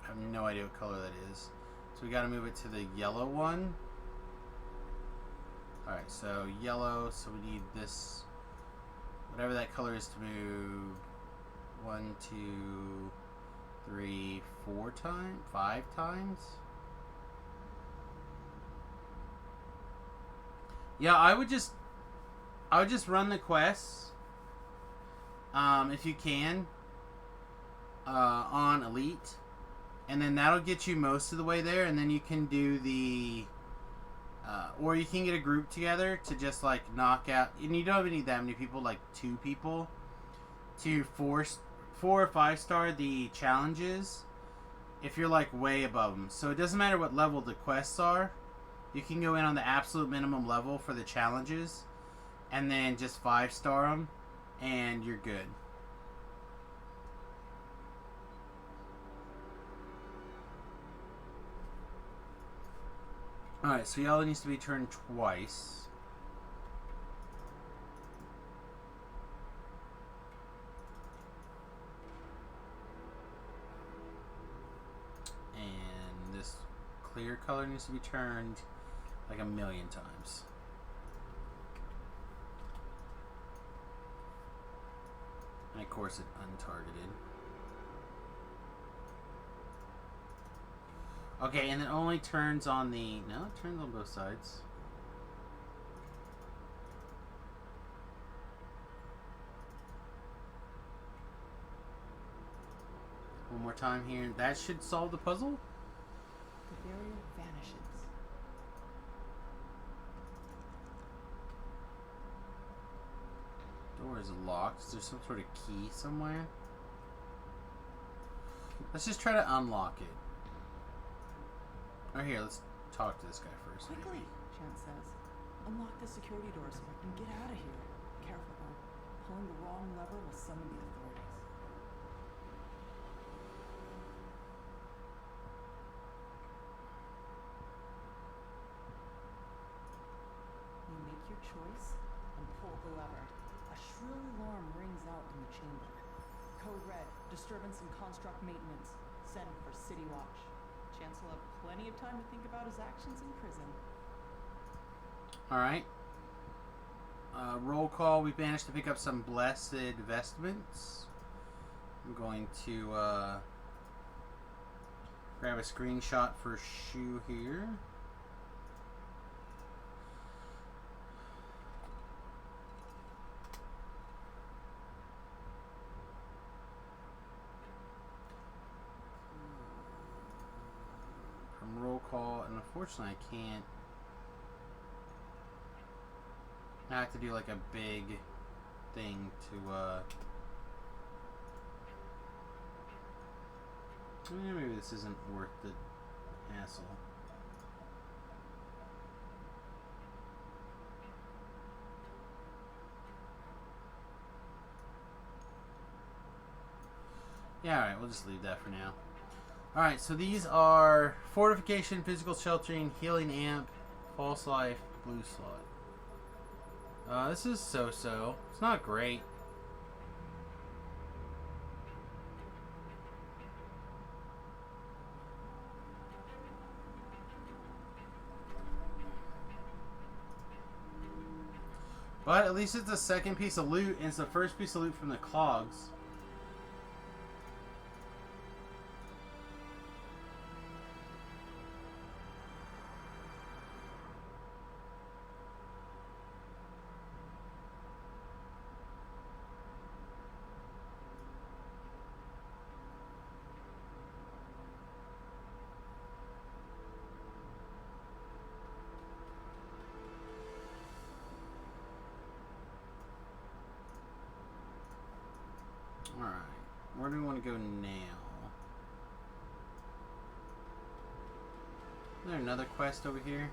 [SPEAKER 1] I have no idea what color that is. So we gotta move it to the yellow one. Alright, so yellow, so we need this... Whatever that color is to move... 1, 2, 3, 4 times? 5 times? Yeah, I would just run the quests, if you can, on Elite, and then that'll get you most of the way there, and then you can do the, or you can get a group together to just like knock out, and you don't even need that many people, like 2 people, to 4 or 5 star the challenges, if you're like way above them. So it doesn't matter what level the quests are. You can go in on the absolute minimum level for the challenges and then just 5 star them and you're good. Alright, so yellow needs to be turned twice. And this clear color needs to be turned like 1,000,000 times. And of course it untargeted. Okay, and it only turns on the... No, it turns on both sides. One more time here. That should solve the puzzle?
[SPEAKER 6] The barrier vanishes.
[SPEAKER 1] Door is locked. Is there some sort of key somewhere? Let's just try to unlock it. Or here, let's talk to this guy first.
[SPEAKER 6] Quickly,
[SPEAKER 1] maybe.
[SPEAKER 6] Chance says. Unlock the security door so I can get out of here. Careful though. Pulling the wrong lever will summon the authorities. You make your choice and pull the lever. A shrill alarm rings out in the chamber. Code red, disturbance in construct maintenance. Send for City Watch. Chance will have plenty of time to think about his actions in prison.
[SPEAKER 1] Alright. Roll call. We managed to pick up some blessed vestments. I'm going to grab a screenshot for Shu here. From roll call, and unfortunately I can't. I have to do like a big thing to maybe this isn't worth the hassle. Yeah, alright, we'll just leave that for now. Alright, so these are Fortification, Physical Sheltering, Healing Amp, False Life, Blue Slot. This is so-so. It's not great. But at least it's the second piece of loot, and it's the first piece of loot from the COGs. Alright, where do we want to go now? Is there another quest over here?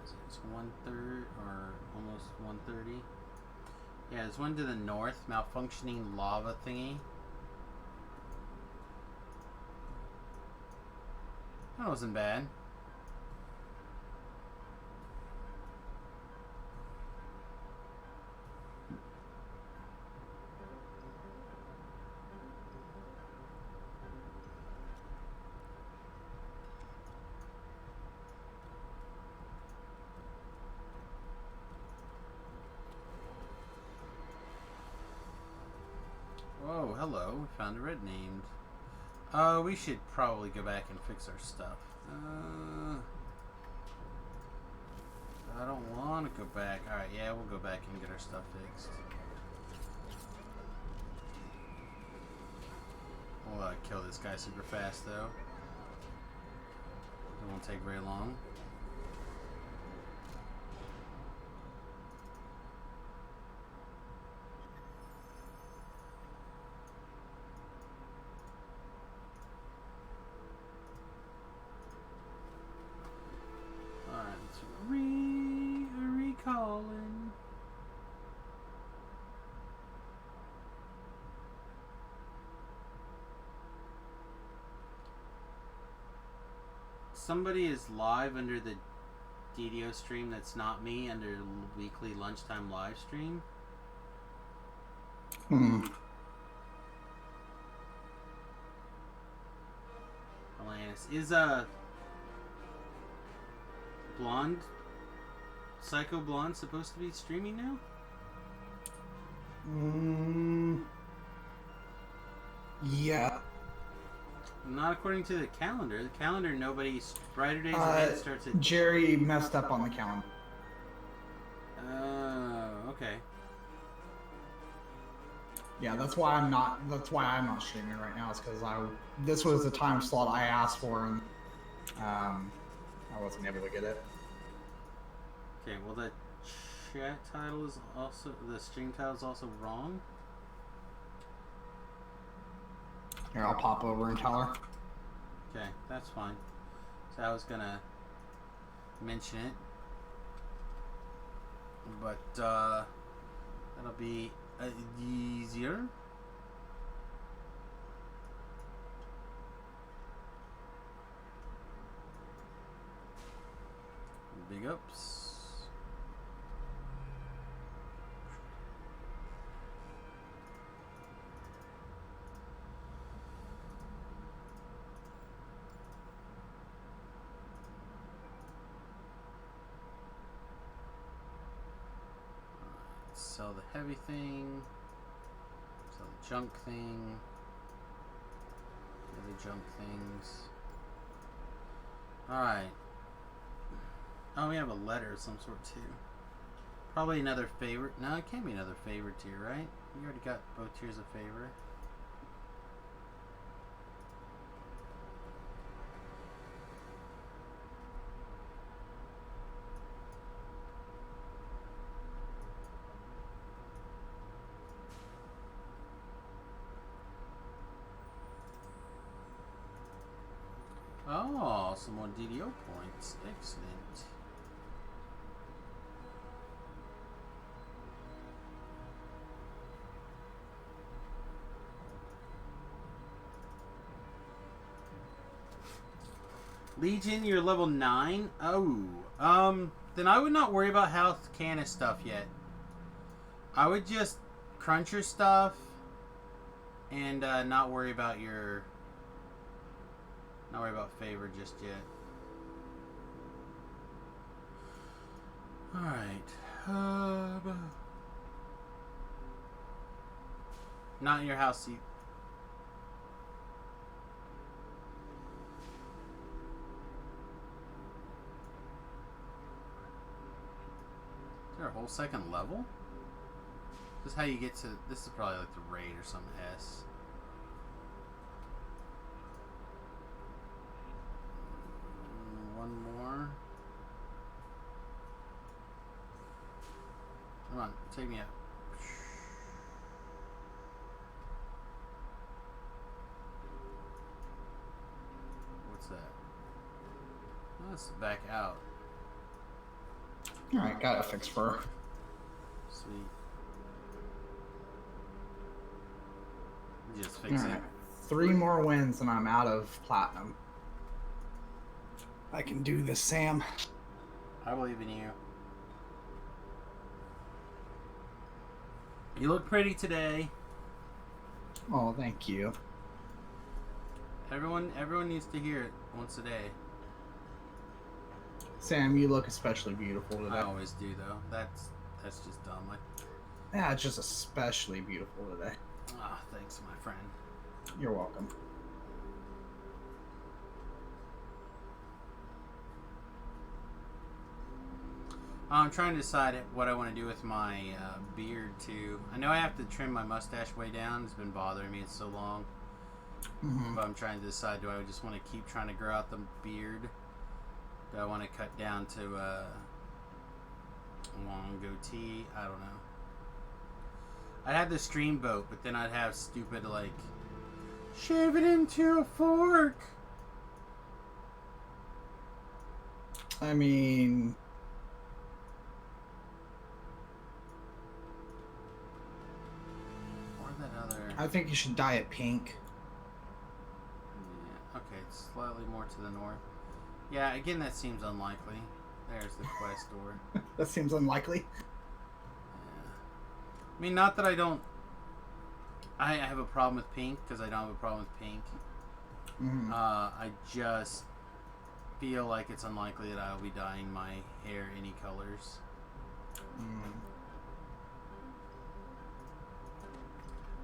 [SPEAKER 1] It's 1/3 or almost 1:30. Yeah, there's one to the north, malfunctioning lava thingy. That wasn't bad. Oh, hello. We found a red named. We should probably go back and fix our stuff. I don't want to go back. Alright, yeah, we'll go back and get our stuff fixed. We'll kill this guy super fast, though. It won't take very long. Recalling. Somebody is live under the DDO stream that's not me, under weekly lunchtime live stream. Alanis is a blonde. Psycho Blonde supposed to be streaming now?
[SPEAKER 3] Yeah.
[SPEAKER 1] Not according to the calendar. The calendar, nobody's Brighter Days event starts at...
[SPEAKER 3] Jerry messed up on the calendar.
[SPEAKER 1] Okay.
[SPEAKER 3] Yeah, that's why I'm not streaming right now. Is because this was the time slot I asked for, and I wasn't able to get it.
[SPEAKER 1] Okay, well the chat title is also, the stream title is also wrong.
[SPEAKER 3] Here, I'll pop over and tell her.
[SPEAKER 1] Okay, that's fine. So I was gonna mention it, but that'll be easier. Big ups. sell the heavy thing. Sell the junk thing. The other junk things. Alright. Oh, we have a letter of some sort too. Probably another favorite. No, it can't be another favorite tier, right? We already got both tiers of favor. Oh, some more DDO points. Excellent. Legion, you're level 9? Oh. Then I would not worry about health canna stuff yet. I would just crunch your stuff and not worry about your... Not worry about favor just yet. Alright. Not in your house seat. Is there a whole second level? This is how you get to... This is probably like the raid or some S. One more. Come on, take me out. What's that? Let's back out.
[SPEAKER 3] Alright, got it fixed for her.
[SPEAKER 1] Sweet. Just fix it.
[SPEAKER 3] Alright, 3 more wins and I'm out of platinum. I can do this, Sam.
[SPEAKER 1] I believe in you. You look pretty today.
[SPEAKER 3] Oh, thank you.
[SPEAKER 1] Everyone needs to hear it once a day.
[SPEAKER 3] Sam, you look especially beautiful today.
[SPEAKER 1] I always do though. That's just dumb.
[SPEAKER 3] Yeah, it's just especially beautiful today.
[SPEAKER 1] Thanks, my friend.
[SPEAKER 3] You're welcome.
[SPEAKER 1] I'm trying to decide what I want to do with my beard too. I know I have to trim my mustache way down. It's been bothering me. It's so long.
[SPEAKER 3] Mm-hmm.
[SPEAKER 1] But I'm trying to decide, do I just want to keep trying to grow out the beard? Do I want to cut down to a long goatee? I don't know. I'd have the stream boat, but then I'd have stupid, like, shave it into a fork.
[SPEAKER 3] I mean...
[SPEAKER 1] Or that other...
[SPEAKER 3] I think you should dye it pink.
[SPEAKER 1] Yeah, okay, it's slightly more to the north. Yeah, again, that seems unlikely. There's the quest door.
[SPEAKER 3] That seems unlikely.
[SPEAKER 1] Yeah. I mean, not that I don't... I have a problem with pink, because I don't have a problem with pink.
[SPEAKER 3] Mm-hmm.
[SPEAKER 1] I just feel like it's unlikely that I'll be dyeing my hair any colors.
[SPEAKER 3] Mm.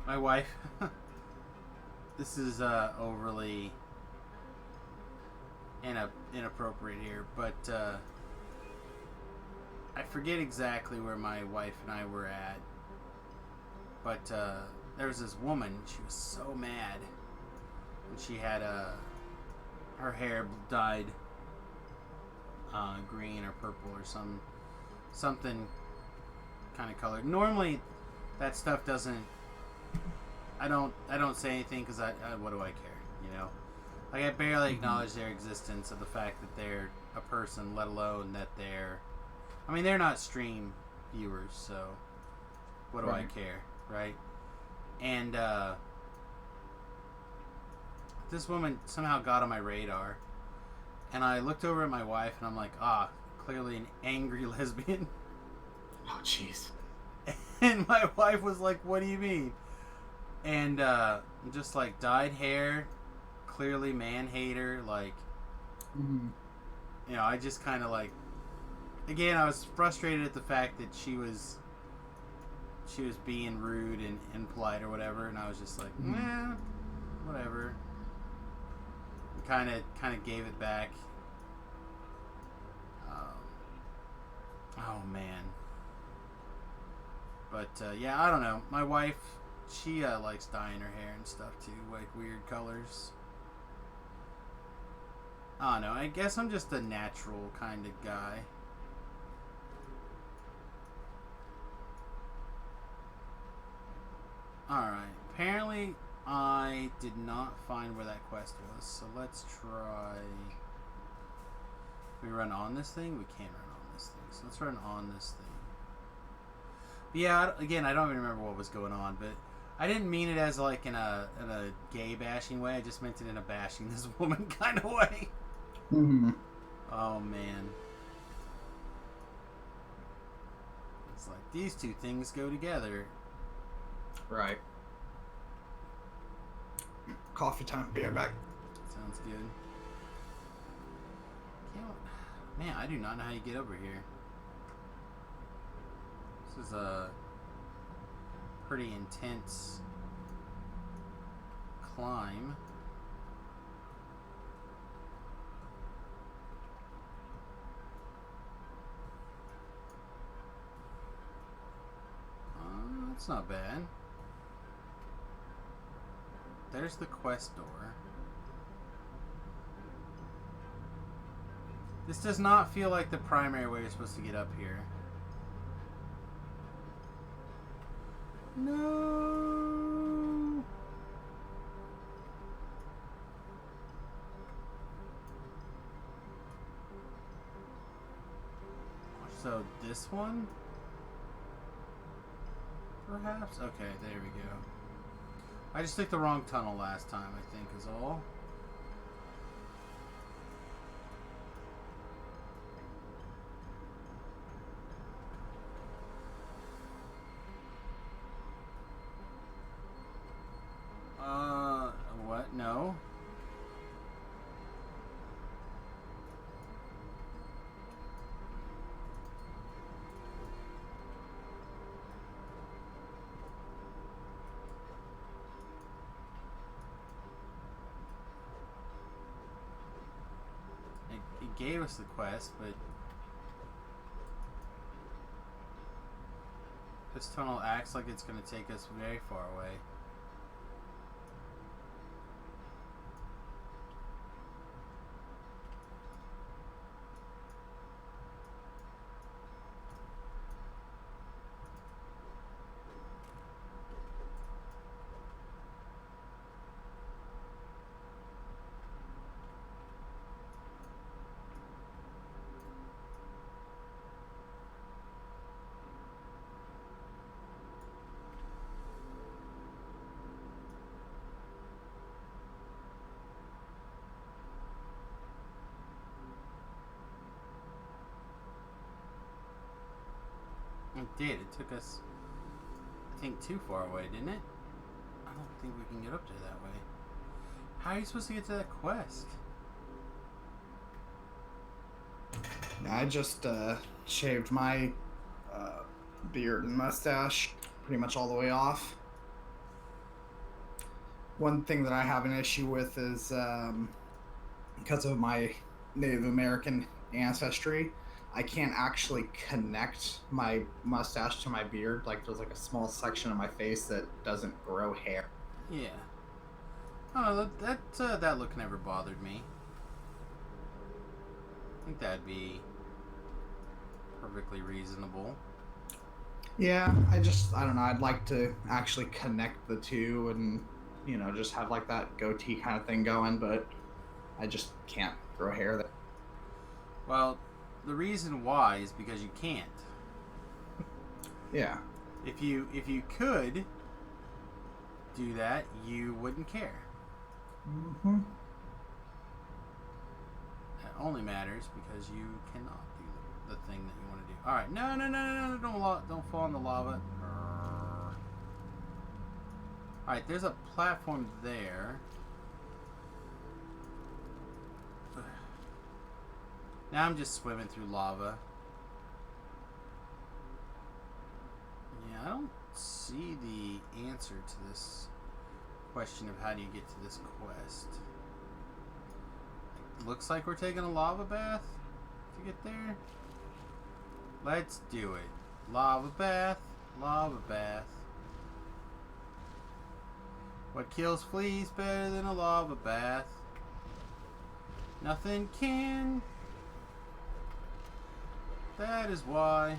[SPEAKER 1] My wife... This is overly inappropriate here, but I forget exactly where my wife and I were at, but there was this woman. She was so mad, and she had her hair dyed green or purple or something kind of color. Normally, that stuff doesn't. I don't say anything because I what do I care, you know? Like, I barely acknowledge their existence of the fact that they're a person, let alone that they're... I mean, they're not stream viewers, so what do I care, right? And this woman somehow got on my radar, and I looked over at my wife, and I'm like, clearly an angry lesbian.
[SPEAKER 3] Oh, jeez.
[SPEAKER 1] And my wife was like, what do you mean? And just like dyed hair, clearly man hater, like,
[SPEAKER 3] Mm-hmm.
[SPEAKER 1] you know, I just kind of like, again, I was frustrated at the fact that she was she was being rude and impolite or whatever, and I was just like, nah, whatever. Kind of gave it back. Oh man. But yeah, I don't know. My wife, she likes dyeing her hair and stuff too, like weird colors. I don't know. I guess I'm just a natural kind of guy. Alright. Apparently, I did not find where that quest was. So let's try... Can we run on this thing? We can't run on this thing. So let's run on this thing. But yeah, again, I don't even remember what was going on. But I didn't mean it as like in a gay bashing way. I just meant it in a bashing this woman kind of way.
[SPEAKER 3] Mm-hmm.
[SPEAKER 1] Oh, man. It's like, these two things go together.
[SPEAKER 3] Right. Coffee time. Be right back.
[SPEAKER 1] Sounds good. Man, I do not know how you get over here. This is a pretty intense climb. That's not bad. There's the quest door. This does not feel like the primary way you're supposed to get up here. No. So this one? Perhaps? Okay, there we go. I just took the wrong tunnel last time, I think, is all. What? No? It gave us the quest, but this tunnel acts like it's going to take us very far away. It did. It took us, I think, too far away, didn't it? I don't think we can get up there that way. How are you supposed to get to that quest?
[SPEAKER 3] I just shaved my beard and mustache pretty much all the way off. One thing that I have an issue with is because of my Native American ancestry, I can't actually connect my mustache to my beard. Like, there's like a small section of my face that doesn't grow hair.
[SPEAKER 1] Yeah. Oh, that look never bothered me. I think that'd be perfectly reasonable.
[SPEAKER 3] Yeah, I don't know. I'd like to actually connect the two and, you know, just have like that goatee kind of thing going, but I just can't grow hair there.
[SPEAKER 1] Well, the reason why is because you can't.
[SPEAKER 3] Yeah.
[SPEAKER 1] If you could do that, you wouldn't care.
[SPEAKER 3] Mm-hmm.
[SPEAKER 1] It only matters because you cannot do the thing that you want to do. All right, no, don't fall in the lava. All right, there's a platform there. Now I'm just swimming through lava. Yeah, I don't see the answer to this question of how do you get to this quest. It looks like we're taking a lava bath to get there. Let's do it. Lava bath, lava bath. What kills fleas better than a lava bath? Nothing can. That is why.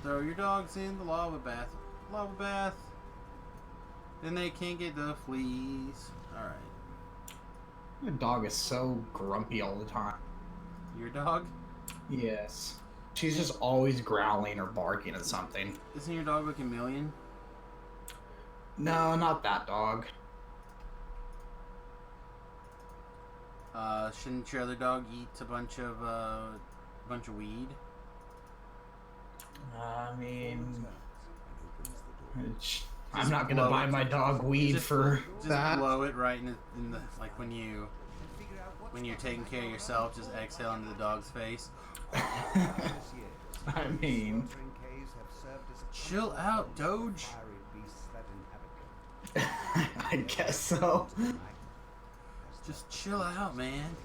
[SPEAKER 1] Throw your dogs in the lava bath. Lava bath. Then they can't get the fleas. Alright.
[SPEAKER 3] Your dog is so grumpy all the time.
[SPEAKER 1] Your dog?
[SPEAKER 3] Yes. She's just always growling or barking at something.
[SPEAKER 1] Isn't your dog like a million?
[SPEAKER 3] No, not that dog.
[SPEAKER 1] Shouldn't your other dog eat a bunch of weed?
[SPEAKER 3] I mean,
[SPEAKER 5] Turns and opens the door.
[SPEAKER 3] I'm not gonna
[SPEAKER 1] blow
[SPEAKER 3] buy
[SPEAKER 1] it.
[SPEAKER 3] my dog weed
[SPEAKER 1] Just-
[SPEAKER 3] for
[SPEAKER 1] Just
[SPEAKER 3] that.
[SPEAKER 1] blow it right in the like when you
[SPEAKER 5] And figure out what's
[SPEAKER 1] when you're
[SPEAKER 5] behind
[SPEAKER 1] taking care of
[SPEAKER 5] the
[SPEAKER 1] yourself, just
[SPEAKER 5] door.
[SPEAKER 1] exhale into the dog's face.
[SPEAKER 5] Countless years,
[SPEAKER 3] I mean,
[SPEAKER 5] slaughtering caves have served as a
[SPEAKER 1] Chill
[SPEAKER 5] comfort
[SPEAKER 1] out,
[SPEAKER 5] zone for
[SPEAKER 1] Doge.
[SPEAKER 5] fiery beasts that inhabit them.
[SPEAKER 3] I guess so.
[SPEAKER 1] Just chill out, man.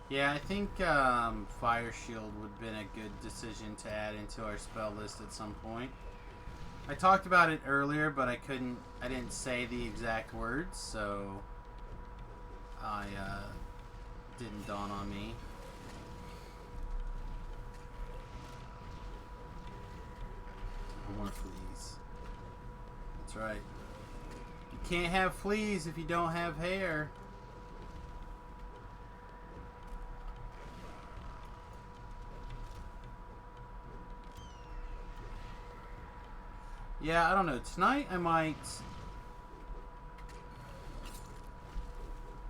[SPEAKER 1] Yeah, I think Fire Shield would have been a good decision to add into our spell list at some point. I talked about it earlier, but I didn't say the exact words, so I didn't dawn on me. More fleas. That's right. You can't have fleas if you don't have hair. Yeah, I don't know. Tonight I might...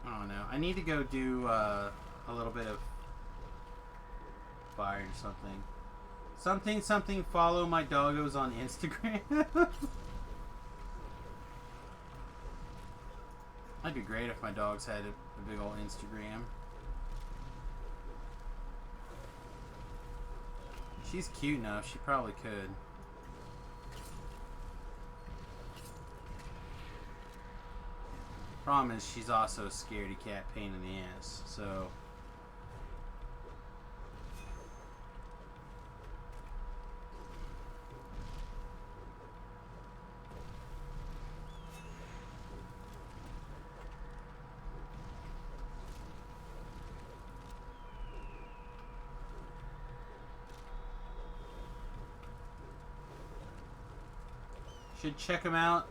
[SPEAKER 1] I don't know. I need to go do a little bit of fire or something. Something, follow my doggos on Instagram. That'd be great if my dogs had a big old Instagram. She's cute enough, she probably could. Problem is, she's also a scaredy cat pain in the ass, so... Should check him out.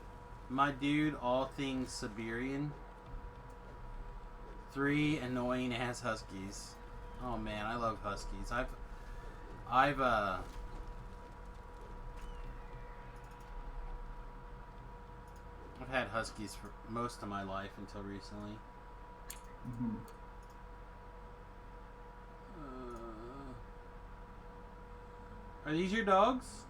[SPEAKER 1] My dude, all things Siberian. 3 annoying ass huskies. Oh man, I love huskies. I've had huskies for most of my life until recently.
[SPEAKER 3] Mhm.
[SPEAKER 1] Are these your dogs?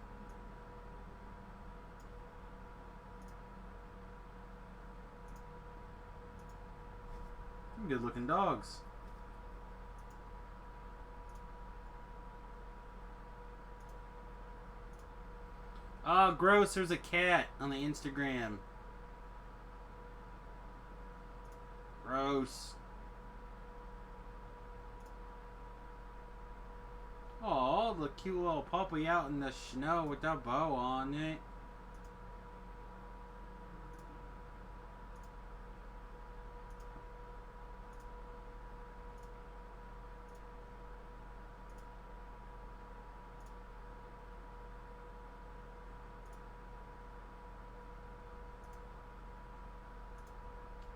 [SPEAKER 1] Good looking dogs. Oh, gross. There's a cat on the Instagram. Gross. Oh, the cute little puppy out in the snow with that bow on it.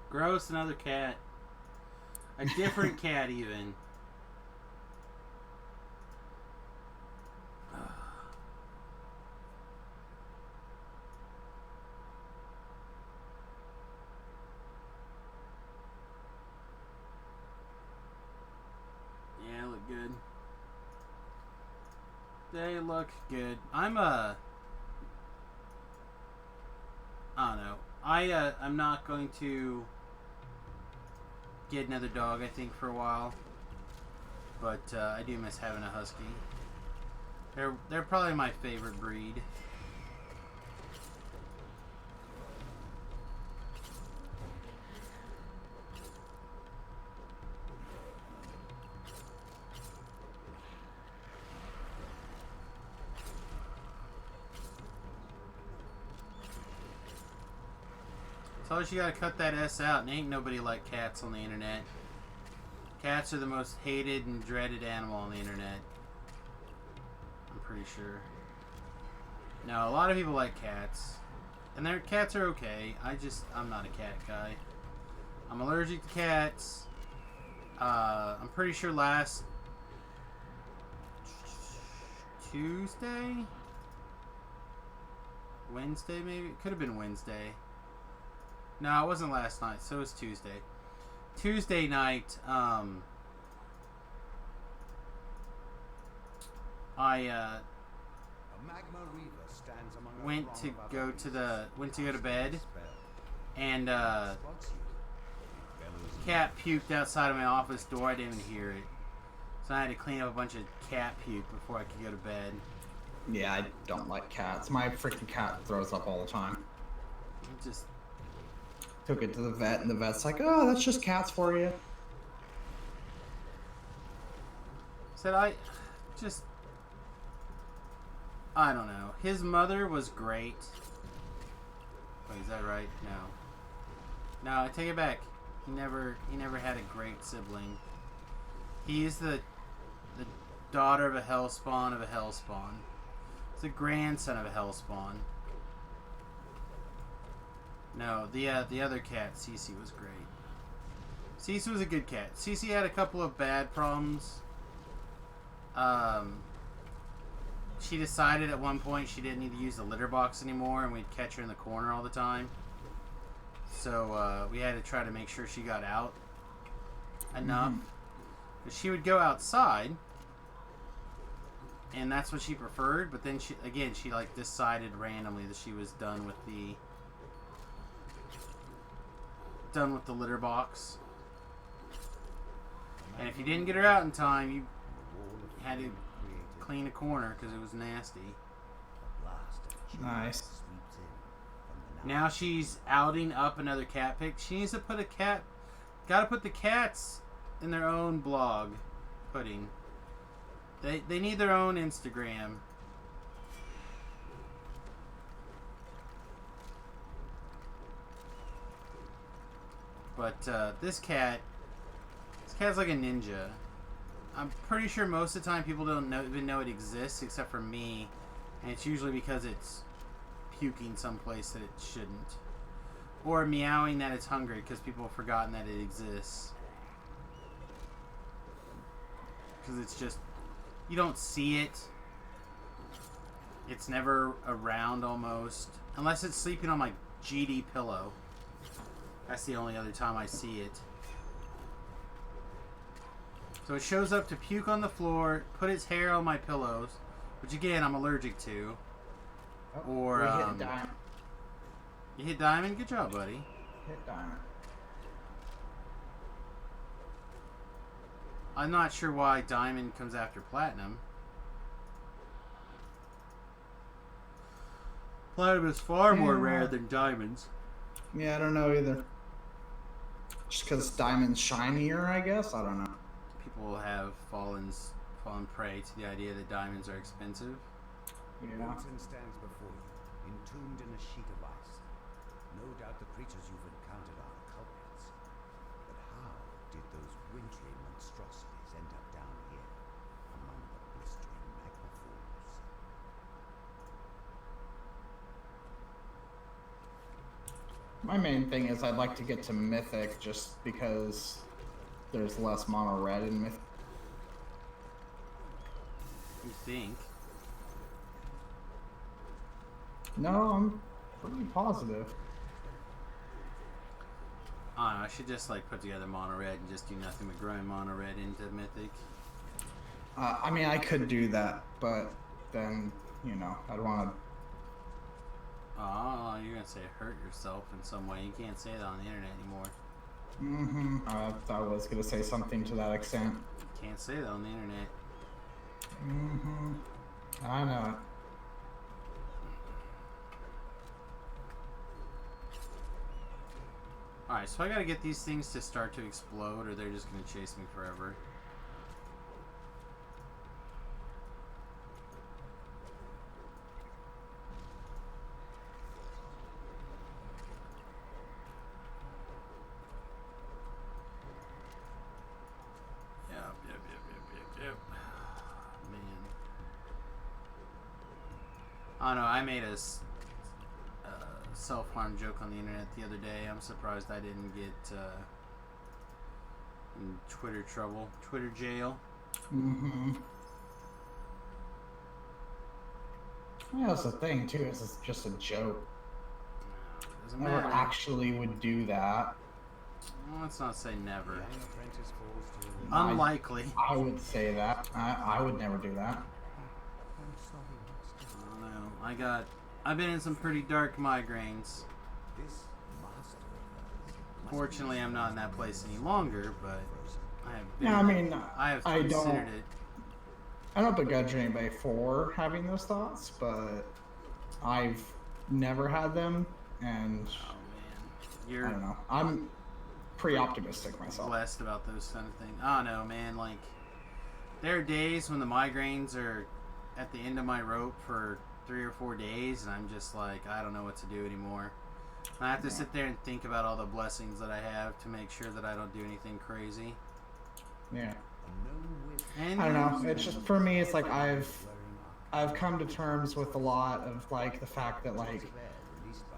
[SPEAKER 1] Gross, another cat. A different cat, even. Yeah, look good. They look good. I don't know. I'm not going to get another dog, I think, for a while. But I do miss having a husky. They're probably my favorite breed. Tell us you gotta cut that S out, and ain't nobody like cats on the internet. Cats are the most hated and dreaded animal on the internet. I'm pretty sure. No, a lot of people like cats. And their cats are okay. I'm not a cat guy. I'm allergic to cats. I'm pretty sure last Tuesday? Wednesday, maybe? It could have been Wednesday. No, it wasn't last night, so it was Tuesday. Tuesday night, I went to go to bed, and cat puked outside of my office door. I didn't even hear it, so I had to clean up a bunch of cat puke before I could go to bed.
[SPEAKER 3] Yeah, I don't like cats. My freaking cat throws up all the time.
[SPEAKER 1] It just
[SPEAKER 3] took it to the vet, and the vet's like, "Oh, that's just cats for you."
[SPEAKER 1] Said I don't know. His mother was great. Wait, is that right? No, I take it back. He never had a great sibling. He is the daughter of a hellspawn of a hellspawn. He's the grandson of a hellspawn. No, the other cat, Cece, was great. Cece was a good cat. Cece had a couple of bad problems. She decided at one point she didn't need to use the litter box anymore, and we'd catch her in the corner all the time. So we had to try to make sure she got out enough. But she would go outside, and that's what she preferred. But then she like decided randomly that she was done with the litter box. And if you didn't get her out in time, you had to clean a corner because it was nasty.
[SPEAKER 3] Nice.
[SPEAKER 1] Now she's outing up another cat pic. She needs to put gotta put the cats in their own blog pudding. They need their own Instagram. But this cat's like a ninja. I'm pretty sure most of the time people don't even know it exists except for me, and it's usually because it's puking someplace that it shouldn't, or meowing that it's hungry because people have forgotten that it exists. Because it's just, you don't see it. It's never around almost, unless it's sleeping on my GD pillow. That's the only other time I see it. So it shows up to puke on the floor, put its hair on my pillows, which again I'm allergic to. Or
[SPEAKER 3] we hit Diamond.
[SPEAKER 1] You hit Diamond? Good job, buddy.
[SPEAKER 3] Hit Diamond.
[SPEAKER 1] I'm not sure why Diamond comes after Platinum. Platinum is far more rare than Diamonds.
[SPEAKER 3] Yeah, I don't know either. Just because Diamond's shinier, I guess? I don't know.
[SPEAKER 1] People have fallen prey to the idea that diamonds are expensive.
[SPEAKER 3] Yeah.
[SPEAKER 5] Mountain stands before you, entombed in a sheet of ice. No doubt the creatures you've encountered are culprits. But how did those wintry monstrosities end up down here, among the blistering magma falls?
[SPEAKER 3] My main thing is I'd like to get to Mythic just because there's less mono red in Mythic.
[SPEAKER 1] You think?
[SPEAKER 3] No, I'm pretty positive.
[SPEAKER 1] I don't know, I should just like put together mono red and just do nothing but growing mono red into Mythic.
[SPEAKER 3] I mean, I could do that, but then, you know, I'd want to...
[SPEAKER 1] Oh, you're gonna say hurt yourself in some way. You can't say that on the internet anymore.
[SPEAKER 3] I was gonna say something to that extent.
[SPEAKER 1] Can't say that on the internet.
[SPEAKER 3] I know it.
[SPEAKER 1] Alright, so I gotta get these things to start to explode or they're just gonna chase me forever. Yep. Man. I don't know, I made a self-harm joke on the internet the other day. I'm surprised I didn't get in Twitter trouble, Twitter jail.
[SPEAKER 3] Yeah, that's the thing too. It's just a joke.
[SPEAKER 1] Doesn't
[SPEAKER 3] Never
[SPEAKER 1] matter.
[SPEAKER 3] actually would do that.
[SPEAKER 1] Well, let's not say never.
[SPEAKER 5] Young apprentice falls to his
[SPEAKER 1] Unlikely.
[SPEAKER 3] I would say that. I would never do that.
[SPEAKER 5] I'm sorry, master.
[SPEAKER 1] I don't know. I've been in some pretty dark migraines.
[SPEAKER 5] This master of hers must
[SPEAKER 1] Fortunately, I'm not in that place any longer, but I have been.
[SPEAKER 3] Yeah, I mean,
[SPEAKER 1] I have
[SPEAKER 3] I
[SPEAKER 1] considered
[SPEAKER 3] don't-
[SPEAKER 1] it.
[SPEAKER 3] I don't begrudge anybody for having those thoughts, but I've never had them, and
[SPEAKER 1] Oh man,
[SPEAKER 3] I
[SPEAKER 1] you're
[SPEAKER 3] don't know. I'm pretty optimistic myself.
[SPEAKER 1] blessed about those kind of things. I don't know, man. Like, there are days when the migraines are at the end of my rope for 3 or 4 days, and I'm just like, I don't know what to do anymore. I have to sit there and think about all the blessings that I have to make sure that I don't do anything crazy.
[SPEAKER 3] Yeah.
[SPEAKER 5] a known wizard
[SPEAKER 1] And
[SPEAKER 3] I don't know. It's just for me. It's like
[SPEAKER 5] wearing
[SPEAKER 3] I've come to terms with a lot of like the fact that like
[SPEAKER 5] Claire released by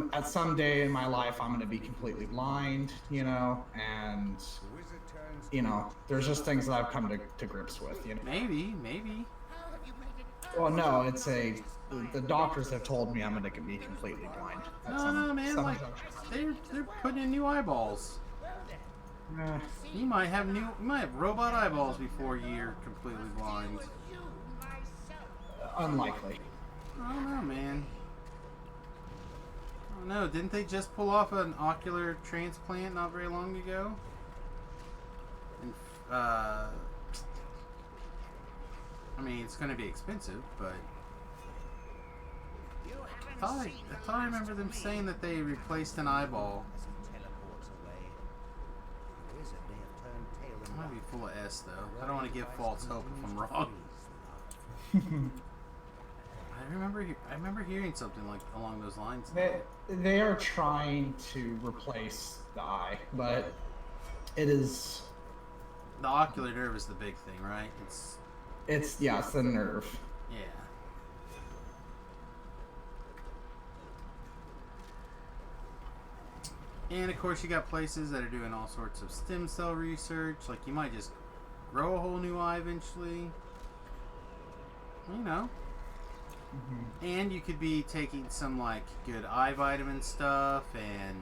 [SPEAKER 5] the
[SPEAKER 3] at some day in my life I'm gonna be completely blind, you know, and
[SPEAKER 5] wizard turns
[SPEAKER 3] you know, there's just things that I've come to grips with, you know.
[SPEAKER 1] maybe.
[SPEAKER 3] Well, no, it's the doctors have told me I'm gonna be completely blind. at
[SPEAKER 1] No, man.
[SPEAKER 3] some
[SPEAKER 1] Like,
[SPEAKER 3] juncture.
[SPEAKER 1] they're putting in new eyeballs.
[SPEAKER 3] Eh,
[SPEAKER 1] You might have robot eyeballs before you're completely blind.
[SPEAKER 3] unlikely.
[SPEAKER 1] I don't know, man. I don't know. Didn't they just pull off an ocular transplant not very long ago? And, I mean, it's going to be expensive, but I thought I remember them saying that they replaced an eyeball.
[SPEAKER 5] as he teleports away. The wizard may have turned tail
[SPEAKER 1] I
[SPEAKER 5] and
[SPEAKER 1] might be
[SPEAKER 5] run.
[SPEAKER 1] full of S, though. I don't want to give false hope if I'm wrong. I remember hearing something like along those lines.
[SPEAKER 3] They are trying to replace the eye, but it is
[SPEAKER 1] The ocular nerve is the big thing, right?
[SPEAKER 3] it's the nerve.
[SPEAKER 1] Yeah. And of course, you got places that are doing all sorts of stem cell research. Like, you might just grow a whole new eye eventually. You know. And you could be taking some, like, good eye vitamin stuff and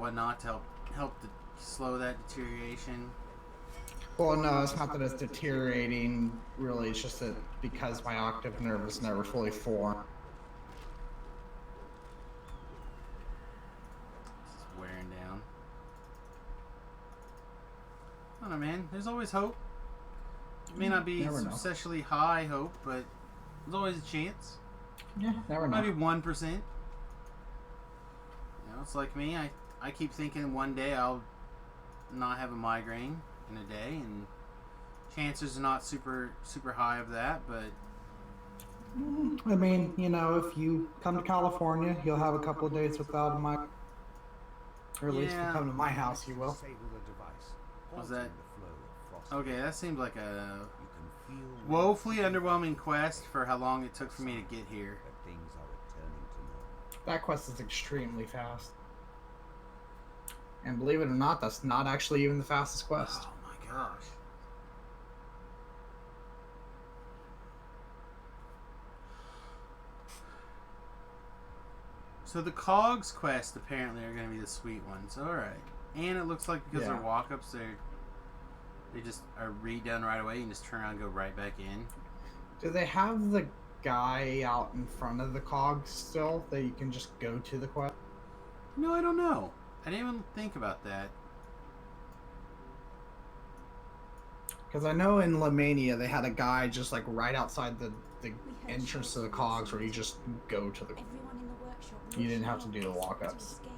[SPEAKER 1] whatnot to help slow that deterioration.
[SPEAKER 3] Well, no, it's not that it's deteriorating. Really, it's just that because my optic nerve is never fully formed.
[SPEAKER 1] It's just wearing down. I don't know, man. There's always hope. It may not be
[SPEAKER 3] Never know.
[SPEAKER 1] successfully high hope, but there's always a chance.
[SPEAKER 3] Yeah, never know.
[SPEAKER 1] Maybe 1%. You know, it's like me. I keep thinking one day I'll not have a migraine in a day, and chances are not super high of that, but
[SPEAKER 3] I mean, you know, if you come to California, you'll have a couple of days without my. Or at least if
[SPEAKER 1] Yeah.
[SPEAKER 3] you come to my house, you will.
[SPEAKER 5] Disable the device,
[SPEAKER 1] Was
[SPEAKER 5] halting
[SPEAKER 1] that-
[SPEAKER 5] the flow of frost.
[SPEAKER 1] okay, that seems like a
[SPEAKER 5] You can feel
[SPEAKER 1] woefully underwhelming quest for how long it took for me to get here.
[SPEAKER 5] that things are returning to normal.
[SPEAKER 3] That quest is extremely fast. And believe it or not, that's not actually even the fastest quest.
[SPEAKER 1] Oh my gosh. So the COG's quest apparently are going to be the sweet ones. All right. And it looks like because
[SPEAKER 3] Yeah.
[SPEAKER 1] they're walk-ups, they just are redone right away. You can just turn around and go right back in.
[SPEAKER 3] Do they have the guy out in front of the cog still that you can just go to the quest?
[SPEAKER 1] No, I don't know. I didn't even think about that.
[SPEAKER 3] Because I know in Lamania they had a guy just like right outside the
[SPEAKER 7] We heard
[SPEAKER 3] entrance to the
[SPEAKER 7] shots
[SPEAKER 3] cogs
[SPEAKER 7] from
[SPEAKER 3] where you
[SPEAKER 7] the
[SPEAKER 3] just go to the.
[SPEAKER 7] Everyone in the workshop
[SPEAKER 3] You didn't
[SPEAKER 7] rushed
[SPEAKER 3] have to do the
[SPEAKER 7] out
[SPEAKER 3] walk-ups.
[SPEAKER 7] to escape.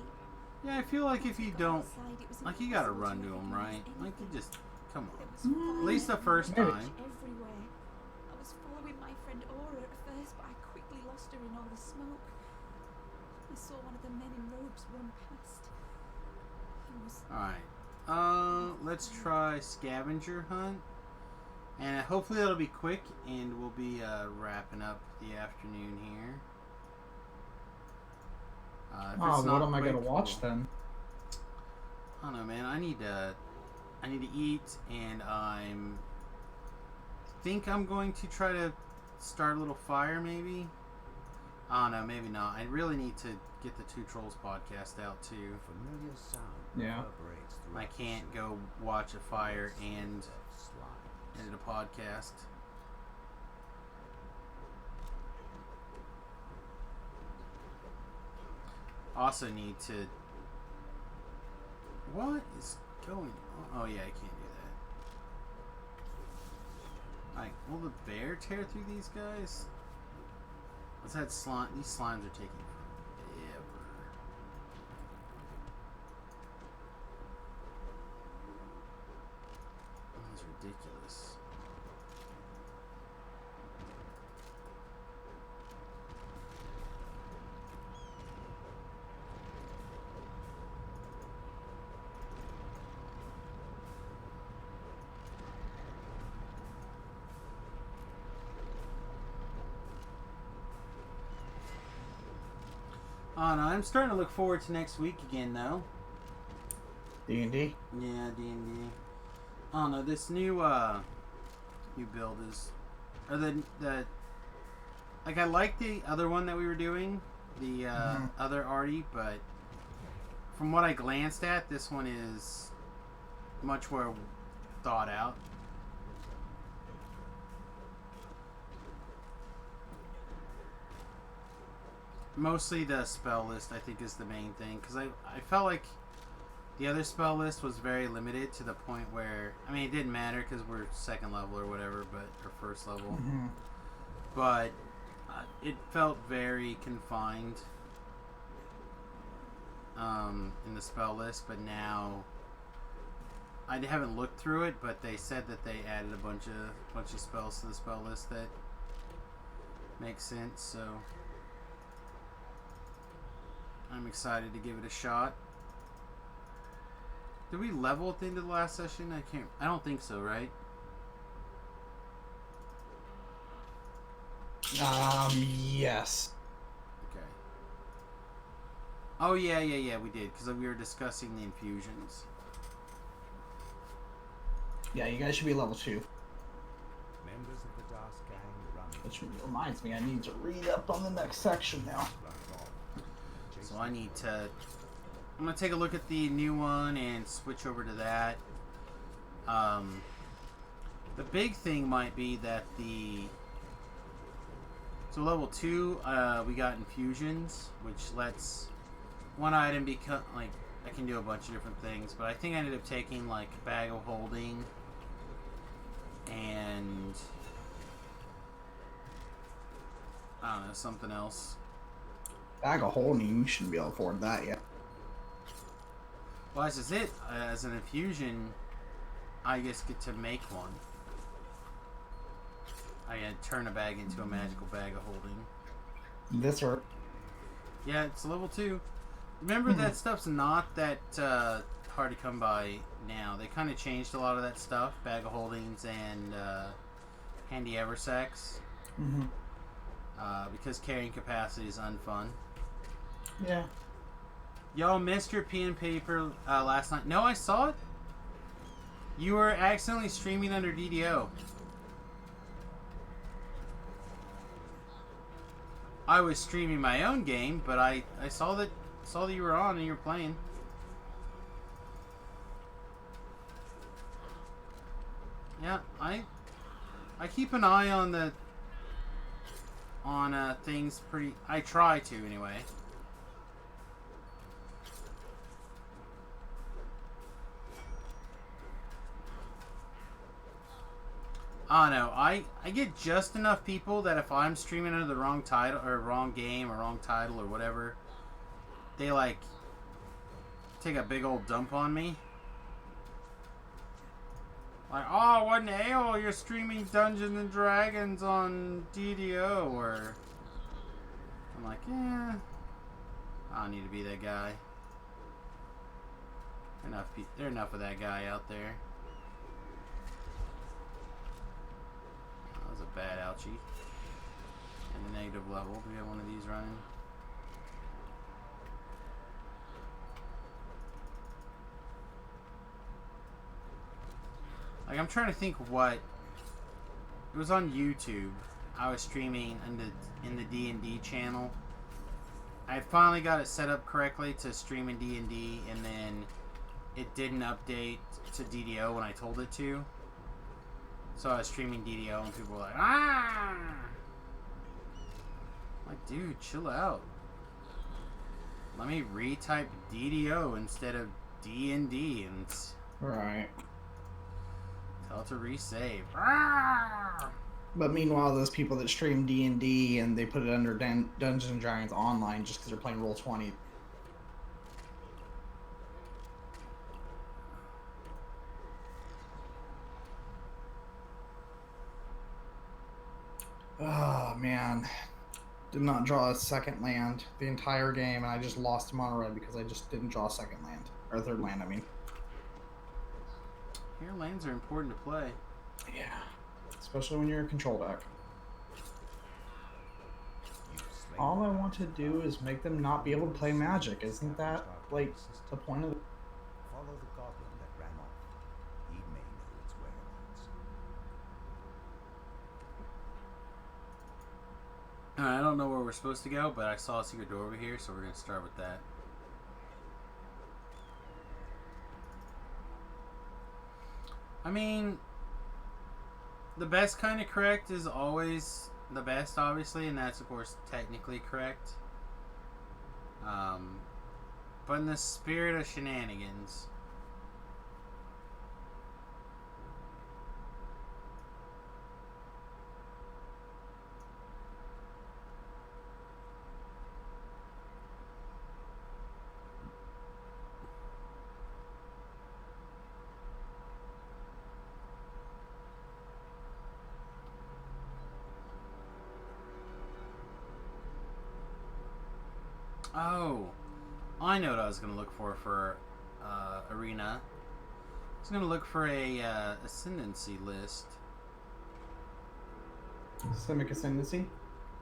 [SPEAKER 1] Yeah, I feel like if you
[SPEAKER 7] Once we got
[SPEAKER 1] don't,
[SPEAKER 7] outside, it was
[SPEAKER 1] like, you gotta
[SPEAKER 7] impossible
[SPEAKER 1] run to
[SPEAKER 7] to
[SPEAKER 1] them,
[SPEAKER 7] recognize
[SPEAKER 1] right? Like, you
[SPEAKER 7] anything.
[SPEAKER 1] just, come
[SPEAKER 7] There
[SPEAKER 1] on.
[SPEAKER 7] was
[SPEAKER 1] At least the
[SPEAKER 7] fire
[SPEAKER 1] first
[SPEAKER 3] Maybe.
[SPEAKER 1] time.
[SPEAKER 7] everywhere. I was following my friend Aura at first, but I quickly lost her in all the smoke. I saw one of the men in robes run past. He was
[SPEAKER 1] Alright. Let's try scavenger hunt. And hopefully that'll be quick, and we'll be wrapping up the afternoon here. If it's
[SPEAKER 3] Oh,
[SPEAKER 1] not
[SPEAKER 3] what am I gonna
[SPEAKER 1] quick,
[SPEAKER 3] watch
[SPEAKER 1] we'll-
[SPEAKER 3] then?
[SPEAKER 1] I don't know, man. I need to eat, and think I'm going to try to start a little fire, maybe. I don't know, maybe not. I really need to get the Two Trolls podcast out too.
[SPEAKER 5] A familiar sound
[SPEAKER 3] Yeah.
[SPEAKER 5] reverberates through
[SPEAKER 1] I can't go watch a fire and edit a podcast. Also need to. What is going on? Oh yeah, I can't do that. Like, will the bear tear through these guys? What's that slime? These slimes are taking forever. That's ridiculous. Oh no, I'm starting to look forward to next week again, though.
[SPEAKER 3] D&D.
[SPEAKER 1] Yeah, D&D. I don't know, this new build is, or the like, I like the other one that we were doing, the other arty, but from what I glanced at, this one is much more thought out. Mostly the spell list, I think, is the main thing, because I felt like the other spell list was very limited to the point where, I mean, it didn't matter because we're second level or whatever, but or first level, but it felt very confined in the spell list. But now I haven't looked through it, but they said that they added a bunch of spells to the spell list that makes sense. So I'm excited to give it a shot. Did we level at the end of the last session? I don't think so, right?
[SPEAKER 3] Yes.
[SPEAKER 1] Okay. Oh yeah, we did, because we were discussing the infusions.
[SPEAKER 3] Yeah, you guys should be level 2.
[SPEAKER 5] Members of the Das Gang run.
[SPEAKER 3] Which reminds me, I need to read up on the next section now.
[SPEAKER 1] So I need to. I'm gonna take a look at the new one and switch over to that. The big thing might be that so level 2, we got infusions, which lets one item become, like, I can do a bunch of different things, but I think I ended up taking like bag of holding and I don't know, something else.
[SPEAKER 3] Bag of holding, you shouldn't be able to afford that yet.
[SPEAKER 1] Well, that's just it. As an infusion, I just get to make one. I can turn a bag into a magical bag of holding.
[SPEAKER 3] This or
[SPEAKER 1] Yeah, it's level 2. Remember, that stuff's not that hard to come by now. They kind of changed a lot of that stuff. Bag of holdings and handy Eversacks. Because carrying capacity is unfun.
[SPEAKER 3] Yeah.
[SPEAKER 1] Y'all missed your pen and paper last night. No, I saw it. You were accidentally streaming under DDO. I was streaming my own game, but I saw that you were on and you were playing. Yeah, I keep an eye on things pretty. I try to anyway. I don't know. I get just enough people that if I'm streaming under the wrong title or wrong game or wrong title or whatever, they like take a big old dump on me. Like, oh, what in the hell? You're streaming Dungeons and Dragons on DDO, or I'm like, yeah, I don't need to be that guy. There's enough of that guy out there. That was a bad ouchie. And the negative level. Do we have one of these running? Like, I'm trying to think what... It was on YouTube. I was streaming in the D&D channel. I had finally got it set up correctly to stream in D&D, and then it didn't update to DDO when I told it to. So I was streaming DDO, and people were like, ah! I'm like, dude, chill out. Let me retype DDO instead of D&D, and...
[SPEAKER 3] Right.
[SPEAKER 1] Tell it to resave.
[SPEAKER 3] But meanwhile, those people that stream D&D and they put it under Dungeons and Dragons Online just because they're playing Roll20. Oh, man. Did not draw a second land the entire game, and I just lost to mono red because I just didn't draw a second land. Or third land, I mean.
[SPEAKER 1] Your lands are important to play.
[SPEAKER 3] Yeah. Especially when you're a control deck. All I want to do is make them not be able to play Magic. Isn't that, like, the point of the...
[SPEAKER 5] Follow the goblin that ran off. He may know its whereabouts.
[SPEAKER 1] I don't know where we're supposed to go, but I saw a secret door over here, so we're going to start with that. I mean, the best kind of correct is always the best, obviously, and that's, of course, technically correct. But in the spirit of shenanigans... Oh, I know what I was going to look for Arena. I was going to look for a Ascendancy list.
[SPEAKER 3] Systemic Ascendancy?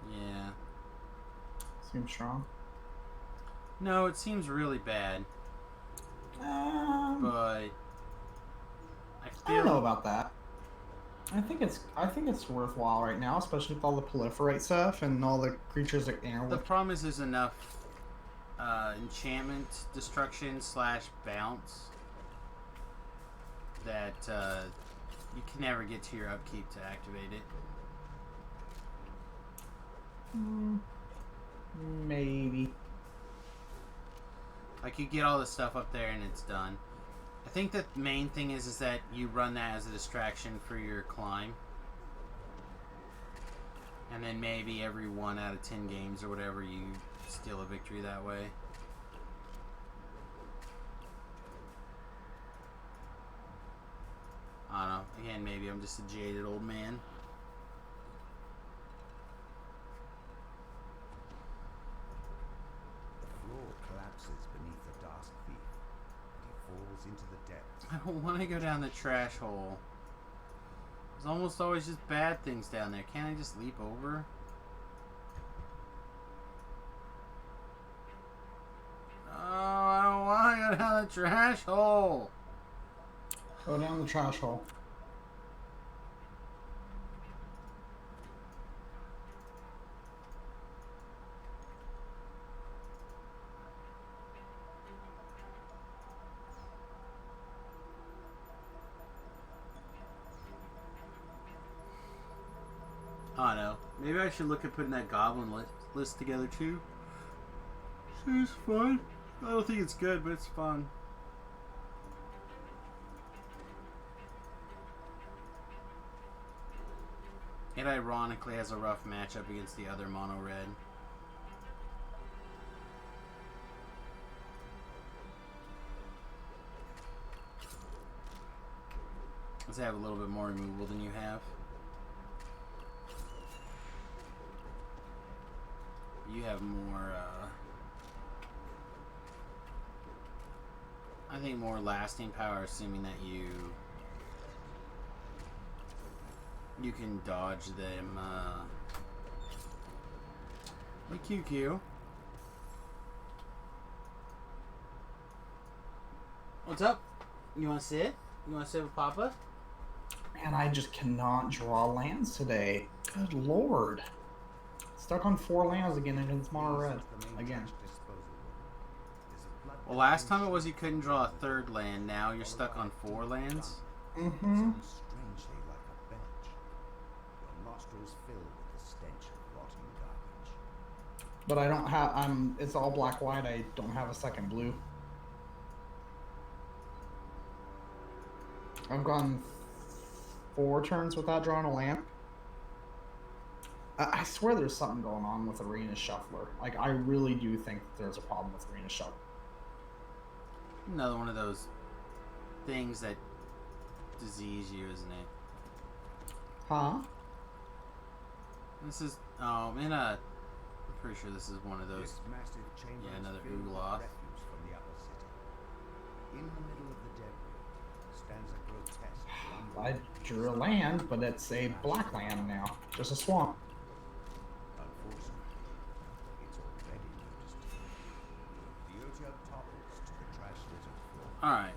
[SPEAKER 1] Yeah.
[SPEAKER 3] Seems strong.
[SPEAKER 1] No, it seems really bad. But I
[SPEAKER 3] don't know about that. I think it's worthwhile right now, especially with all the proliferate stuff and all the creatures that
[SPEAKER 1] The problem is there's enough enchantment destruction / bounce that you can never get to your upkeep to activate it.
[SPEAKER 3] Maybe.
[SPEAKER 1] Like, you get all the stuff up there and it's done. I think the main thing is that you run that as a distraction for your climb. And then maybe every 1 out of 10 games or whatever, you steal a victory that way. I don't know. Again, maybe I'm just a jaded old man.
[SPEAKER 5] The floor collapses beneath the Dusk Thief. He falls into the depths.
[SPEAKER 1] I don't want to go down the trash hole. There's almost always just bad things down there. Can't I just leap over? Oh, I don't want to go down the trash hole.
[SPEAKER 3] Go down the trash hole.
[SPEAKER 1] I don't know. Maybe I should look at putting that goblin list together too. It's fun. I don't think it's good, but it's fun. It ironically has a rough matchup against the other mono red. Does it have a little bit more removal than you have? You have more, I think more lasting power, assuming that you can dodge them, like QQ. What's up? You wanna sit? You wanna sit with Papa?
[SPEAKER 3] Man, I just cannot draw lands today. Good lord. Stuck on 4 lands again against mono red. Again.
[SPEAKER 1] Well, last time it was you couldn't draw a third land. Now you're stuck on 4 lands.
[SPEAKER 3] Mm-hmm.
[SPEAKER 5] Strangely like a belch. Your nostrils filled with the stench of rotting garbage.
[SPEAKER 3] But I don't have, it's all black-white. I don't have a second blue. I've gone 4 turns without drawing a land. I swear there's something going on with Arena Shuffler. Like, I really do think that there's a problem with Arena Shuffler.
[SPEAKER 1] Another one of those things that disease you, isn't it?
[SPEAKER 3] Huh?
[SPEAKER 1] This is, I'm pretty sure this is one of those.
[SPEAKER 5] This massive chamber
[SPEAKER 1] Yeah, another
[SPEAKER 5] is filled with
[SPEAKER 1] Oolong.
[SPEAKER 5] refuse from the upper city. In the middle of the debris stands a grotesque
[SPEAKER 3] I drew a land, but it's a black land now. Just a swamp.
[SPEAKER 5] Unfortunately, it's already noticed. The Otium topples to the trash-littered floor.
[SPEAKER 1] Alright.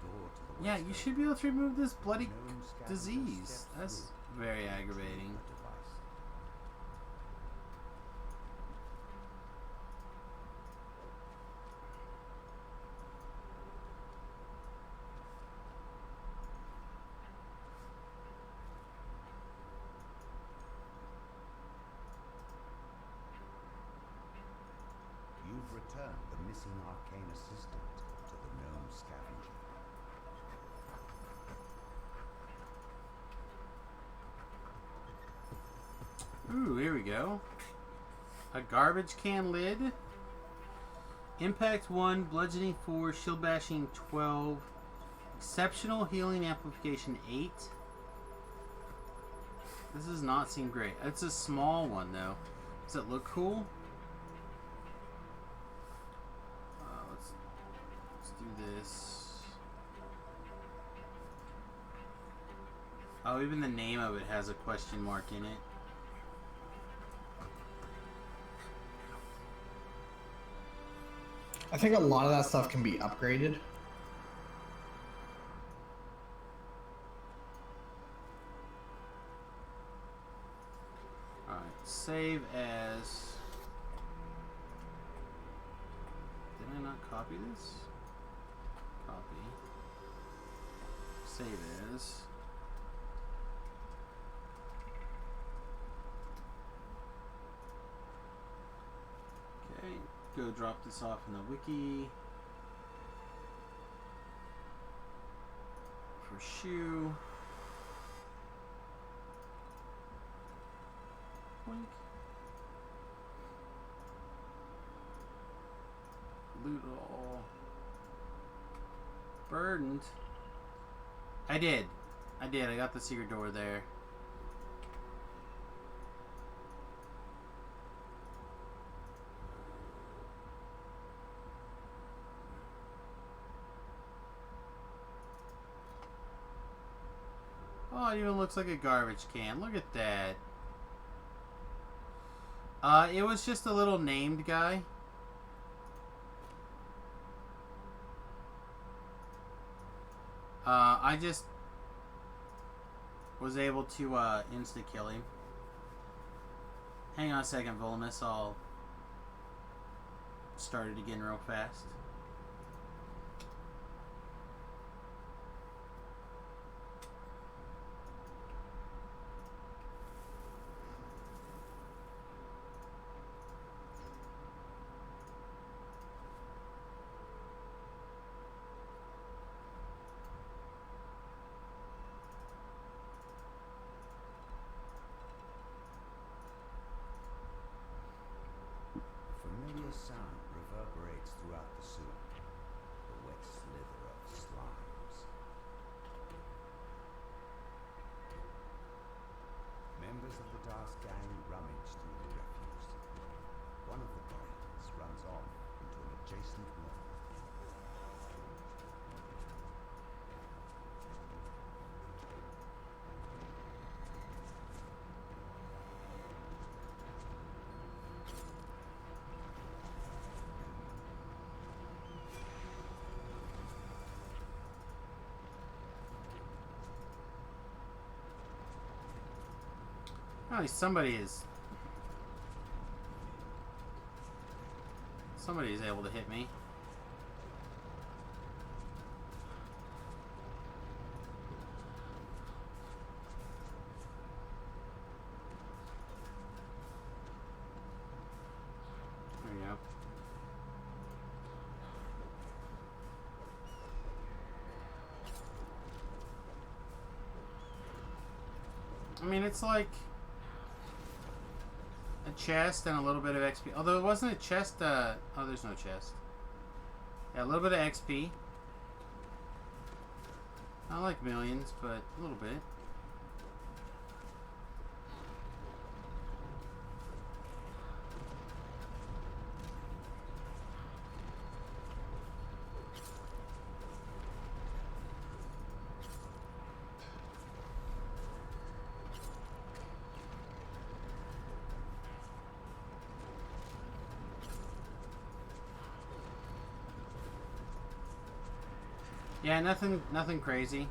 [SPEAKER 5] The door to the
[SPEAKER 1] Yeah,
[SPEAKER 5] west
[SPEAKER 1] you should be able to remove this bloody
[SPEAKER 5] gnome scavenger
[SPEAKER 1] disease.
[SPEAKER 5] stepped
[SPEAKER 1] That's
[SPEAKER 5] through
[SPEAKER 1] very
[SPEAKER 5] the
[SPEAKER 1] aggravating.
[SPEAKER 5] device. You've returned the missing arcane assistant to the gnome scavenger.
[SPEAKER 1] Ooh, here we go. A garbage can lid. Impact 1, bludgeoning 4, shield bashing 12, exceptional healing amplification 8. This does not seem great. It's a small one though. Does it look cool? Let's do this. Oh, even the name of it has a question mark in it.
[SPEAKER 3] I think a lot of that stuff can be upgraded.
[SPEAKER 1] Alright, save as... Did I not copy this? Copy. Save as... Okay, go drop this off in the wiki. For shoe. Boink. Loot all. Burdened. I did. I got the secret door there. Oh, it even looks like a garbage can. Look at that. It was just a little named guy. I just was able to insta-kill him. Hang on a second, Volmus. I'll start it again real fast.
[SPEAKER 5] Members of the Dark Gang rummage through the refuse. One of the coins runs off into an adjacent room.
[SPEAKER 1] Oh, somebody is able to hit me. There you go. I mean, it's like a chest and a little bit of XP. Although it wasn't a chest, oh, there's no chest. Yeah, a little bit of XP. Not like millions, but a little bit. Yeah, nothing crazy.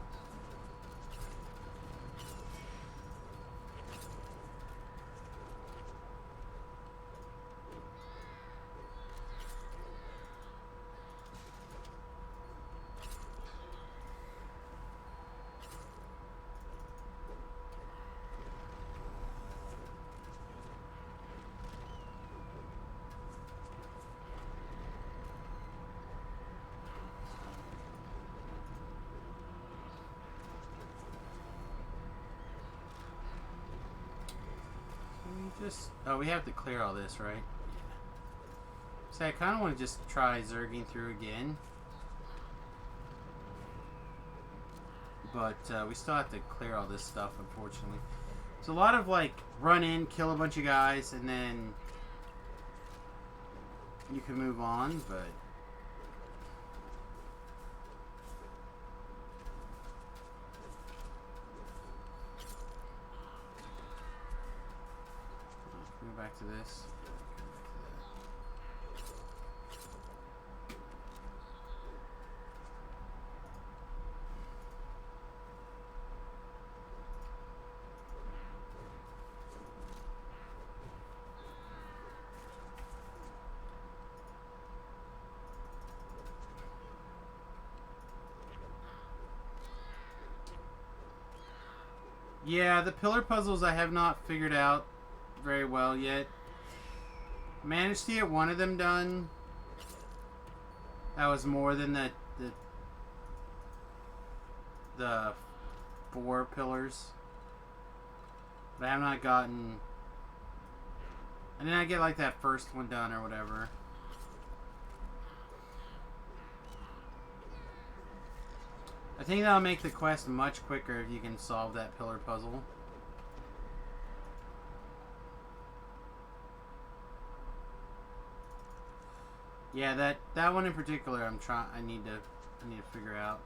[SPEAKER 1] Oh, we have to clear all this, right? Yeah. So I kind of want to just try zerging through again. But we still have to clear all this stuff, unfortunately. It's a lot of, like, run in, kill a bunch of guys, and then you can move on, but... Go back to this. Yeah, the pillar puzzles I have not figured out very well yet. Managed to get one of them done. That was more than the 4 pillars. But I have not gotten... I did not get like that first one done or whatever. I think that'll make the quest much quicker if you can solve that pillar puzzle. Yeah, that one in particular, I need to figure out.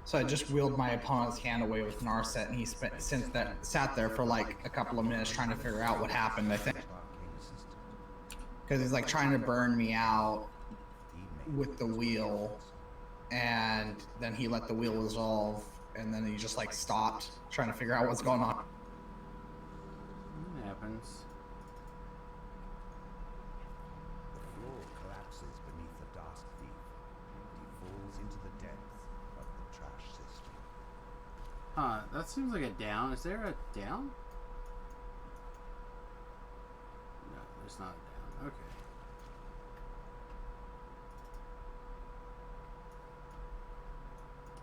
[SPEAKER 3] So I just wheeled my opponent's hand away with Narset, and he sat there for like a couple of minutes trying to figure out what happened, I think. Because he's like trying to burn me out with the wheel, and then he let the wheel resolve, and then he just like stopped trying to figure out what's going on.
[SPEAKER 1] It happens.
[SPEAKER 5] The floor collapses beneath the Dark Thief. He falls into the depths of the trash system.
[SPEAKER 1] Huh, that seems like a down. Is there a down? No, there's not a down. Okay.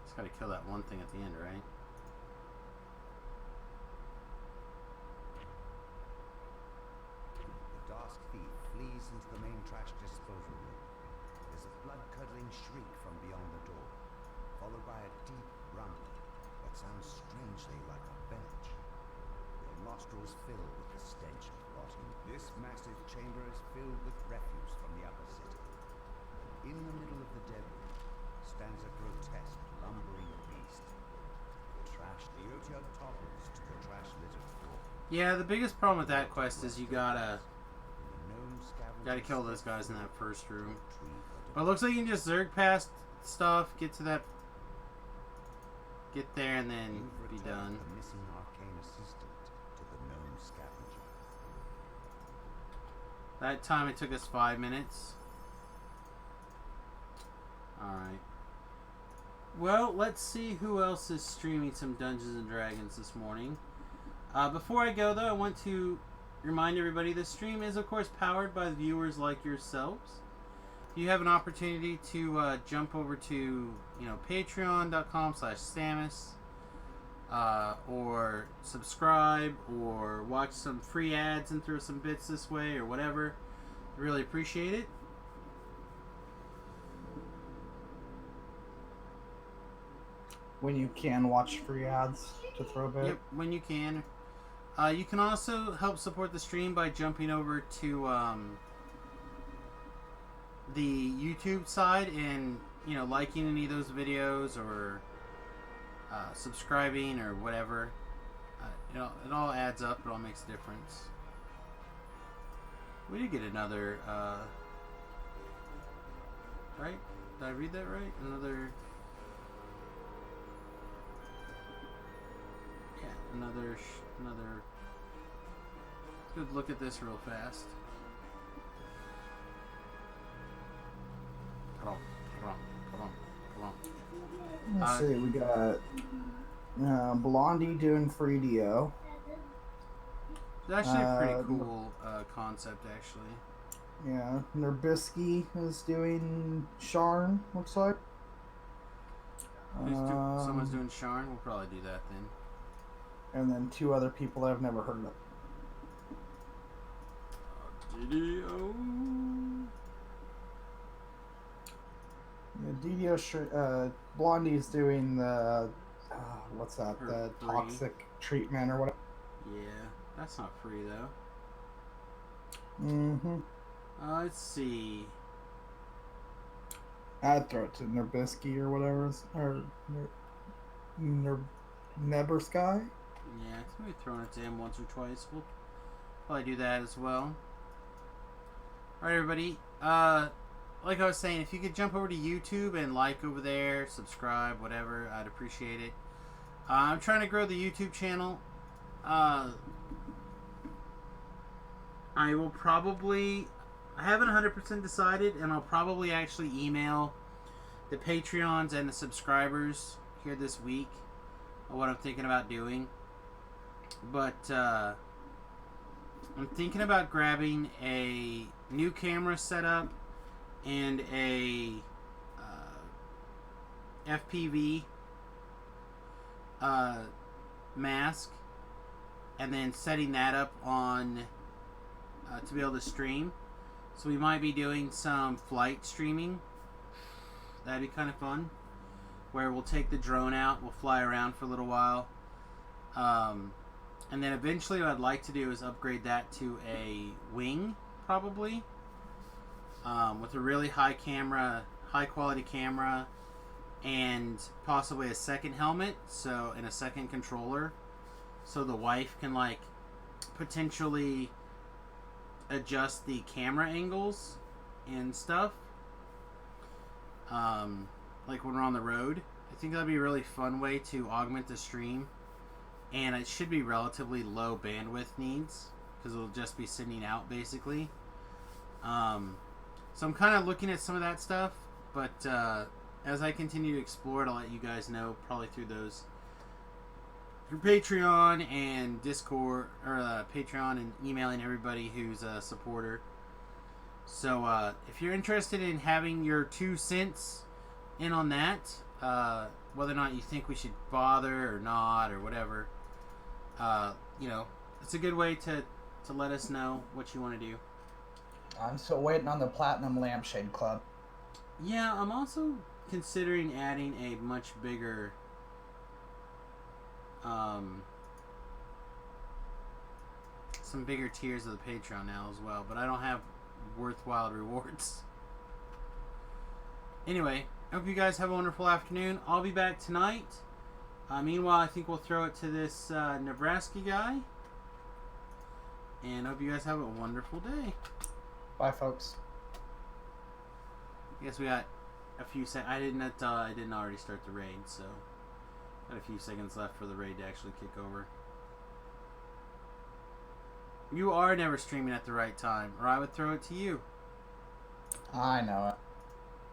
[SPEAKER 1] Just gotta kill that one thing at the end, right?
[SPEAKER 5] The Dark Thief flees into the main trash disposal curdling shriek from beyond the door, followed by a deep rumble that sounds strangely like a belch. Your nostrils fill with the stench of rotting. This massive chamber is filled with refuse from the upper city. In the middle of the den stands a grotesque, lumbering beast. The Otyugh topples to the trash-littered floor.
[SPEAKER 1] Yeah, the biggest problem with that quest is you gotta
[SPEAKER 5] The gnome scavengers
[SPEAKER 1] kill those guys in that first room.
[SPEAKER 5] retrieve a
[SPEAKER 1] But it looks like you can just zerg past stuff, get to that, get there, and then
[SPEAKER 5] You've
[SPEAKER 1] be
[SPEAKER 5] returned
[SPEAKER 1] done.
[SPEAKER 5] the missing arcane assistant to the gnome scavenger.
[SPEAKER 1] That time it took us 5 minutes. Alright. Well, let's see who else is streaming some Dungeons and Dragons this morning. Before I go, though, I want to remind everybody this stream is, of course, powered by viewers like yourselves. If you have an opportunity to jump over to, patreon.com/Samius, or subscribe, or watch some free ads and throw some bits this way, or whatever, I really appreciate it.
[SPEAKER 3] When you can watch free ads to throw a bit.
[SPEAKER 1] Yep, when you can. You can also help support the stream by jumping over to the YouTube side and liking any of those videos or subscribing or whatever. It all adds up. It all makes a difference. We did get another. Right? Did I read that right? Another. Another. Good look at this real fast.
[SPEAKER 3] Let's see, we got Blondie doing free DO.
[SPEAKER 1] It's actually a pretty cool concept, actually.
[SPEAKER 3] Yeah, Nerbisky is doing Sharn, looks like.
[SPEAKER 1] Someone's doing Sharn. We'll probably do that then.
[SPEAKER 3] And then 2 other people that I've never heard of.
[SPEAKER 1] DDO.
[SPEAKER 3] Yeah, DDO, Blondie's doing the, what's that,
[SPEAKER 1] Her
[SPEAKER 3] the
[SPEAKER 1] free.
[SPEAKER 3] toxic treatment or whatever.
[SPEAKER 1] Yeah, that's not free though.
[SPEAKER 3] Mm-hmm.
[SPEAKER 1] Let's see.
[SPEAKER 3] I'd throw it to Nerbisky or whatever, or Nebersky.
[SPEAKER 1] Yeah, I think we've thrown it to him once or twice. We'll probably do that as well. Alright, everybody. Like I was saying, if you could jump over to YouTube and like over there, subscribe, whatever, I'd appreciate it. I'm trying to grow the YouTube channel. I will probably... I haven't 100% decided, and I'll probably actually email the Patreons and the subscribers here this week of what I'm thinking about doing. But I'm thinking about grabbing a new camera setup and a FPV mask, and then setting that up on to be able to stream. So we might be doing some flight streaming. That'd be kind of fun. Where we'll take the drone out, we'll fly around for a little while. And then eventually what I'd like to do is upgrade that to a wing, probably. With a really high quality camera, and possibly a second helmet, and a second controller. So the wife can potentially adjust the camera angles and stuff. Like when we're on the road. I think that'd be a really fun way to augment the stream. And it should be relatively low bandwidth needs, because it'll just be sending out basically. So I'm kind of looking at some of that stuff, but as I continue to explore it, I'll let you guys know probably through Patreon and Discord, or Patreon and emailing everybody who's a supporter. So if you're interested in having your 2 cents in on that, whether or not you think we should bother or not or whatever, it's a good way to let us know what you want to do.
[SPEAKER 3] I'm still waiting on the Platinum Lampshade Club.
[SPEAKER 1] Yeah, I'm also considering adding a much bigger some bigger tiers of the Patreon now as well, but I don't have worthwhile rewards. Anyway, I hope you guys have a wonderful afternoon. I'll be back tonight. Meanwhile, I think we'll throw it to this Nebraska guy. And I hope you guys have a wonderful day.
[SPEAKER 3] Bye, folks.
[SPEAKER 1] I guess we got a few seconds. I didn't already start the raid, so got a few seconds left for the raid to actually kick over. You are never streaming at the right time, or I would throw it to you.
[SPEAKER 3] I know it.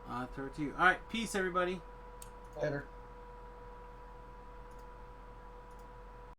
[SPEAKER 1] I'll throw it to you. Alright, peace everybody.
[SPEAKER 3] Later.